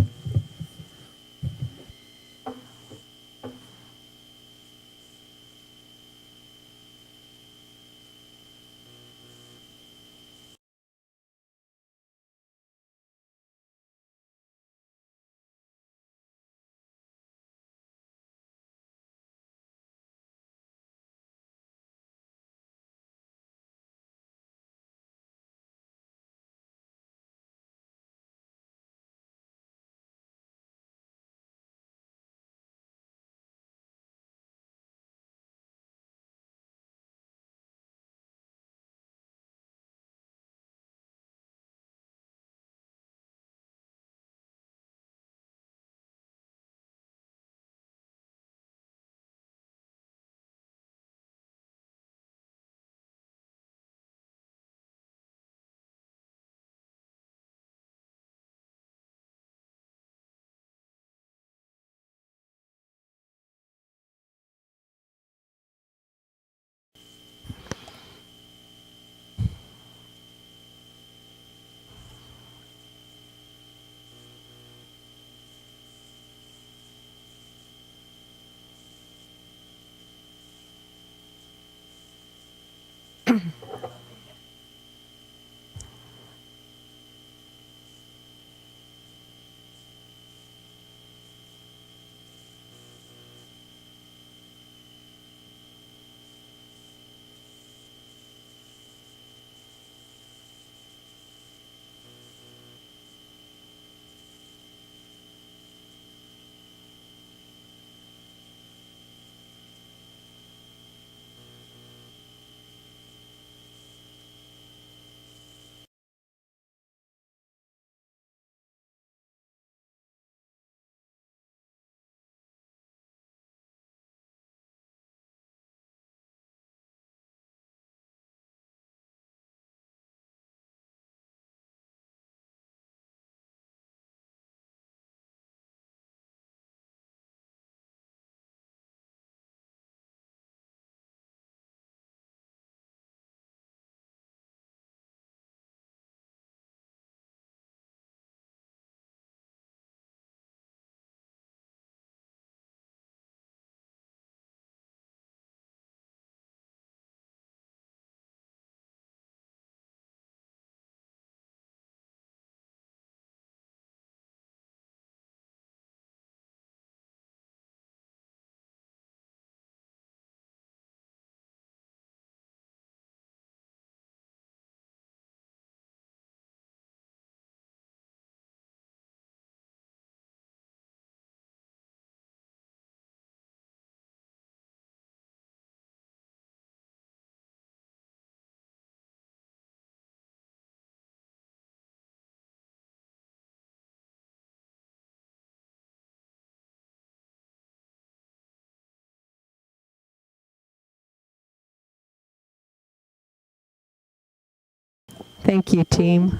Thank you, team.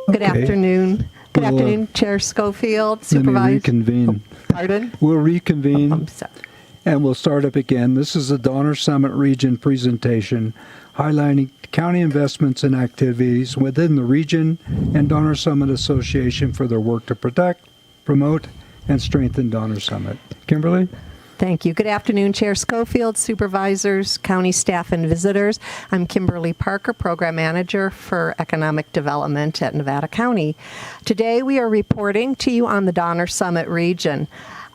Good Okay. afternoon. Good We'll, afternoon, Chair Schofield, Let me Supervisor. reconvene. Pardon? We'll reconvene. I'm sorry. And we'll start up again. This is the Donner Summit Region presentation highlighting county investments and activities within the region and Donner Summit Association for their work to protect, promote, and strengthen Donner Summit. Kimberly? Thank you. Good afternoon, Chair Schofield, supervisors, county staff, and visitors. I'm Kimberly Parker, Program Manager for Economic Development at Nevada County. Today, we are reporting to you on the Donner Summit region.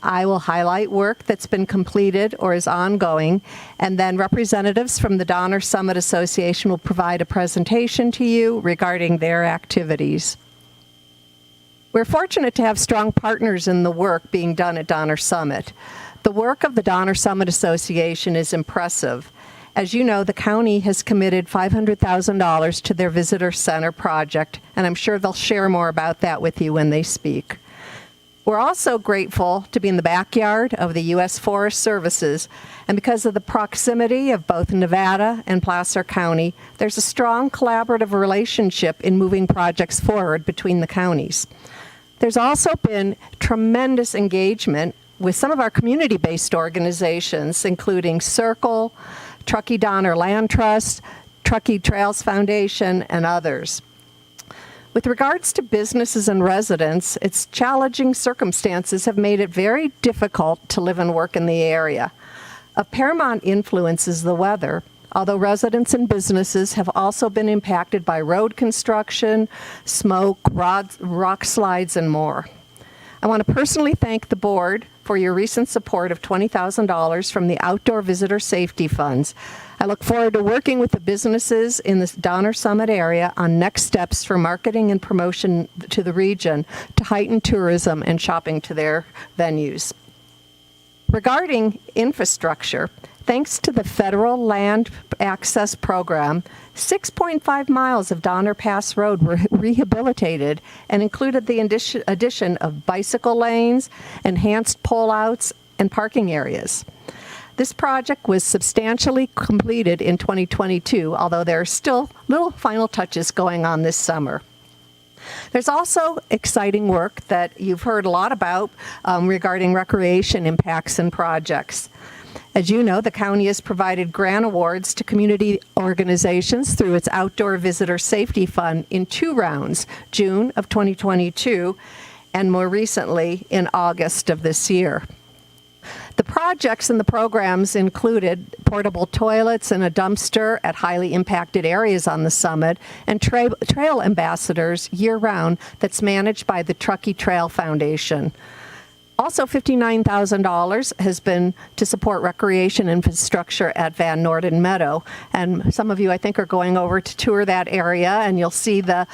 I will highlight work that's been completed or is ongoing, and then representatives from the Donner Summit Association will provide a presentation to you regarding their activities. We're fortunate to have strong partners in the work being done at Donner Summit. The work of the Donner Summit Association is impressive. As you know, the county has committed $500,000 to their visitor center project, and I'm sure they'll share more about that with you when they speak. We're also grateful to be in the backyard of the U.S. Forest Services, and because of the proximity of both Nevada and Placer County, there's a strong collaborative relationship in moving projects forward between the counties. There's also been tremendous engagement with some of our community-based organizations, including Circle, Truckee Donner Land Trust, Truckee Trails Foundation, and others. With regards to businesses and residents, its challenging circumstances have made it very difficult to live and work in the area. Of paramount influence is the weather, although residents and businesses have also been impacted by road construction, smoke, rock slides, and more. I want to personally thank the board for your recent support of $20,000 from the Outdoor Visitor Safety Funds. I look forward to working with the businesses in the Donner Summit area on next steps for marketing and promotion to the region to heighten tourism and shopping to their venues. Regarding infrastructure, thanks to the Federal Land Access Program, 6.5 miles of Donner Pass Road were rehabilitated and included the addition of bicycle lanes, enhanced pullouts, and parking areas. This project was substantially completed in 2022, although there are still little final touches going on this summer. There's also exciting work that you've heard a lot about regarding recreation impacts and projects. As you know, the county has provided grant awards to community organizations through its Outdoor Visitor Safety Fund in 2 rounds, June of 2022 and more recently in August of this year. The projects and the programs included portable toilets and a dumpster at highly impacted areas on the summit and trail ambassadors year-round that's managed by the Truckee Trail Foundation. Also, $59,000 has been to support recreation infrastructure at Van Norden Meadow. And some of you, I think, are going over to tour that area, and you'll see the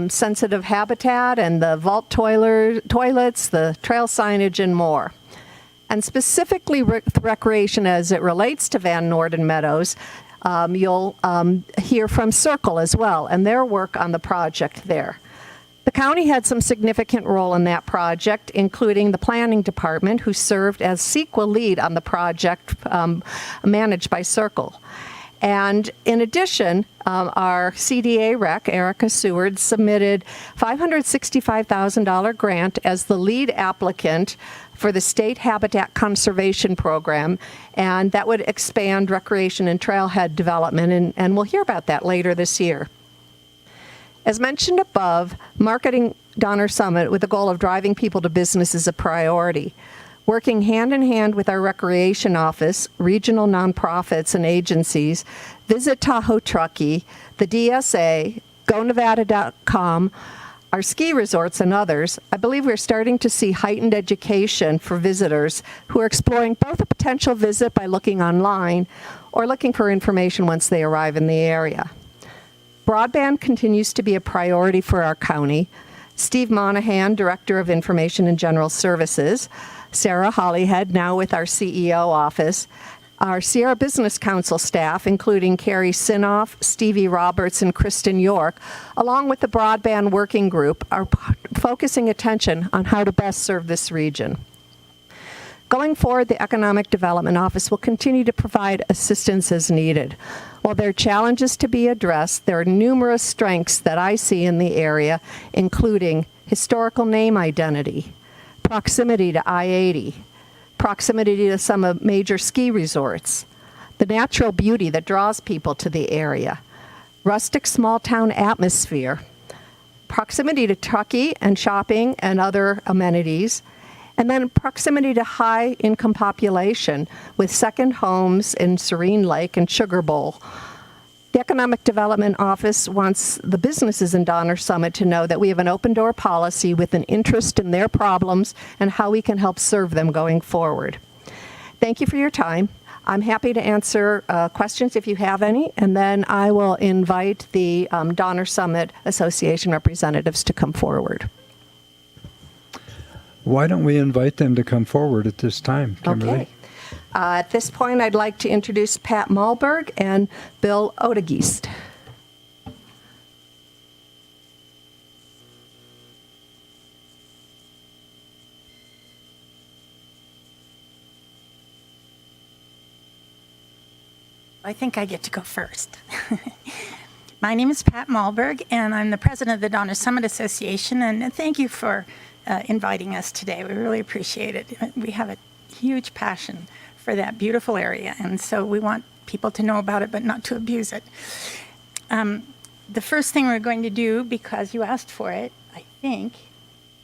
sensitive habitat and the vault toilets, the trail signage, and more. And specifically recreation as it relates to Van Norden Meadows, you'll hear from Circle as well and their work on the project there. The county had some significant role in that project, including the planning department, who served as CEQA lead on the project managed by Circle. And in addition, our CDA rec, Erica Seward, submitted $565,000 grant as the lead applicant for the State Habitat Conservation Program, and that would expand recreation and trailhead development, and we'll hear about that later this year. As mentioned above, marketing Donner Summit with the goal of driving people to business is a priority. Working hand in hand with our recreation office, regional nonprofits and agencies, Visit Tahoe Truckee, the DSA, GoNevada.com, our ski resorts, and others, I believe we're starting to see heightened education for visitors who are exploring both a potential visit by looking online or looking for information once they arrive in the area. Broadband continues to be a priority for our county. Steve Monahan, Director of Information and General Services, Sarah Hollyhead, now with our CEO office, our Sierra Business Council staff, including Carrie Sinoff, Stevie Roberts, and Kristen York, along with the Broadband Working Group, are focusing attention on how to best serve this region. Going forward, the Economic Development Office will continue to provide assistance as needed. While there are challenges to be addressed, there are numerous strengths that I see in the area, including historical name identity, proximity to I-80, proximity to some major ski resorts, the natural beauty that draws people to the area, rustic small-town atmosphere, proximity to Truckee and shopping and other amenities, and then proximity to high-income population with second homes in Serene Lake and Sugar Bowl. The Economic Development Office wants the businesses in Donner Summit to know that we have an open-door policy with an interest in their problems and how we can help serve them going forward. Thank you for your time. I'm happy to answer questions if you have any, and then I will invite the Donner Summit Association representatives to come forward. Why don't we invite them to come forward at this time, Kimberly? Okay. At this point, I'd like to introduce Pat Malberg and Bill Odegeest. I think I get to go first. My name is Pat Malberg, and I'm the president of the Donner Summit Association, and thank you for inviting us today. We really appreciate it. We have a huge passion for that beautiful area, and so we want people to know about it, but not to abuse it. The first thing we're going to do, because you asked for it, I think,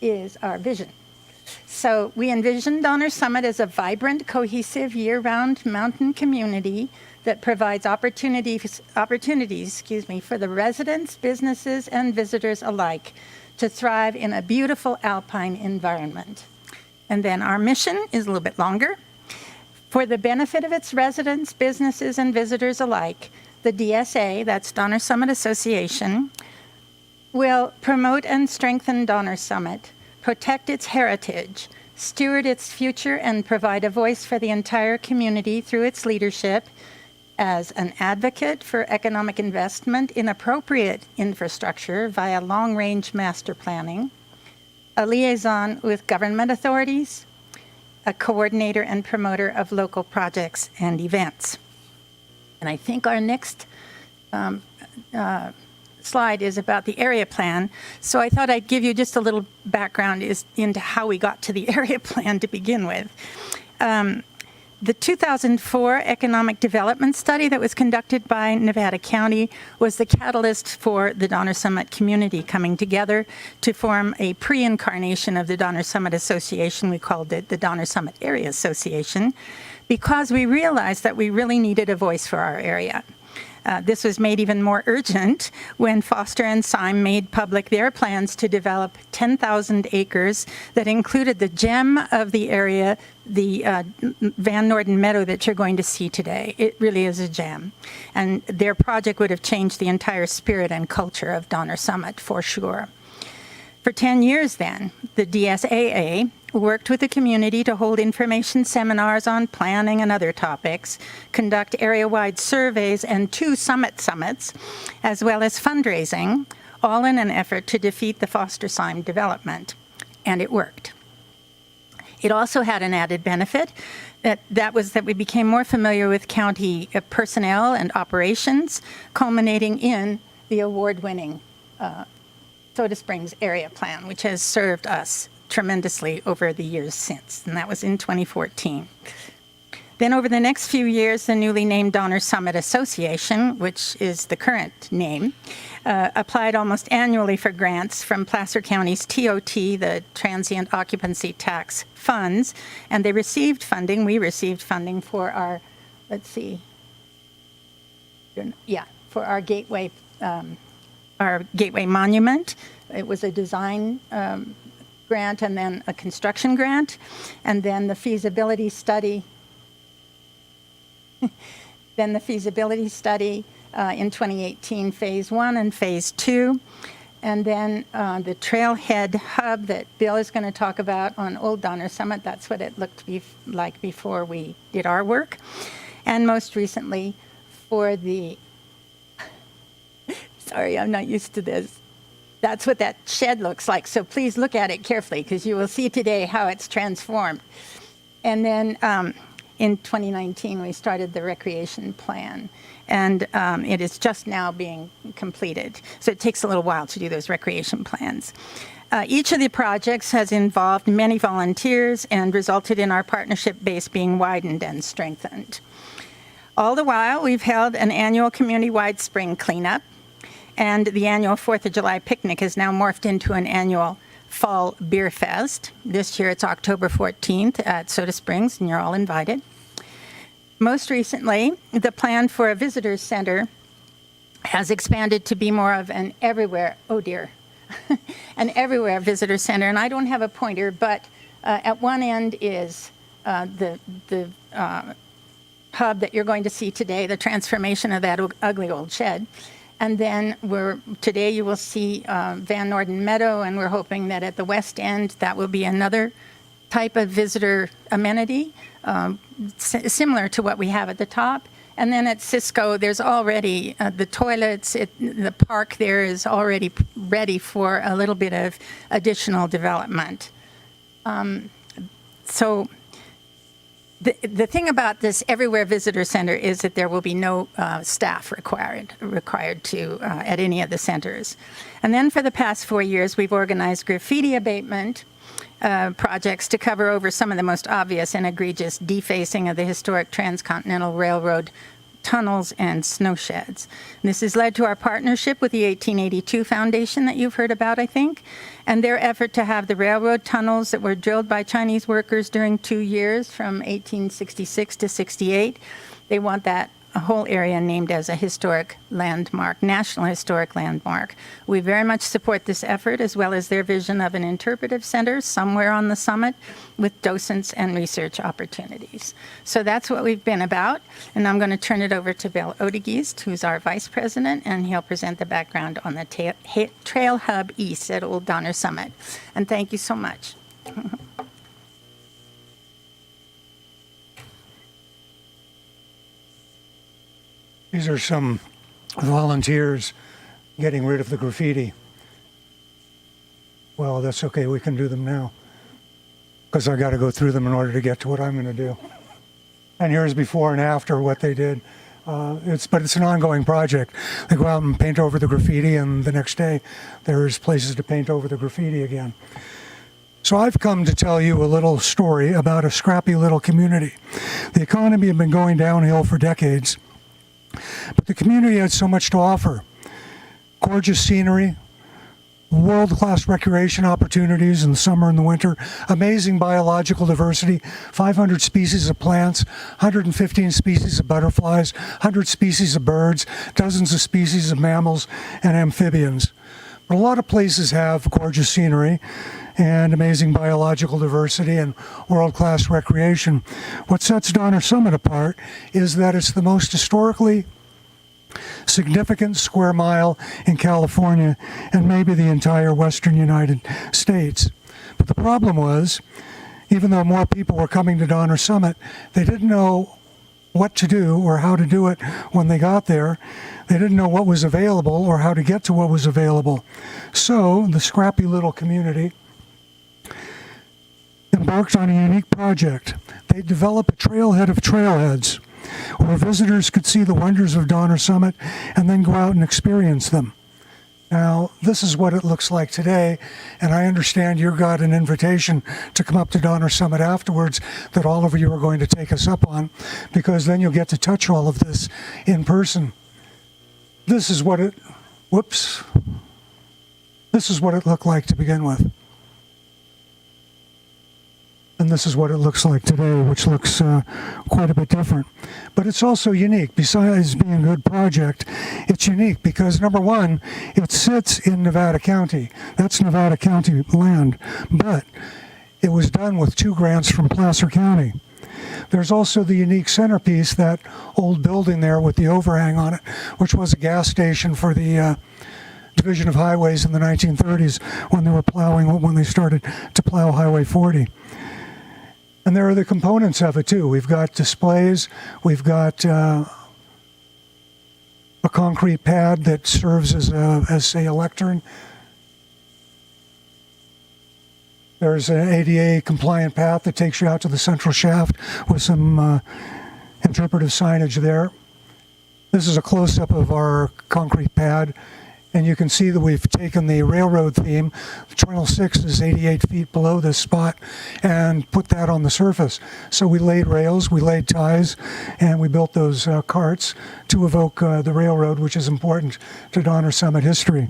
is our vision. So we envision Donner Summit as a vibrant, cohesive, year-round mountain community that provides opportunities, for the residents, businesses, and visitors alike to thrive in a beautiful alpine environment. And then our mission is a little bit longer. For the benefit of its residents, businesses, and visitors alike, the DSA, that's Donner Summit Association, will promote and strengthen Donner Summit, protect its heritage, steward its future, and provide a voice for the entire community through its leadership as an advocate for economic investment in appropriate infrastructure via long-range master planning, a liaison with government authorities, a coordinator and promoter of local projects and events. And I think our next slide is about the area plan. So I thought I'd give you just a little background into how we got to the area plan to begin with. The 2004 economic development study that was conducted by Nevada County was the catalyst for the Donner Summit community coming together to form a pre-incarnation of the Donner Summit Association. We called it the Donner Summit Area Association because we realized that we really needed a voice for our area. This was made even more urgent when Foster and Syme made public their plans to develop 10,000 acres that included the gem of the area, the Van Norden Meadow that you're going to see today. It really is a gem. And their project would have changed the entire spirit and culture of Donner Summit for sure. For 10 years then, the DSAA worked with the community to hold information seminars on planning and other topics, conduct area-wide surveys and 2 summits, as well as fundraising, all in an effort to defeat the Foster-Syme development. And it worked. It also had an added benefit, that was that we became more familiar with county personnel and operations, culminating in the award-winning Soda Springs Area Plan, which has served us tremendously over the years since, and that was in 2014. Then over the next few years, the newly named Donner Summit Association, which is the current name, applied almost annually for grants from Placer County's TOT, the Transient Occupancy Tax funds, and they received funding. We received funding for our, for our Gateway Monument. It was a design grant and then a construction grant, and then the feasibility study. In 2018, Phase 1 and Phase 2. And then the Trailhead Hub that Bill is going to talk about on Old Donner Summit. That's what it looked like before we did our work. And most recently for the, sorry, I'm not used to this. That's what that shed looks like. So please look at it carefully because you will see today how it's transformed. And then in 2019, we started the recreation plan, and it is just now being completed. So it takes a little while to do those recreation plans. Each of the projects has involved many volunteers and resulted in our partnership base being widened and strengthened. All the while, we've held an annual community-wide spring cleanup, and the annual 4th of July picnic has now morphed into an annual Fall Beer Fest. This year it's October 14th at Soda Springs, and you're all invited. Most recently, the plan for a visitor center has expanded to be more of an everywhere, oh dear, an everywhere visitor center. And I don't have a pointer, but at one end is the hub that you're going to see today, the transformation of that ugly old shed. And then today you will see Van Norden Meadow, and we're hoping that at the west end that will be another type of visitor amenity, similar to what we have at the top. And then at Cisco, there's already the toilets, the park there is already ready for a little bit of additional development. So the thing about this Everywhere Visitor Center is that there will be no staff required to at any of the centers. And then for the past 4 years, we've organized graffiti abatement projects to cover over some of the most obvious and egregious defacing of the historic Transcontinental Railroad tunnels and snow sheds. And this has led to our partnership with the 1882 Foundation that you've heard about, I think, and their effort to have the railroad tunnels that were drilled by Chinese workers during 2 years from 1866 to 68. They want that whole area named as a historic landmark, National Historic Landmark. We very much support this effort, as well as their vision of an interpretive center somewhere on the summit with docents and research opportunities. So that's what we've been about, and I'm going to turn it over to Bill Odegeest, who's our vice president, and he'll present the background on the Trail Hub East at Old Donner Summit. And thank you so much. These are some volunteers getting rid of the graffiti. Well, that's okay. We can do them now because I got to go through them in order to get to what I'm going to do. And here's before and after what they did. But it's an ongoing project. They go out and paint over the graffiti, and the next day there's places to paint over the graffiti again. So I've come to tell you a little story about a scrappy little community. The economy had been going downhill for decades, but the community had so much to offer. Gorgeous scenery, world-class recreation opportunities in the summer and the winter, amazing biological diversity, 500 species of plants, 115 species of butterflies, 100 species of birds, dozens of species of mammals and amphibians. But a lot of places have gorgeous scenery and amazing biological diversity and world-class recreation. What sets Donner Summit apart is that it's the most historically significant square mile in California and maybe the entire western United States. But the problem was, even though more people were coming to Donner Summit, they didn't know what to do or how to do it when they got there. They didn't know what was available or how to get to what was available. So the scrappy little community embarked on a unique project. They developed a trailhead of trailheads where visitors could see the wonders of Donner Summit and then go out and experience them. Now, this is what it looks like today, and I understand you got an invitation to come up to Donner Summit afterwards that all of you are going to take us up on, because then you'll get to touch all of this in person. This is what it, this is what it looked like to begin with. And this is what it looks like today, which looks quite a bit different. But it's also unique. Besides being a good project, it's unique because, number one, it sits in Nevada County. That's Nevada County land. But it was done with 2 grants from Placer County. There's also the unique centerpiece, that old building there with the overhang on it, which was a gas station for the Division of Highways in the 1930s when they were plowing, when they started to plow Highway 40. And there are the components of it too. We've got displays, we've got a concrete pad that serves as say a lectern. There's an ADA compliant path that takes you out to the central shaft with some interpretive signage there. This is a close-up of our concrete pad, and you can see that we've taken the railroad theme. Terminal 6 is 88 feet below this spot, and put that on the surface. So we laid rails, we laid ties, and we built those carts to evoke the railroad, which is important to Donner Summit history.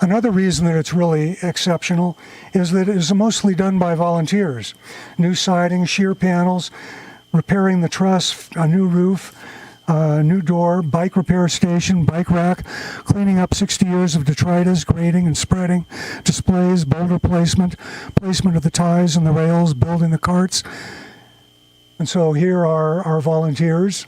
Another reason that it's really exceptional is that it is mostly done by volunteers. New siding, shear panels, repairing the truss, a new roof, new door, bike repair station, bike rack, cleaning up 60 years of detritus, grading and spreading, displays, boulder placement, placement of the ties and the rails, building the carts. And so here are our volunteers.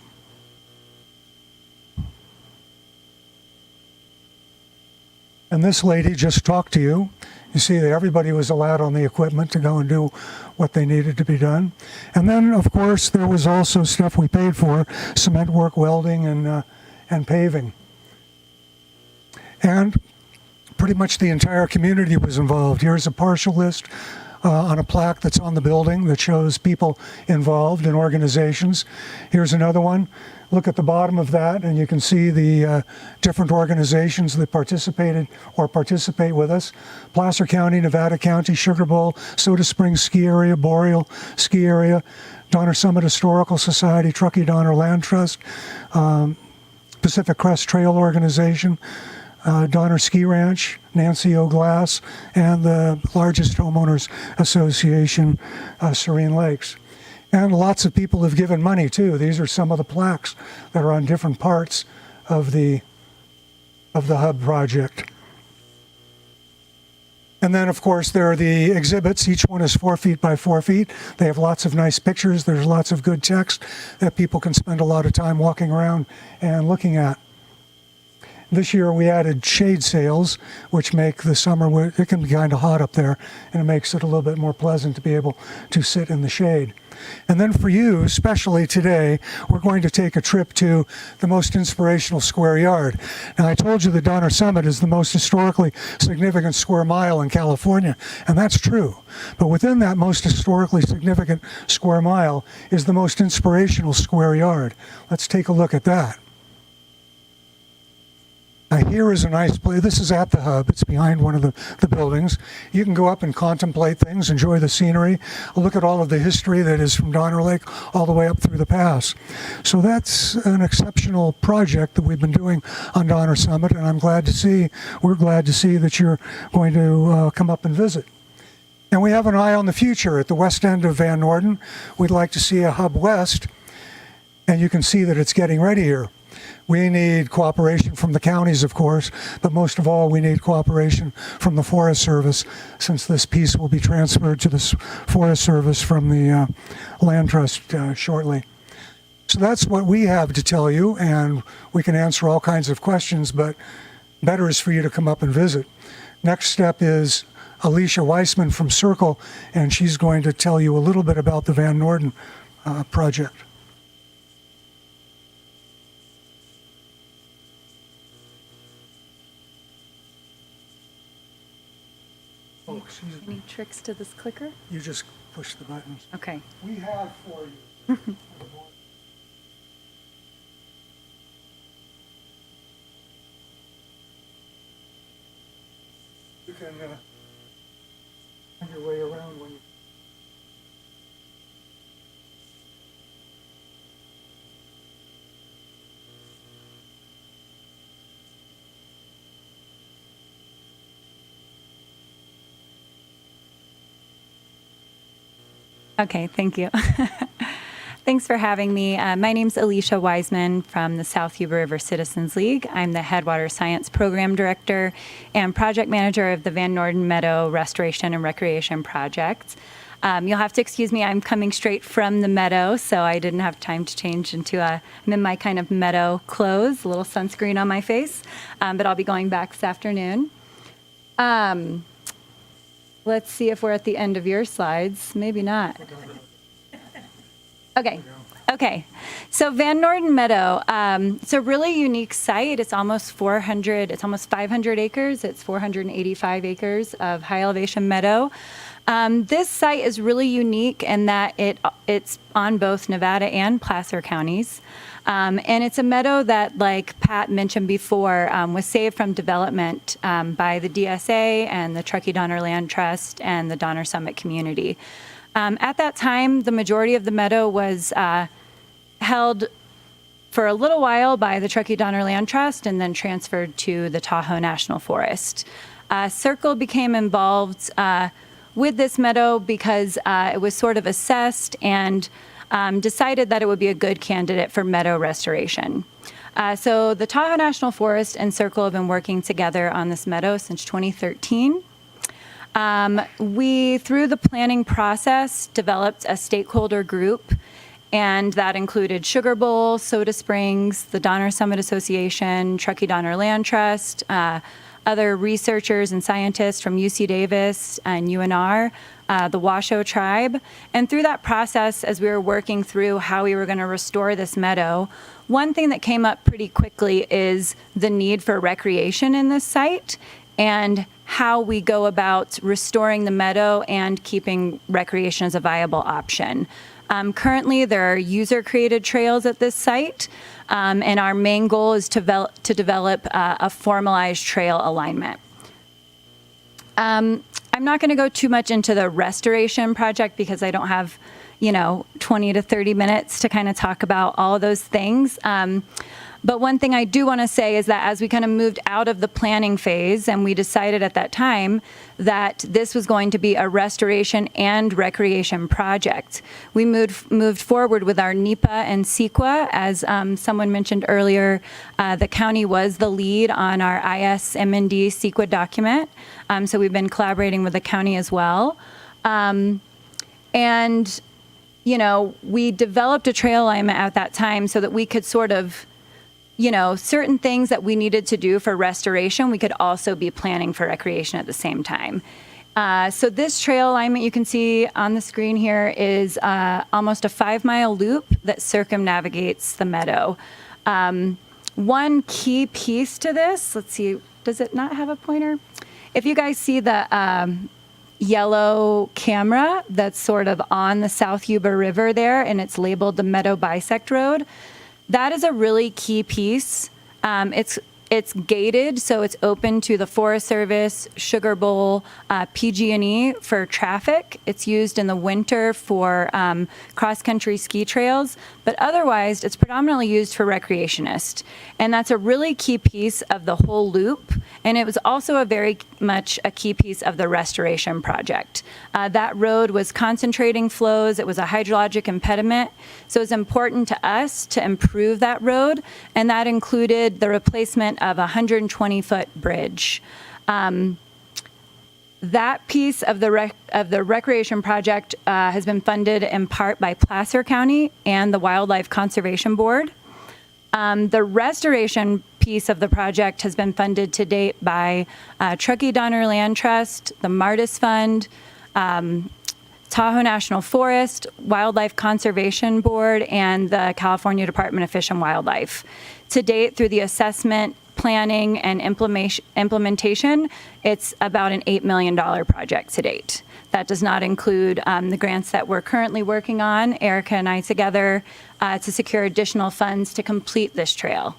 And this lady just talked to you. You see that everybody was allowed on the equipment to go and do what they needed to be done. And then, of course, there was also stuff we paid for, cement work, welding, and paving. And pretty much the entire community was involved. Here's a partial list on a plaque that's on the building that shows people involved in organizations. Here's another one. Look at the bottom of that, and you can see the different organizations that participated or participate with us. Placer County, Nevada County, Sugar Bowl, Soda Springs Ski Area, Boreal Ski Area, Donner Summit Historical Society, Truckee Donner Land Trust, Pacific Crest Trail Organization, Donner Ski Ranch, Nancy O. Glass, and the largest homeowners association, Serene Lakes. And lots of people have given money too. These are some of the plaques that are on different parts of the hub project. And then, of course, there are the exhibits. Each one is 4 feet by 4 feet. They have lots of nice pictures. There's lots of good text that people can spend a lot of time walking around and looking at. This year we added shade sails, which make the summer, it can be kind of hot up there, and it makes it a little bit more pleasant to be able to sit in the shade. And then for you, especially today, we're going to take a trip to the most inspirational square yard. Now, I told you the Donner Summit is the most historically significant square mile in California, and that's true. But within that most historically significant square mile is the most inspirational square yard. Let's take a look at that. Here is a nice place. This is at the hub. It's behind one of the buildings. You can go up and contemplate things, enjoy the scenery, look at all of the history that is from Donner Lake all the way up through the pass. So that's an exceptional project that we've been doing on Donner Summit, and we're glad to see that you're going to come up and visit. And we have an eye on the future. At the west end of Van Norden, we'd like to see a hub west, and you can see that it's getting ready here. We need cooperation from the counties, of course, but most of all, we need cooperation from the Forest Service, since this piece will be transferred to the Forest Service from the Land Trust shortly. So that's what we have to tell you, and we can answer all kinds of questions, but better is for you to come up and visit. Next step is Alicia Weissman from Circle, and she's going to tell you a little bit about the Van Norden project. Any tricks to this clicker? You just push the buttons. Okay. We have for you. You can find your way around when you. Okay, thank you. Thanks for having me. My name's Alicia Wiseman from the South Yuba River Citizens League. I'm the Headwater Science Program Director and Project Manager of the Van Norden Meadow Restoration and Recreation Project. You'll have to excuse me, I'm coming straight from the meadow, so I didn't have time to change into I'm in my kind of meadow clothes, a little sunscreen on my face, but I'll be going back this afternoon. Let's see if we're at the end of your slides. Maybe not. Okay. So Van Norden Meadow, it's a really unique site. It's almost 500 acres. It's 485 acres of high elevation meadow. This site is really unique in that it's on both Nevada and Placer counties. And it's a meadow that, like Pat mentioned before, was saved from development by the DSA and the Truckee Donner Land Trust and the Donner Summit community. At that time, the majority of the meadow was held for a little while by the Truckee Donner Land Trust and then transferred to the Tahoe National Forest. Circle became involved with this meadow because it was sort of assessed and decided that it would be a good candidate for meadow restoration. So the Tahoe National Forest and Circle have been working together on this meadow since 2013. We, through the planning process, developed a stakeholder group, and that included Sugar Bowl, Soda Springs, the Donner Summit Association, Truckee Donner Land Trust, other researchers and scientists from UC Davis and UNR, the Washoe tribe. And through that process, as we were working through how we were going to restore this meadow, one thing that came up pretty quickly is the need for recreation in this site and how we go about restoring the meadow and keeping recreation as a viable option. Currently, there are user-created trails at this site, and our main goal is to develop a formalized trail alignment. I'm not going to go too much into the restoration project because I don't have, 20 to 30 minutes to kind of talk about all of those things. But one thing I do want to say is that as we kind of moved out of the planning phase, and we decided at that time that this was going to be a restoration and recreation project, we moved forward with our NEPA and CEQA. As someone mentioned earlier, the county was the lead on our ISMND CEQA document. So we've been collaborating with the county as well. And, we developed a trail alignment at that time so that we could sort of certain things that we needed to do for restoration, we could also be planning for recreation at the same time. So this trail alignment you can see on the screen here is almost a 5-mile loop that circumnavigates the meadow. One key piece to this, let's see, does it not have a pointer? If you guys see the yellow camera that's sort of on the South Yuba River there, and it's labeled the Meadow Bisect Road, that is a really key piece. It's gated, so it's open to the Forest Service, Sugar Bowl, PG&E for traffic. It's used in the winter for cross-country ski trails, but otherwise it's predominantly used for recreationists. And that's a really key piece of the whole loop, and it was also a very much a key piece of the restoration project. That road was concentrating flows, it was a hydrologic impediment, so it's important to us to improve that road, and that included the replacement of a 120-foot bridge. That piece of the recreation project has been funded in part by Placer County and the Wildlife Conservation Board. The restoration piece of the project has been funded to date by Truckee Donner Land Trust, the Martis Fund, Tahoe National Forest, Wildlife Conservation Board, and the California Department of Fish and Wildlife. To date, through the assessment, planning, and implementation, it's about an $8 million project to date. That does not include the grants that we're currently working on, Erica and I together, to secure additional funds to complete this trail.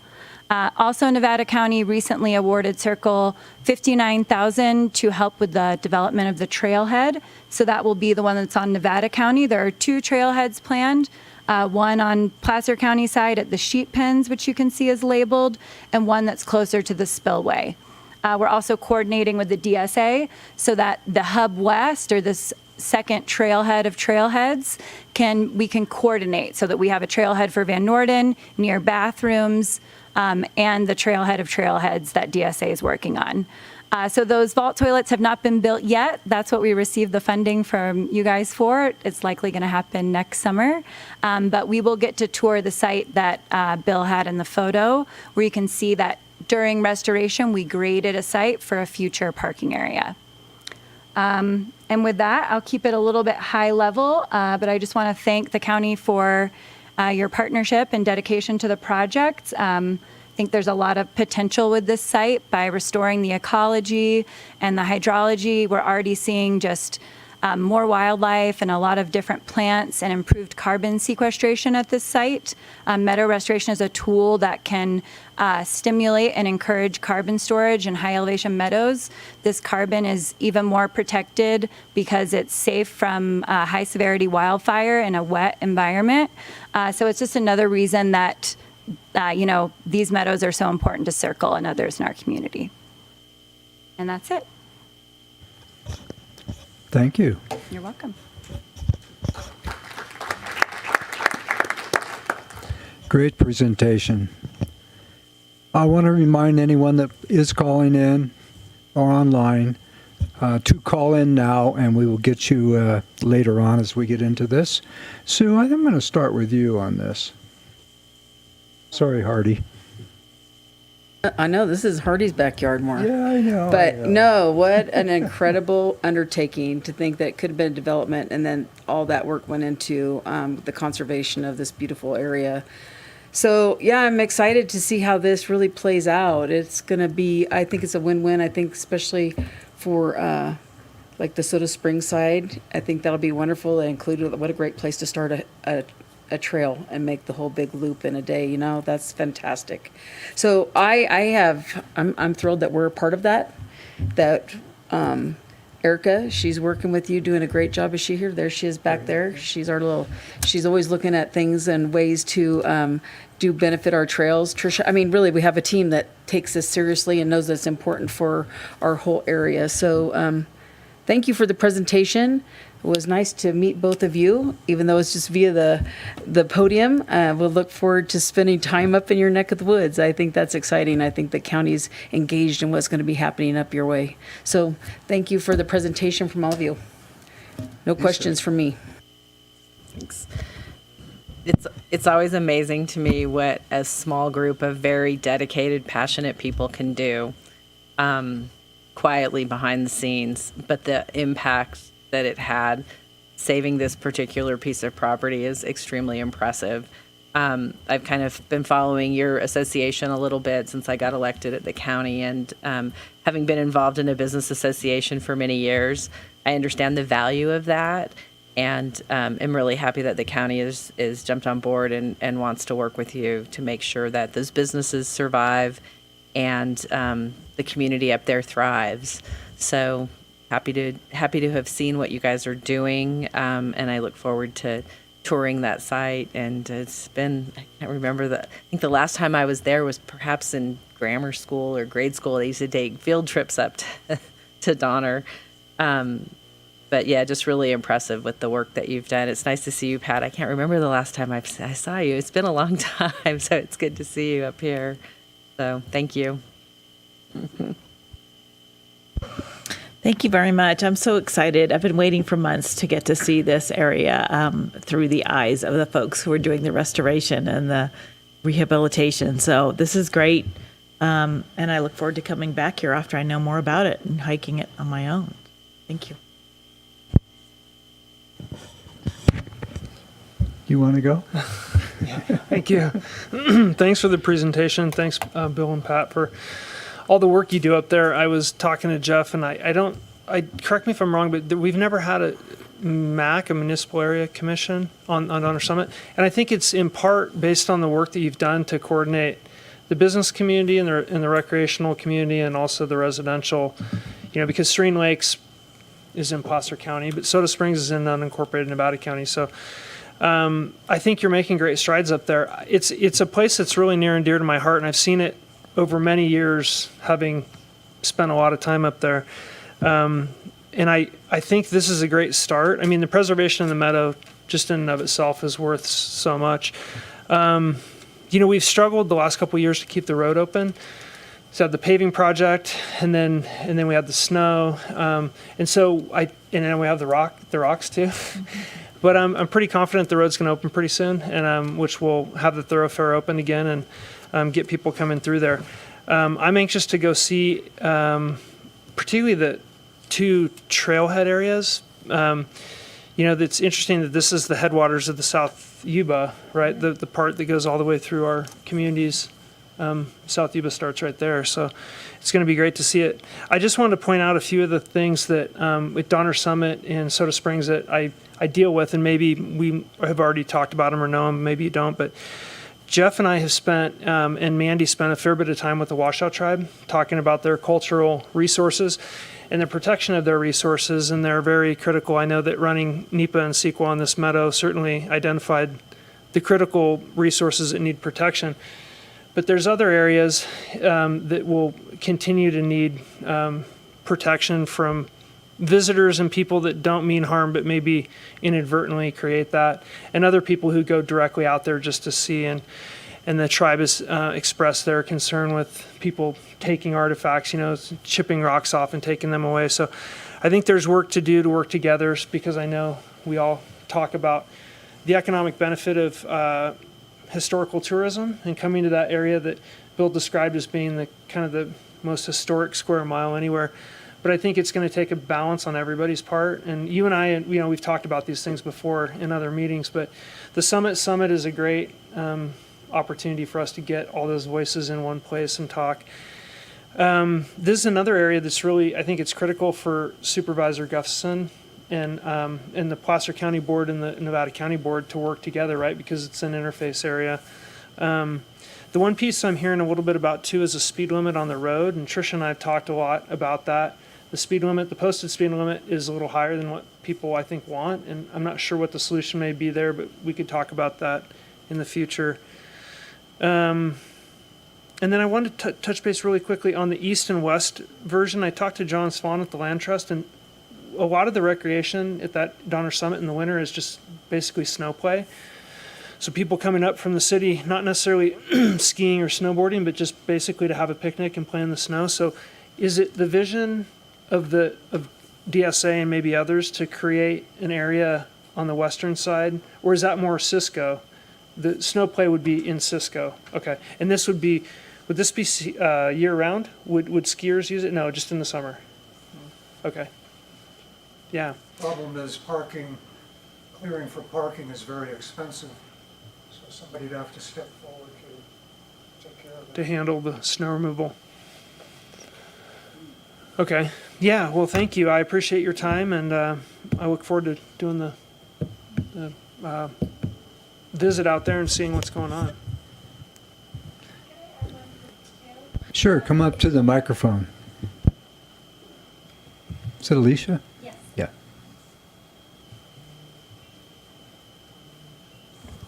Also, Nevada County recently awarded Circle $59,000 to help with the development of the trailhead. So that will be the one that's on Nevada County. There are 2 trailheads planned. One on Placer County side at the sheep pens, which you can see is labeled, and one that's closer to the spillway. We're also coordinating with the DSA so that the Hub West, or this second trailhead of trailheads, we can coordinate so that we have a trailhead for Van Norden near bathrooms, and the trailhead of trailheads that DSA is working on. So those vault toilets have not been built yet. That's what we received the funding from you guys for. It's likely going to happen next summer. But we will get to tour the site that Bill had in the photo, where you can see that during restoration, we graded a site for a future parking area. And with that, I'll keep it a little bit high level, but I just want to thank the county for your partnership and dedication to the project. I think there's a lot of potential with this site by restoring the ecology and the hydrology. We're already seeing just more wildlife and a lot of different plants and improved carbon sequestration at this site. Meadow restoration is a tool that can stimulate and encourage carbon storage in high elevation meadows. This carbon is even more protected because it's safe from high severity wildfire in a wet environment. So it's just another reason that these meadows are so important to Circle and others in our community. And that's it. Thank you. You're welcome. Great presentation. I want to remind anyone that is calling in or online to call in now, and we will get you later on as we get into this. Sue, I'm going to start with you on this. Sorry, Hardy. I know this is Hardy's backyard more. Yeah, I know. But no, what an incredible undertaking to think that it could have been development and then all that work went into the conservation of this beautiful area. So yeah, I'm excited to see how this really plays out. It's going to be, I think it's a win-win. I think especially for like the Soda Springs side, I think that'll be wonderful. They included, what a great place to start a trail and make the whole big loop in a day. That's fantastic. So I'm thrilled that we're a part of that. Erica, she's working with you, doing a great job. Is she here? There she is back there. She's always looking at things and ways to do benefit our trails. Tricia, really, we have a team that takes this seriously and knows that it's important for our whole area. So thank you for the presentation. It was nice to meet both of you, even though it's just via the podium. We'll look forward to spending time up in your neck of the woods. I think that's exciting. I think the county's engaged in what's going to be happening up your way. So thank you for the presentation from all of you. No questions from me. Thanks. It's always amazing to me what a small group of very dedicated, passionate people can do quietly behind the scenes, but the impact that it had saving this particular piece of property is extremely impressive. I've kind of been following your association a little bit since I got elected at the county, and having been involved in a business association for many years, I understand the value of that, and am really happy that the county is jumped on board and wants to work with you to make sure that those businesses survive and the community up there thrives. So happy to have seen what you guys are doing, and I look forward to touring that site. And it's been, I can't remember, I think the last time I was there was perhaps in grammar school or grade school. They used to take field trips up to Donner. But yeah, just really impressive with the work that you've done. It's nice to see you, Pat. I can't remember the last time I saw you. It's been a long time, so it's good to see you up here. So thank you. Thank you very much. I'm so excited. I've been waiting for months to get to see this area through the eyes of the folks who are doing the restoration and the rehabilitation. So this is great. And I look forward to coming back here after I know more about it and hiking it on my own. Thank you. You want to go? Thank you. Thanks for the presentation. Thanks, Bill and Pat, for all the work you do up there. I was talking to Jeff, and I correct me if I'm wrong, but we've never had a MAC, a Municipal Area Commission, on our summit. And I think it's in part based on the work that you've done to coordinate the business community and the recreational community and also the residential, because Serene Lakes is in Placer County, but Soda Springs is in unincorporated Nevada County. So I think you're making great strides up there. It's a place that's really near and dear to my heart, and I've seen it over many years, having spent a lot of time up there. And I think this is a great start. The preservation of the meadow just in and of itself is worth so much. We've struggled the last couple of years to keep the road open. So the paving project, and then we had the snow, and then we have the rocks too. But I'm pretty confident the road's going to open pretty soon, and which will have the thoroughfare open again and get people coming through there. I'm anxious to go see, particularly the two trailhead areas. It's interesting that this is the headwaters of the South Yuba, right? The part that goes all the way through our communities South Yuba starts right there. So it's going to be great to see it. I just wanted to point out a few of the things that with Donner Summit in Soda Springs that I deal with, and maybe we have already talked about them or know them, maybe you don't, but Jeff and I have spent, and Mandy spent a fair bit of time with the Washoe Tribe talking about their cultural resources and the protection of their resources, and they're very critical. I know that running NEPA and CEQA on this meadow certainly identified the critical resources that need protection. But there's other areas that will continue to need protection from visitors and people that don't mean harm but maybe inadvertently create that, and other people who go directly out there just to see. And the tribe has expressed their concern with people taking artifacts, chipping rocks off and taking them away. So I think there's work to do to work together, because I know we all talk about the economic benefit of historical tourism and coming to that area that Bill described as being the kind of the most historic square mile anywhere. But I think it's going to take a balance on everybody's part. And you and I, we've talked about these things before in other meetings, but the Summit is a great opportunity for us to get all those voices in one place and talk. This is another area that's really, I think it's critical for Supervisor Gustafson and the Placer County Board and the Nevada County Board to work together, right? Because it's an interface area. The one piece I'm hearing a little bit about too is a speed limit on the road, and Tricia and I have talked a lot about that. The speed limit, the posted speed limit, is a little higher than what people I think want, and I'm not sure what the solution may be there, but we could talk about that in the future. And then I wanted to touch base really quickly on the east and west version. I talked to John Swan at the Land Trust, and a lot of the recreation at that Donner Summit in the winter is just basically snow play. So people coming up from the city, not necessarily skiing or snowboarding, but just basically to have a picnic and play in the snow. So is it the vision of DSA and maybe others to create an area on the western side, or is that more Cisco? The snow play would be in Cisco. Okay. And this would this be year round? Would skiers use it? No, just in the summer. Okay. Yeah. Problem is parking, clearing for parking is very expensive. So somebody'd have to step forward to take care of that. To handle the snow removal. Okay. Yeah. Well, thank you. I appreciate your time, and I look forward to doing the visit out there and seeing what's going on. Sure, come up to the microphone. Is it Alicia? Yes. Yeah.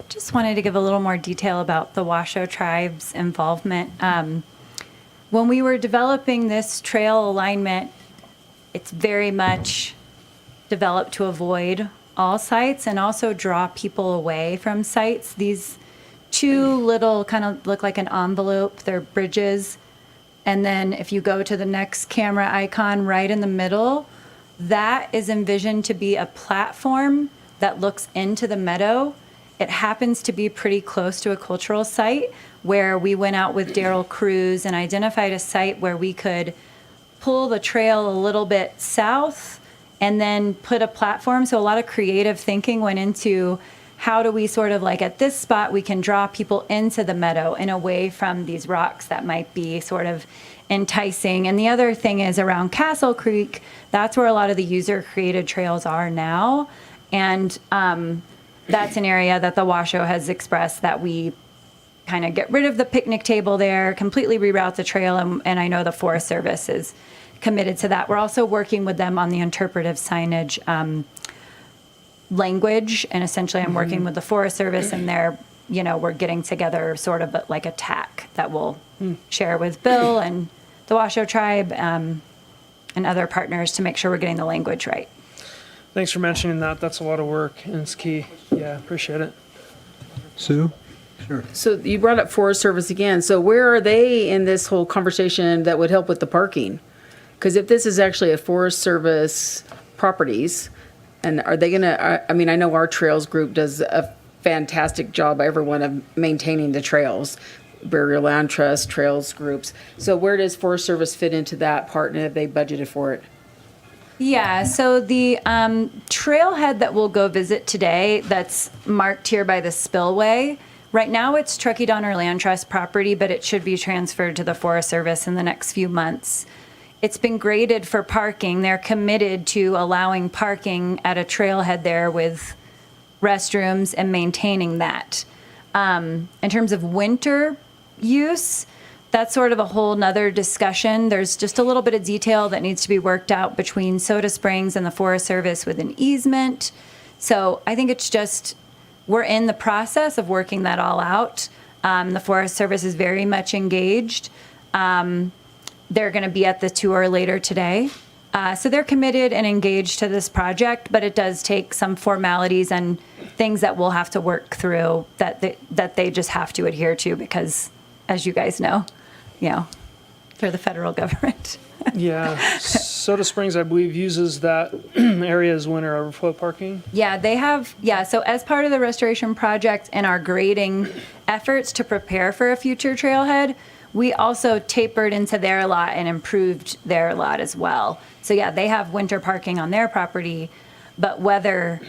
Just wanted to give a little more detail about the Washoe Tribe's involvement. When we were developing this trail alignment, it's very much developed to avoid all sites and also draw people away from sites. These two little kind of look like an envelope, they're bridges. And then if you go to the next camera icon right in the middle, that is envisioned to be a platform that looks into the meadow. It happens to be pretty close to a cultural site where we went out with Daryl Cruz and identified a site where we could pull the trail a little bit south and then put a platform. So a lot of creative thinking went into how do we sort of like at this spot, we can draw people into the meadow and away from these rocks that might be sort of enticing. And the other thing is around Castle Creek, that's where a lot of the user created trails are now. And that's an area that the Washoe has expressed that we kind of get rid of the picnic table there, completely reroute the trail. And I know the Forest Service is committed to that. We're also working with them on the interpretive signage language. And essentially I'm working with the Forest Service and we're getting together sort of like a TAC that we'll share with Bill and the Washoe Tribe and other partners to make sure we're getting the language right. Thanks for mentioning that. That's a lot of work and it's key. Yeah, appreciate it. Sue? Sure. So you brought up Forest Service again. So where are they in this whole conversation that would help with the parking? Because if this is actually a Forest Service properties, and are they going to, I mean, I know our trails group does a fantastic job, everyone, of maintaining the trails, Burial Land Trust, trails groups. So where does Forest Service fit into that part, and have they budgeted for it? Yeah, so the trailhead that we'll go visit today that's marked here by the spillway, Right now, it's Truckee Donner Land Trust property, but it should be transferred to the Forest Service in the next few months. It's been graded for parking. They're committed to allowing parking at a trailhead there with restrooms and maintaining that. In terms of winter use, that's sort of a whole nother discussion. There's just a little bit of detail that needs to be worked out between Soda Springs and the Forest Service with an easement. So I think it's just, we're in the process of working that all out. The Forest Service is very much engaged. They're going to be at the tour later today. So they're committed and engaged to this project, but it does take some formalities and things that we'll have to work through that they just have to adhere to because, as you guys know, they're the federal government. Yeah, Soda Springs, I believe, uses that area as winter overflow parking. Yeah, they have, so as part of the restoration project and our grading efforts to prepare for a future trailhead, we also tapered into their lot and improved their lot as well. So yeah, they have winter parking on their property, but whether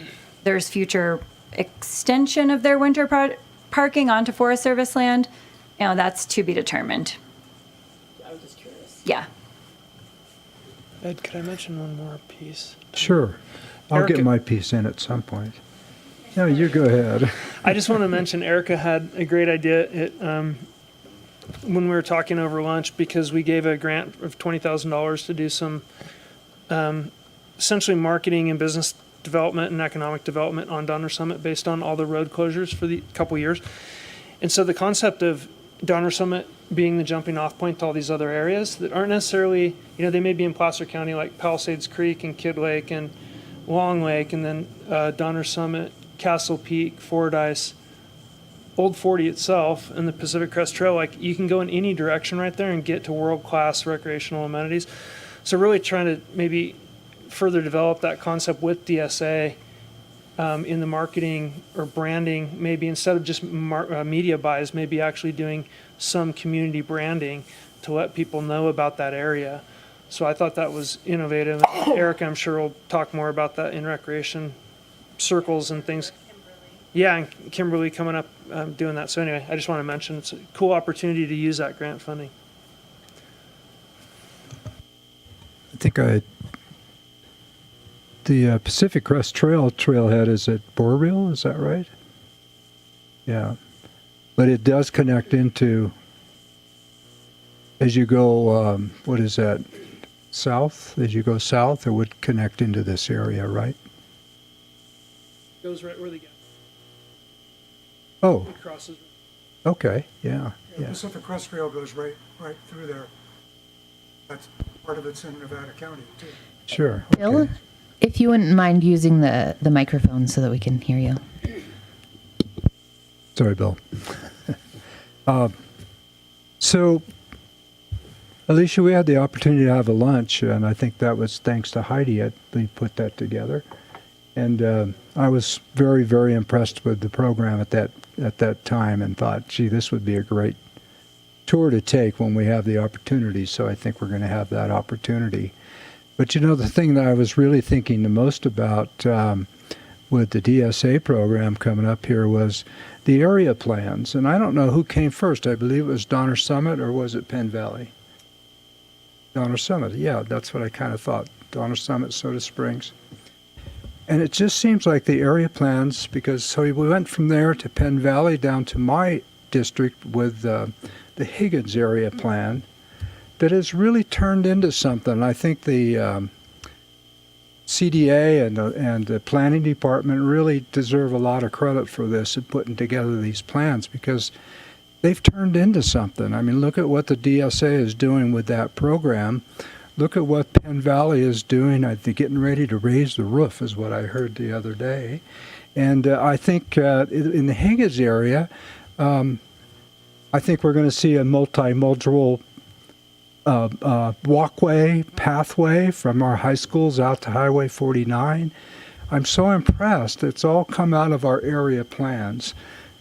there's future extension of their winter parking onto Forest Service land, that's to be determined. I was just curious. Yeah. Ed, could I mention one more piece? Sure. I'll Erica- get my piece in at some point. No, you go ahead. I just want to mention Erica had a great idea when we were talking over lunch because we gave a grant of $20,000 to do some essentially marketing and business development and economic development on Donner Summit based on all the road closures for the couple years. And so the concept of Donner Summit being the jumping off point to all these other areas that aren't necessarily, they may be in Placer County like Palisades Creek and Kidd Lake and Long Lake and then Donner Summit, Castle Peak, Fordyce, Old 40 itself and the Pacific Crest Trail, like you can go in any direction right there and get to world-class recreational amenities. So really trying to maybe further develop that concept with DSA in the marketing or branding, maybe instead of just media buys, maybe actually doing some community branding to let people know about that area. So I thought that was innovative. Erica, I'm sure, will talk more about that in recreation circles and things. Yeah, and Kimberly coming up doing that. So anyway, I just want to mention it's a cool opportunity to use that grant funding. I think the Pacific Crest trailhead is at Boreal, is that right? Yeah. But it does connect into, as you go, what is that, south? As you go south, it would connect into this area, right? Goes right where the gas. Oh, It crosses. okay, yeah. The Pacific Crest Trail goes right through there. That's part of it's in Nevada County too. Sure. Bill, okay. if you wouldn't mind using the microphone so that we can hear you. Sorry, Bill. So, Alicia, we had the opportunity to have a lunch, and I think that was thanks to Heidi that we put that together. And I was very, very impressed with the program at that time and thought, gee, this would be a great tour to take when we have the opportunity. So I think we're going to have that opportunity. But the thing that I was really thinking the most about with the DSA program coming up here was the area plans. And I don't know who came first. I believe it was Donner Summit, or was it Penn Valley? Donner Summit, yeah, that's what I kind of thought. Donner Summit, Soda Springs. And it just seems like the area plans, so we went from there to Penn Valley down to my district with the Higgins area plan that has really turned into something. I think the CDA and the planning department really deserve a lot of credit for this and putting together these plans because they've turned into something. I mean, look at what the DSA is doing with that program. Look at what Penn Valley is doing. They're getting ready to raise the roof, is what I heard the other day. And I think in the Higgins area, I think we're going to see a multimodal pathway from our high schools out to Highway 49. I'm so impressed. It's all come out of our area plans.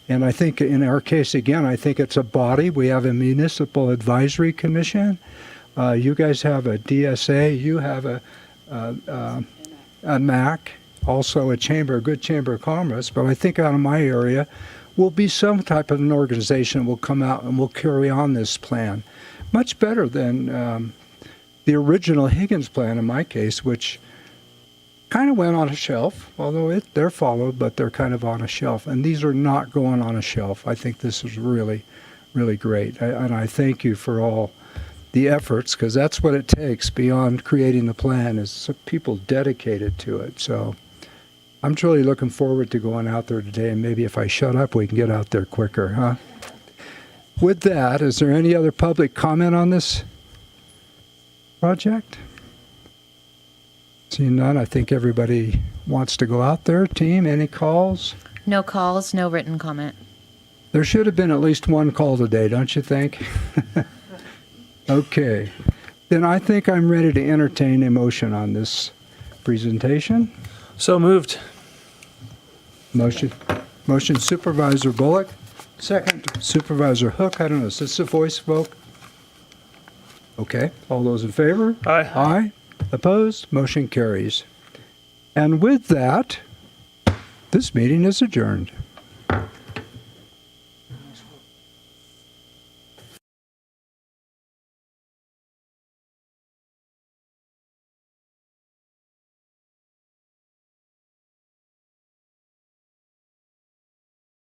And I think in our case, again, I think it's a body. We have a municipal advisory commission. You guys have a DSA. You have a MAC, also a good chamber of commerce. But I think out of my area, we'll be some type of an organization that will come out and will carry on this plan. Much better than the original Higgins plan in my case, which kind of went on a shelf, although they're followed, but they're kind of on a shelf. And these are not going on a shelf. I think this is really, really great. And I thank you for all the efforts, because that's what it takes beyond creating the plan, is people dedicated to it. So I'm truly looking forward to going out there today, and maybe if I shut up, we can get out there quicker, huh? With that, is there any other public comment on this project? Seeing none, I think everybody wants to go out there. Team, any calls? No calls, no written comment. There should have been at least one call today, don't you think? Okay. Then I think I'm ready to entertain a motion on this presentation. So moved. Motion Supervisor Bullock. Second, Supervisor Hook. I don't know, is this a voice vote? Okay. All those in favor? Aye. Aye. Opposed? Motion carries. And with that, this meeting is adjourned.